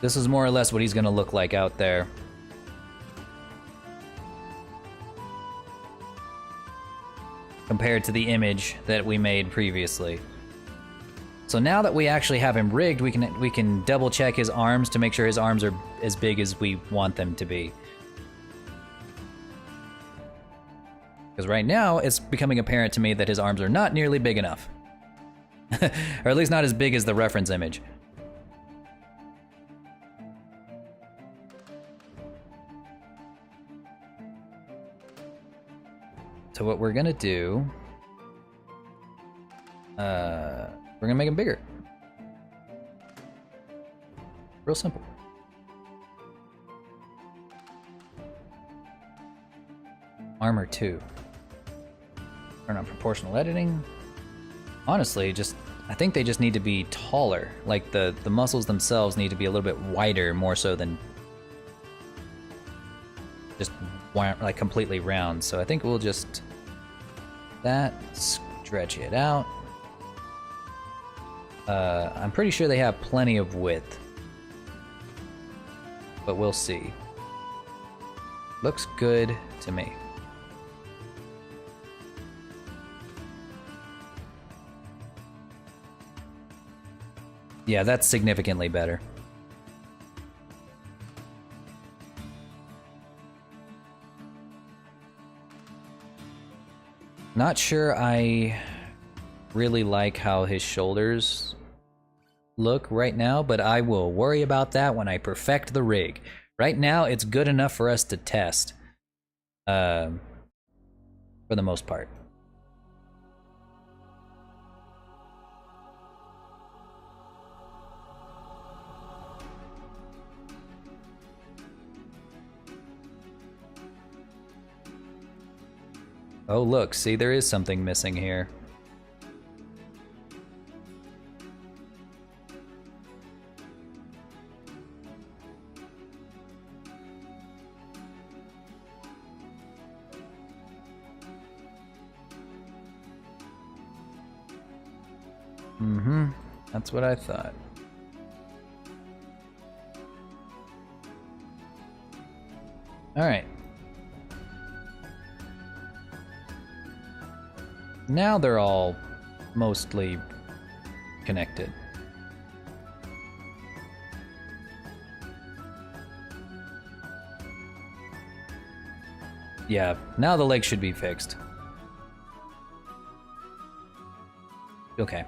This is more or less what he's gonna look like out there. Compared to the image that we made previously. So now that we actually have him rigged, we can double check his arms to make sure his arms are as big as we want them to be. Because right now, it's becoming apparent to me that his arms are not nearly big enough. Or at least not as big as the reference image. So what we're gonna do, we're gonna make him bigger. Real simple. Armor 2. Turn on proportional editing. Honestly, I think they just need to be taller. Like the muscles themselves need to be a little bit wider, more so than just like completely round. So I think we'll just stretch it out. I'm pretty sure they have plenty of width. But we'll see. Looks good to me. Yeah, that's significantly better. Not sure I really like how his shoulders look right now, but I will worry about that when I perfect the rig. Right now, it's good enough for us to test. For the most part. Oh look, see, there is something missing here. Mm-hmm, that's what I thought. All right. Now they're all mostly connected. Yeah, now the leg should be fixed. Okay.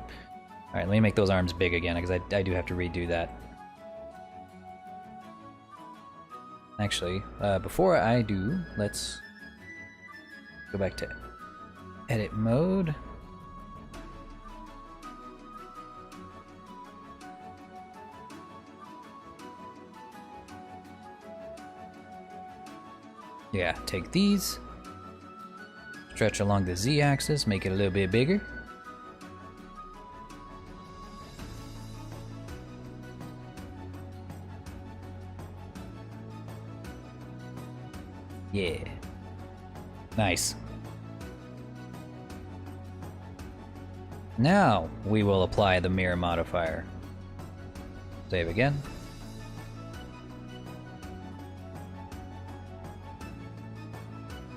Alright, let me make those arms big again, because I do have to redo that. Actually, before I do, let's go back to edit mode. Yeah, take these, stretch along the Z-axis, make it a little bit bigger. Yeah. Nice. Now we will apply the mirror modifier. Save again.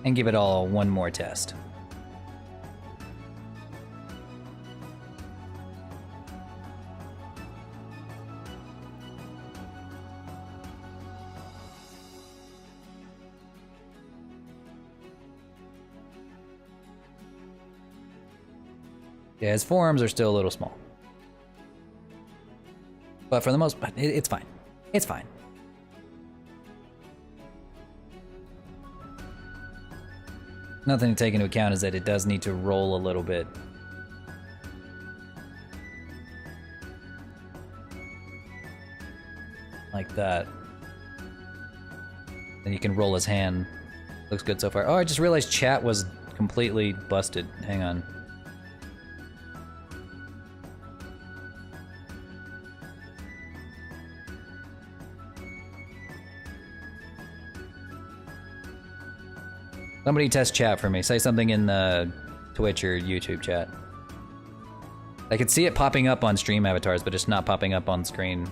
And give it all one more test. Yeah, his forearms are still a little small. But for the most part, it's fine. It's fine. Nothing to take into account is that it does need to roll a little bit. Like that. Then you can roll his hand. Looks good so far. Oh, I just realized chat was completely busted. Hang on. Somebody test chat for me. Say something in the Twitch or YouTube chat. I could see it popping up on stream avatars, but it's not popping up on screen.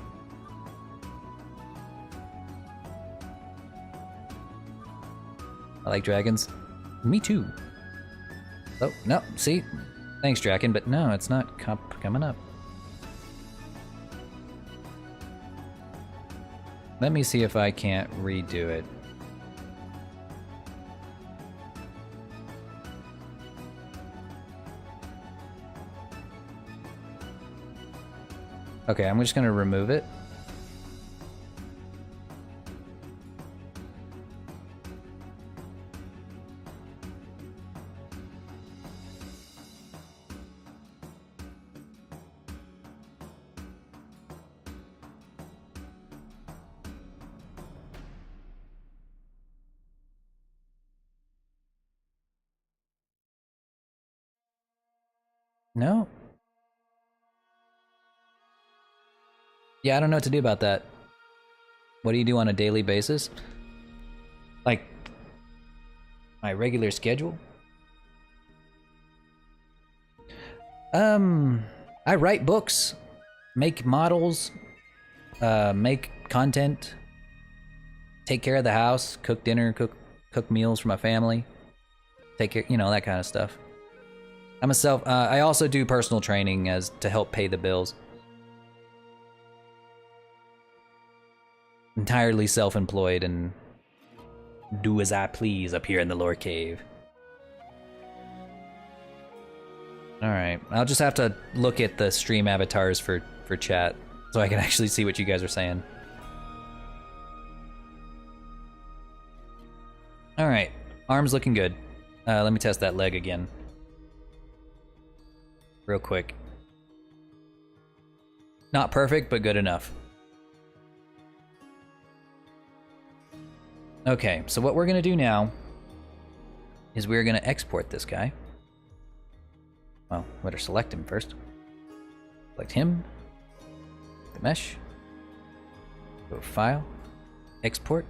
I like dragons. Me too. Oh, no, see? Thanks, Draken, but no, it's not coming up. Let me see if I can't redo it. Okay, I'm just gonna remove it. No. Yeah, I don't know what to do about that. What do you do on a daily basis? Like, my regular schedule? I write books. make models, make content, take care of the house, cook dinner, cook meals for my family, take care, you know, that kind of stuff. I also do personal training as to help pay the bills. Entirely self-employed and do as I please up here in the lore cave. Alright, I'll just have to look at the stream avatars for chat so I can actually see what you guys are saying. Alright, arm's looking good. Let me test that leg again. Real quick. Not perfect, but good enough. Okay, so what we're gonna do now is we're gonna export this guy. Well, better select him first. Select him. The mesh. Go to File. Export.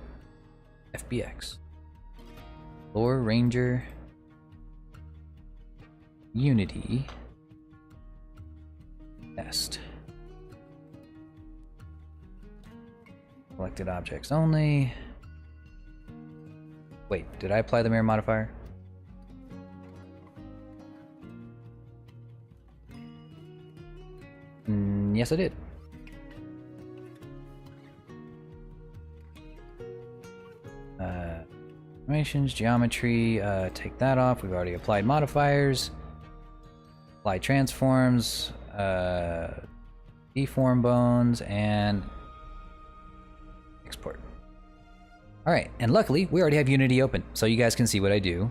FBX. Lore Ranger. Unity. Test. Selected objects only. Wait, did I apply the mirror modifier? Yes, I did. Animations, geometry, take that off. We've already applied modifiers. Apply transforms, deform bones, and export. Alright, and luckily, we already have Unity open, so you guys can see what I do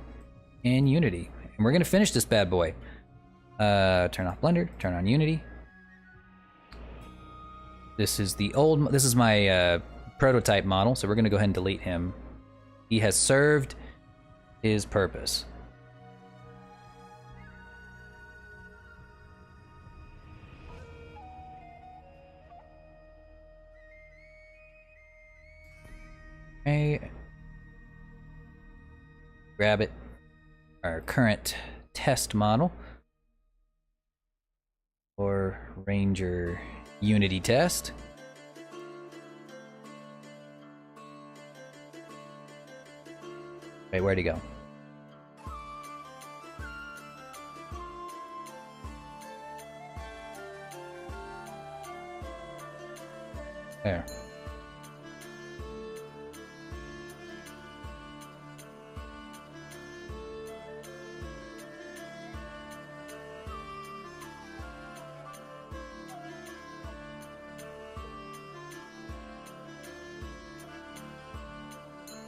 in Unity. And we're gonna finish this bad boy. Turn off Blender, turn on Unity. This is my prototype model, so we're gonna go ahead and delete him. He has served his purpose. Okay. Grab it. Our current test model. Or Ranger Unity test. Wait, where'd he go? There.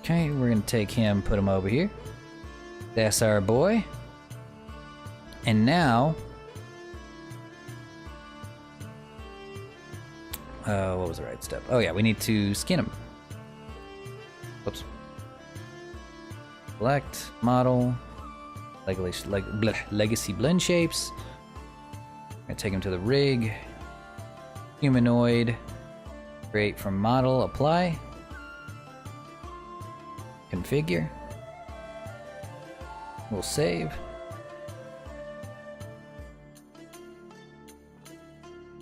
Okay, we're gonna take him, put him over here. That's our boy. And now, what was the right step? Oh yeah, we need to skin him. Whoops. Select, model, legacy blend shapes. I'm gonna take him to the rig. Humanoid, create from model, apply. Configure. We'll save.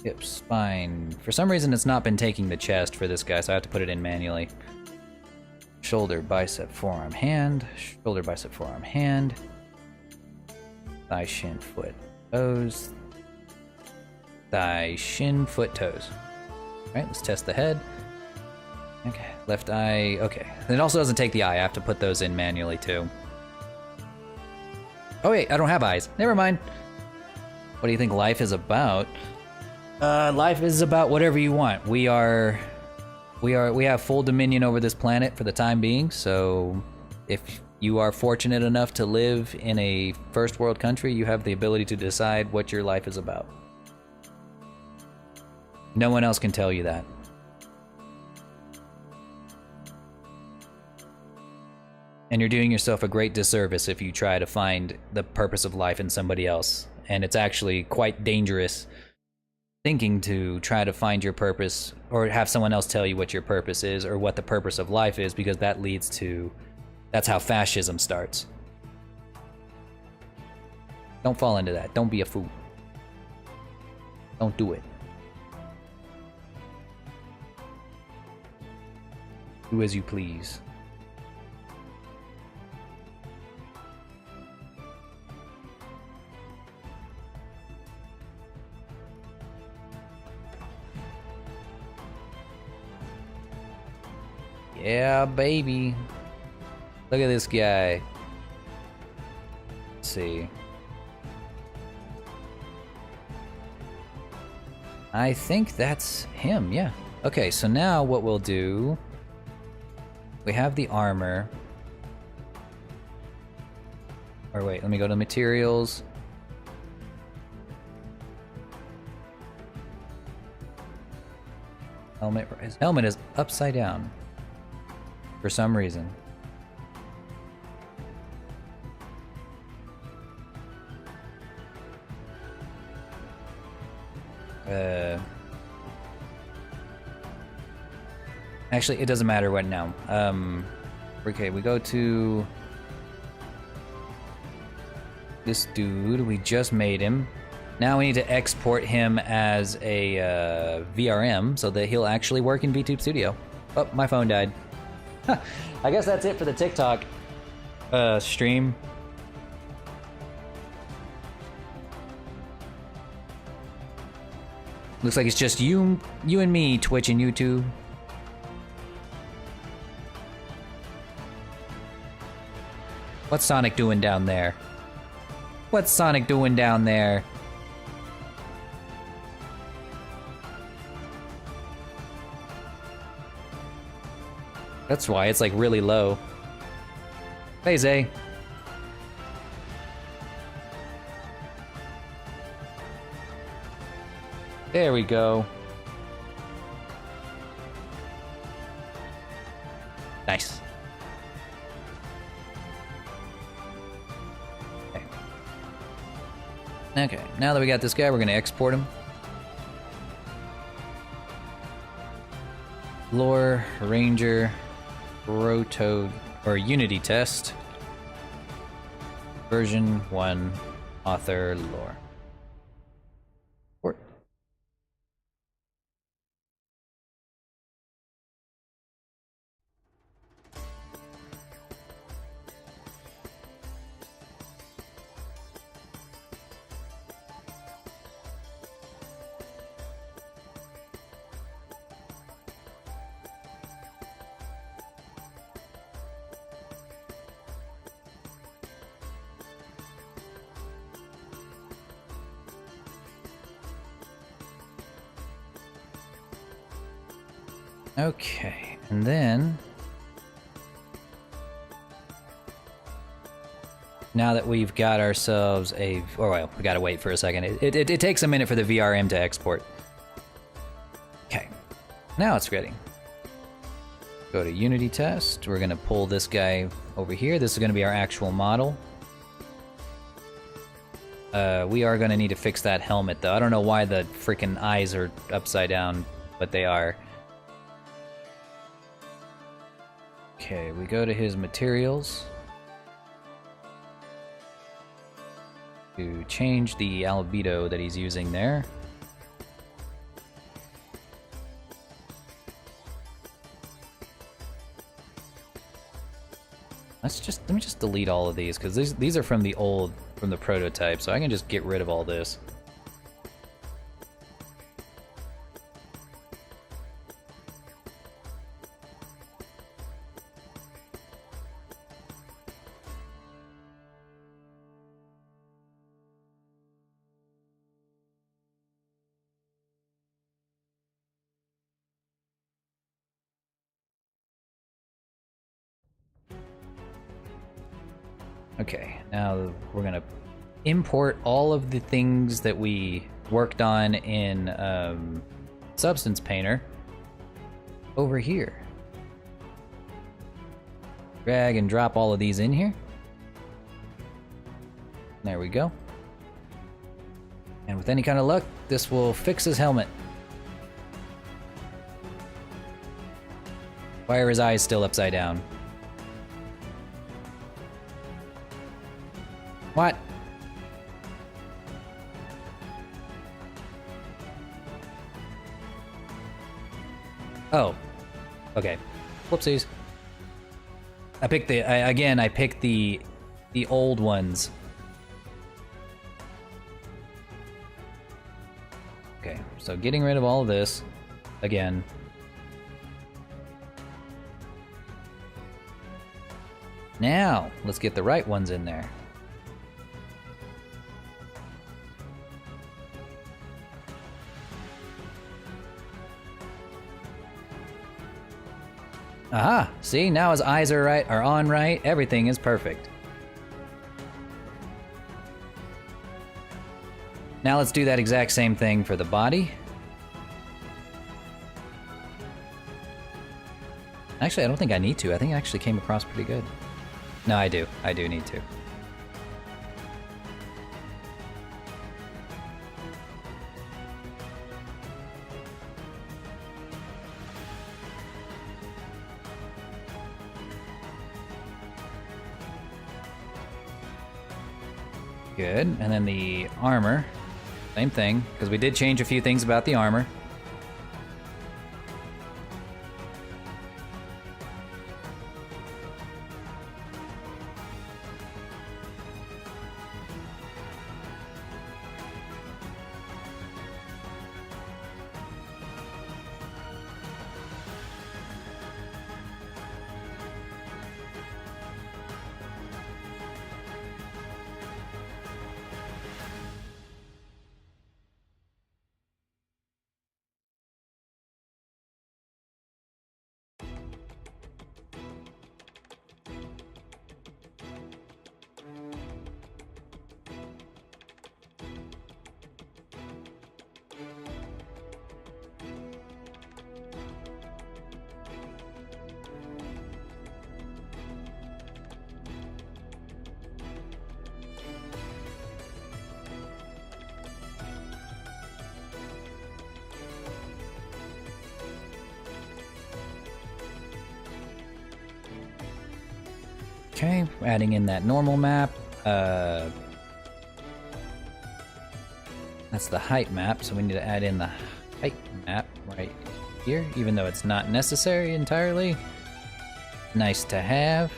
Hip, spine. For some reason it's not been taking the chest for this guy, so I have to put it in manually. Shoulder, bicep, forearm, hand. Shoulder, bicep, forearm, hand. Thigh, shin, foot, toes. Thigh, shin, foot, toes. Alright, let's test the head. Okay, left eye, okay. It also doesn't take the eye, I have to put those in manually too. Oh wait, I don't have eyes. Never mind. What do you think life is about? Life is about whatever you want. We have full dominion over this planet for the time being, so if you are fortunate enough to live in a first world country, you have the ability to decide what your life is about. No one else can tell you that. And you're doing yourself a great disservice if you try to find the purpose of life in somebody else. And it's actually quite dangerous thinking to try to find your purpose or have someone else tell you what your purpose is or what the purpose of life is, because that leads to, that's how fascism starts. Don't fall into that. Don't be a fool. Don't do it. Do as you please. Yeah, baby. Look at this guy. Let's see. I think that's him, yeah. Okay, so now what we'll do... We have the armor. Or wait, let me go to materials. Helmet. His helmet is upside down. For some reason. Actually, it doesn't matter what now. Okay, we go to this dude. We just made him. Now we need to export him as a VRM so that he'll actually work in VTube Studio. Oh, my phone died. I guess that's it for the TikTok stream. Looks like it's just you and me, Twitch and YouTube. What's Sonic doing down there? What's Sonic doing down there? That's why it's like really low. Hey, Zay. There we go. Nice. Okay, now that we got this guy, we're gonna export him. Lore, Ranger, Roto, or Unity test. Version 1, author, lore. Port. Okay, and then now that we've got ourselves a, oh well, we gotta wait for a second. It takes a minute for the VRM to export. Okay, now it's ready. Go to Unity test. We're gonna pull this guy over here. This is gonna be our actual model. We are gonna need to fix that helmet though. I don't know why the freaking eyes are upside down, but they are. Okay, we go to his materials to change the albedo that he's using there. Let me just delete all of these because these are from the prototype, so I can just get rid of all this. Okay, now we're gonna import all of the things that we worked on in Substance Painter over here. Drag and drop all of these in here. There we go. And with any kind of luck, this will fix his helmet. Why are his eyes still upside down? What? Oh. Okay. Whoopsies. I picked I picked the old ones. Okay, so getting rid of all of this again. Now, let's get the right ones in there. Aha! See, now his eyes are on right. Everything is perfect. Now let's do that exact same thing for the body. Actually, I don't think I need to. I think it actually came across pretty good. No, I do. I do need to. Good, and then the armor, same thing, because we did change a few things about the armor. Okay, adding in that normal map. That's the height map, so we need to add in the height map right here, even though it's not necessary entirely. Nice to have.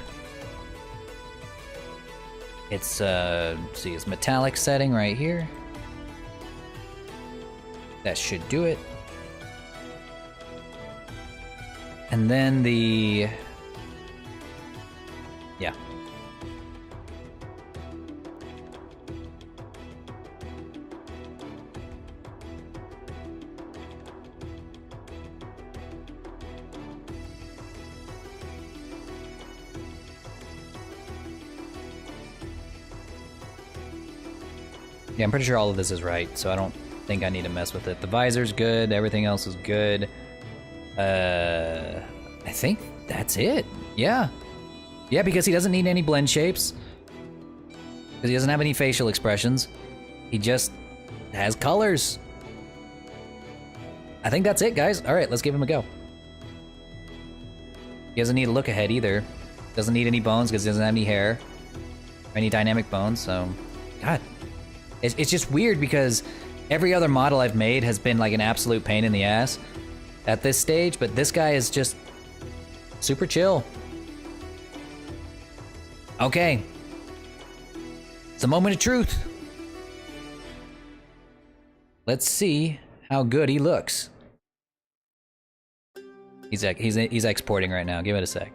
It's, see, it's metallic setting right here. That should do it. And then the... yeah. Yeah, I'm pretty sure all of this is right, so I don't think I need to mess with it. The visor's good, everything else is good. I think that's it. Yeah. Yeah, because he doesn't need any blend shapes. Because he doesn't have any facial expressions. He just has colors. I think that's it, guys. All right, let's give him a go. He doesn't need a look ahead either. Doesn't need any bones because he doesn't have any hair. Or any dynamic bones, so... God. It's just weird because every other model I've made has been like an absolute pain in the ass at this stage, but this guy is just super chill. Okay. It's a moment of truth. Let's see how good he looks. He's exporting right now. Give it a sec.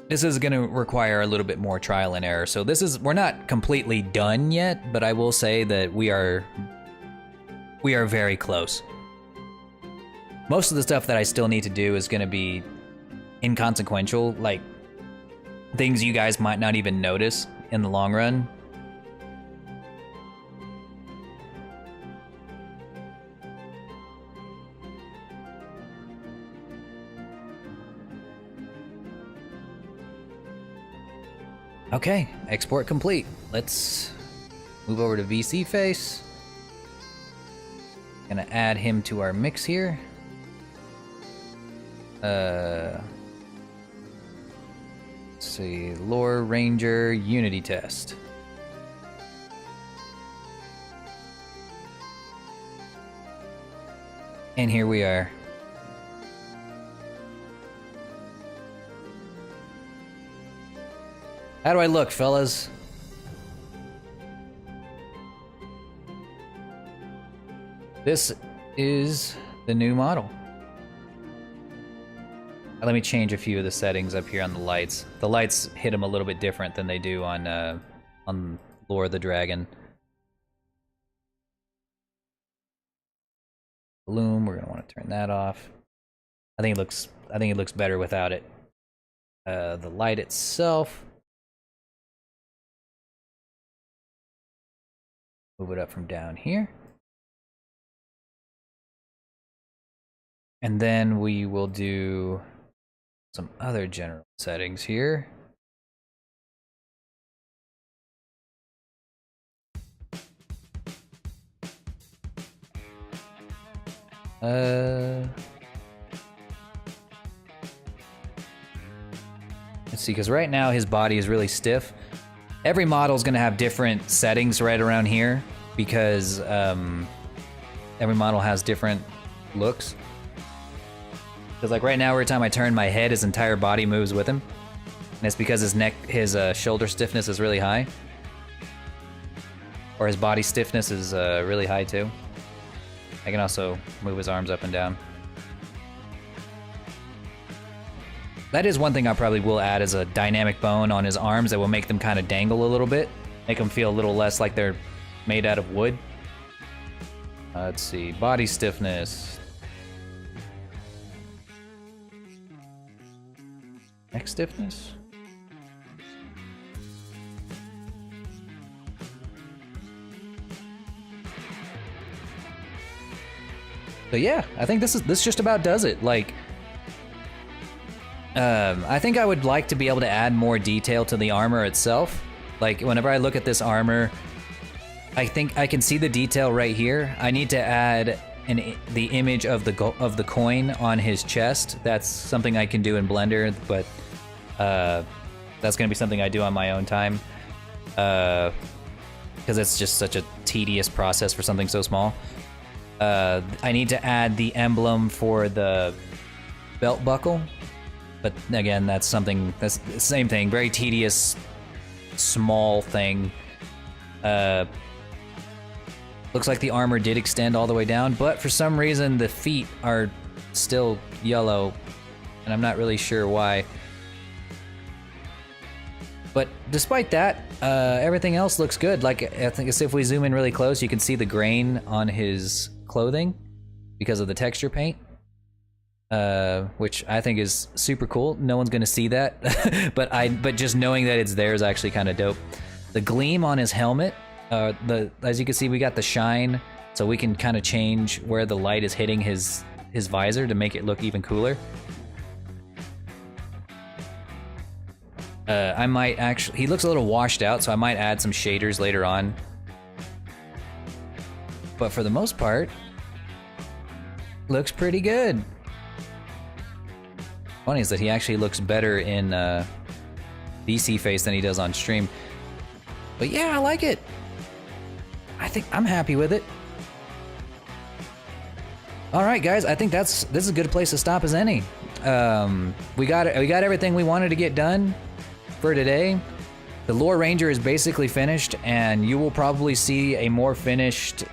This is going to require a little bit more trial and error. So we're not completely done yet, but I will say that we are very close. Most of the stuff that I still need to do is going to be inconsequential, like things you guys might not even notice in the long run. Okay, export complete. Let's move over to Vseeface. Gonna add him to our mix here. Let's see, Lore Ranger Unity Test. And here we are. How do I look, fellas? This is the new model. Let me change a few of the settings up here on the lights. The lights hit them a little bit different than they do on Lore of the Dragon. Bloom, we're gonna want to turn that off. I think it looks better without it. The light itself. Move it up from down here. And then we will do some other general settings here. Let's see, because right now his body is really stiff. Every model is going to have different settings right around here because every model has different looks. Because like right now, every time I turn my head, his entire body moves with him. And it's because his shoulder stiffness is really high. Or his body stiffness is really high too. I can also move his arms up and down. That is one thing I probably will add is a dynamic bone on his arms that will make them kind of dangle a little bit. Make them feel a little less like they're made out of wood. Let's see, body stiffness. Neck stiffness? So yeah, I think this just about does it. Like, I think I would like to be able to add more detail to the armor itself. Like, whenever I look at this armor, I think I can see the detail right here. I need to add the image of the coin on his chest. That's something I can do in Blender, but that's gonna be something I do on my own time. Because it's just such a tedious process for something so small. I need to add the emblem for the belt buckle. But again, that's the same thing, very tedious, small thing. Looks like the armor did extend all the way down, but for some reason the feet are still yellow, and I'm not really sure why. But despite that, everything else looks good. Like, I think if we zoom in really close, you can see the grain on his clothing because of the texture paint. Which I think is super cool. No one's gonna see that, but just knowing that it's there is actually kind of dope. The gleam on his helmet, as you can see, we got the shine, so we can kind of change where the light is hitting his visor to make it look even cooler. I might actually, he looks a little washed out, so I might add some shaders later on. But for the most part, looks pretty good. Funny is that he actually looks better in Vseeface than he does on stream. But yeah, I like it. I think I'm happy with it. All right, guys, I think this is a good place to stop as any. We got everything we wanted to get done for today. The Lore Ranger is basically finished, and you will probably see a more finished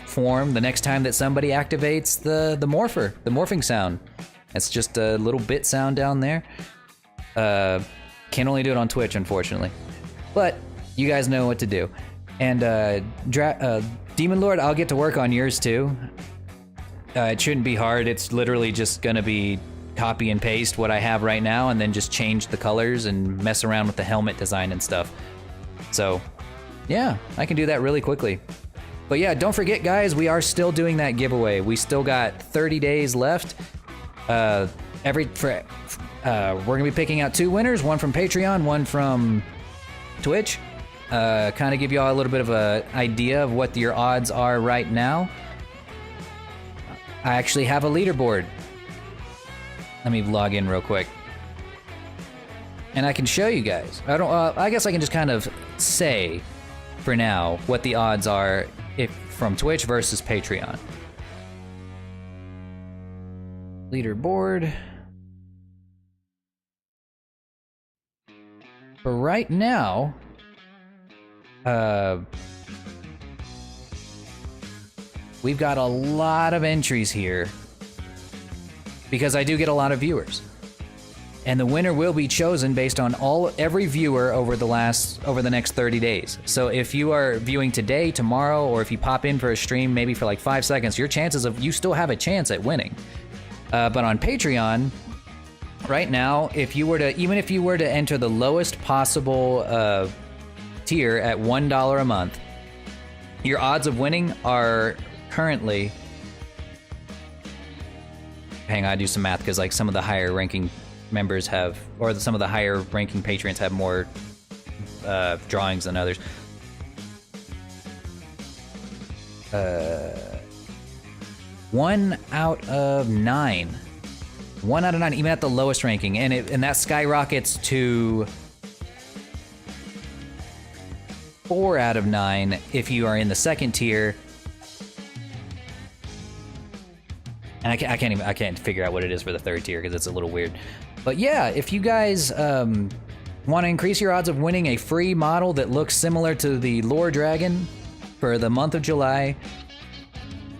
form the next time that somebody activates the morpher, the morphing sound. It's just a little bit sound down there. Can only do it on Twitch, unfortunately. But you guys know what to do. And Demon Lord, I'll get to work on yours too. It shouldn't be hard. It's literally just gonna be copy and paste what I have right now and then just change the colors and mess around with the helmet design and stuff. So yeah, I can do that really quickly. But yeah, don't forget guys, we are still doing that giveaway. We still got 30 days left. We're gonna be picking out 2 winners, one from Patreon, one from Twitch. Kind of give you all a little bit of an idea of what your odds are right now. I actually have a leaderboard. Let me log in real quick. And I can show you guys. I guess I can just kind of say, for now, what the odds are from Twitch versus Patreon. leaderboard. For right now, we've got a lot of entries here because I do get a lot of viewers. And the winner will be chosen based on every viewer over the next 30 days. So if you are viewing today, tomorrow, or if you pop in for a stream maybe for like 5 seconds, you still have a chance at winning. But on Patreon, right now, even if you were to enter the lowest possible tier at $1 a month, your odds of winning are currently... Hang on, I do some math because like some of the higher ranking members have, or some of the higher ranking patrons have more drawings than others. 1 out of 9. 1 out of 9, even at the lowest ranking, and that skyrockets to 4 out of 9 if you are in the second tier. And I can't figure out what it is for the third tier because it's a little weird. But yeah, if you guys want to increase your odds of winning a free model that looks similar to the Lore Dragon for the month of July,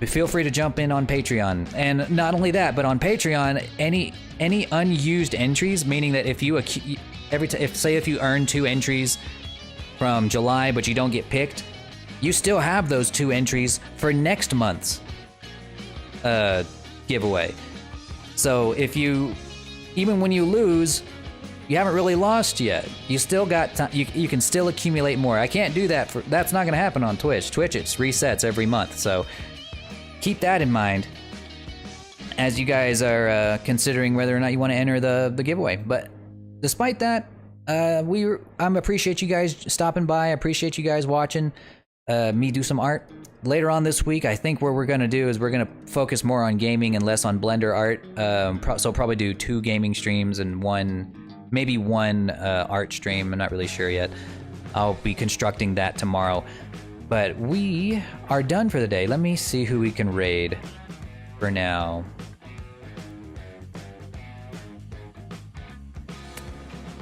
feel free to jump in on Patreon. And not only that, but on Patreon, any unused entries, meaning that if you if you earn 2 entries from July but you don't get picked, you still have those 2 entries for next month's giveaway. So even when you lose, you haven't really lost yet. You still got time. You can still accumulate more. I can't do that. That's not going to happen on Twitch. Twitch, it resets every month. So keep that in mind as you guys are considering whether or not you want to enter the giveaway. But despite that, I appreciate you guys stopping by. I appreciate you guys watching me do some art. Later on this week, I think what we're going to do is we're going to focus more on gaming and less on Blender art. So probably do 2 gaming streams and maybe one art stream. I'm not really sure yet. I'll be constructing that tomorrow. But we are done for the day. Let me see who we can raid for now.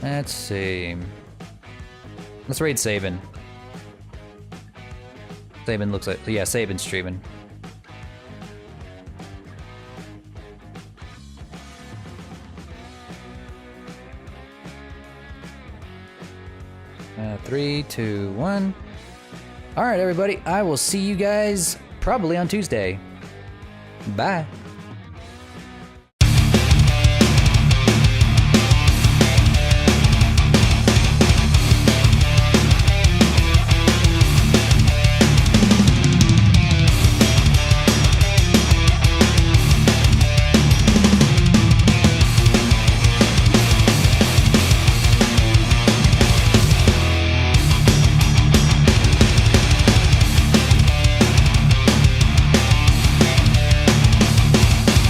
Let's see. Let's raid Sabin. Sabin looks like... Yeah, Sabin's streaming. Three, 2, 1. Alright, everybody. I will see you guys probably on Tuesday. Bye.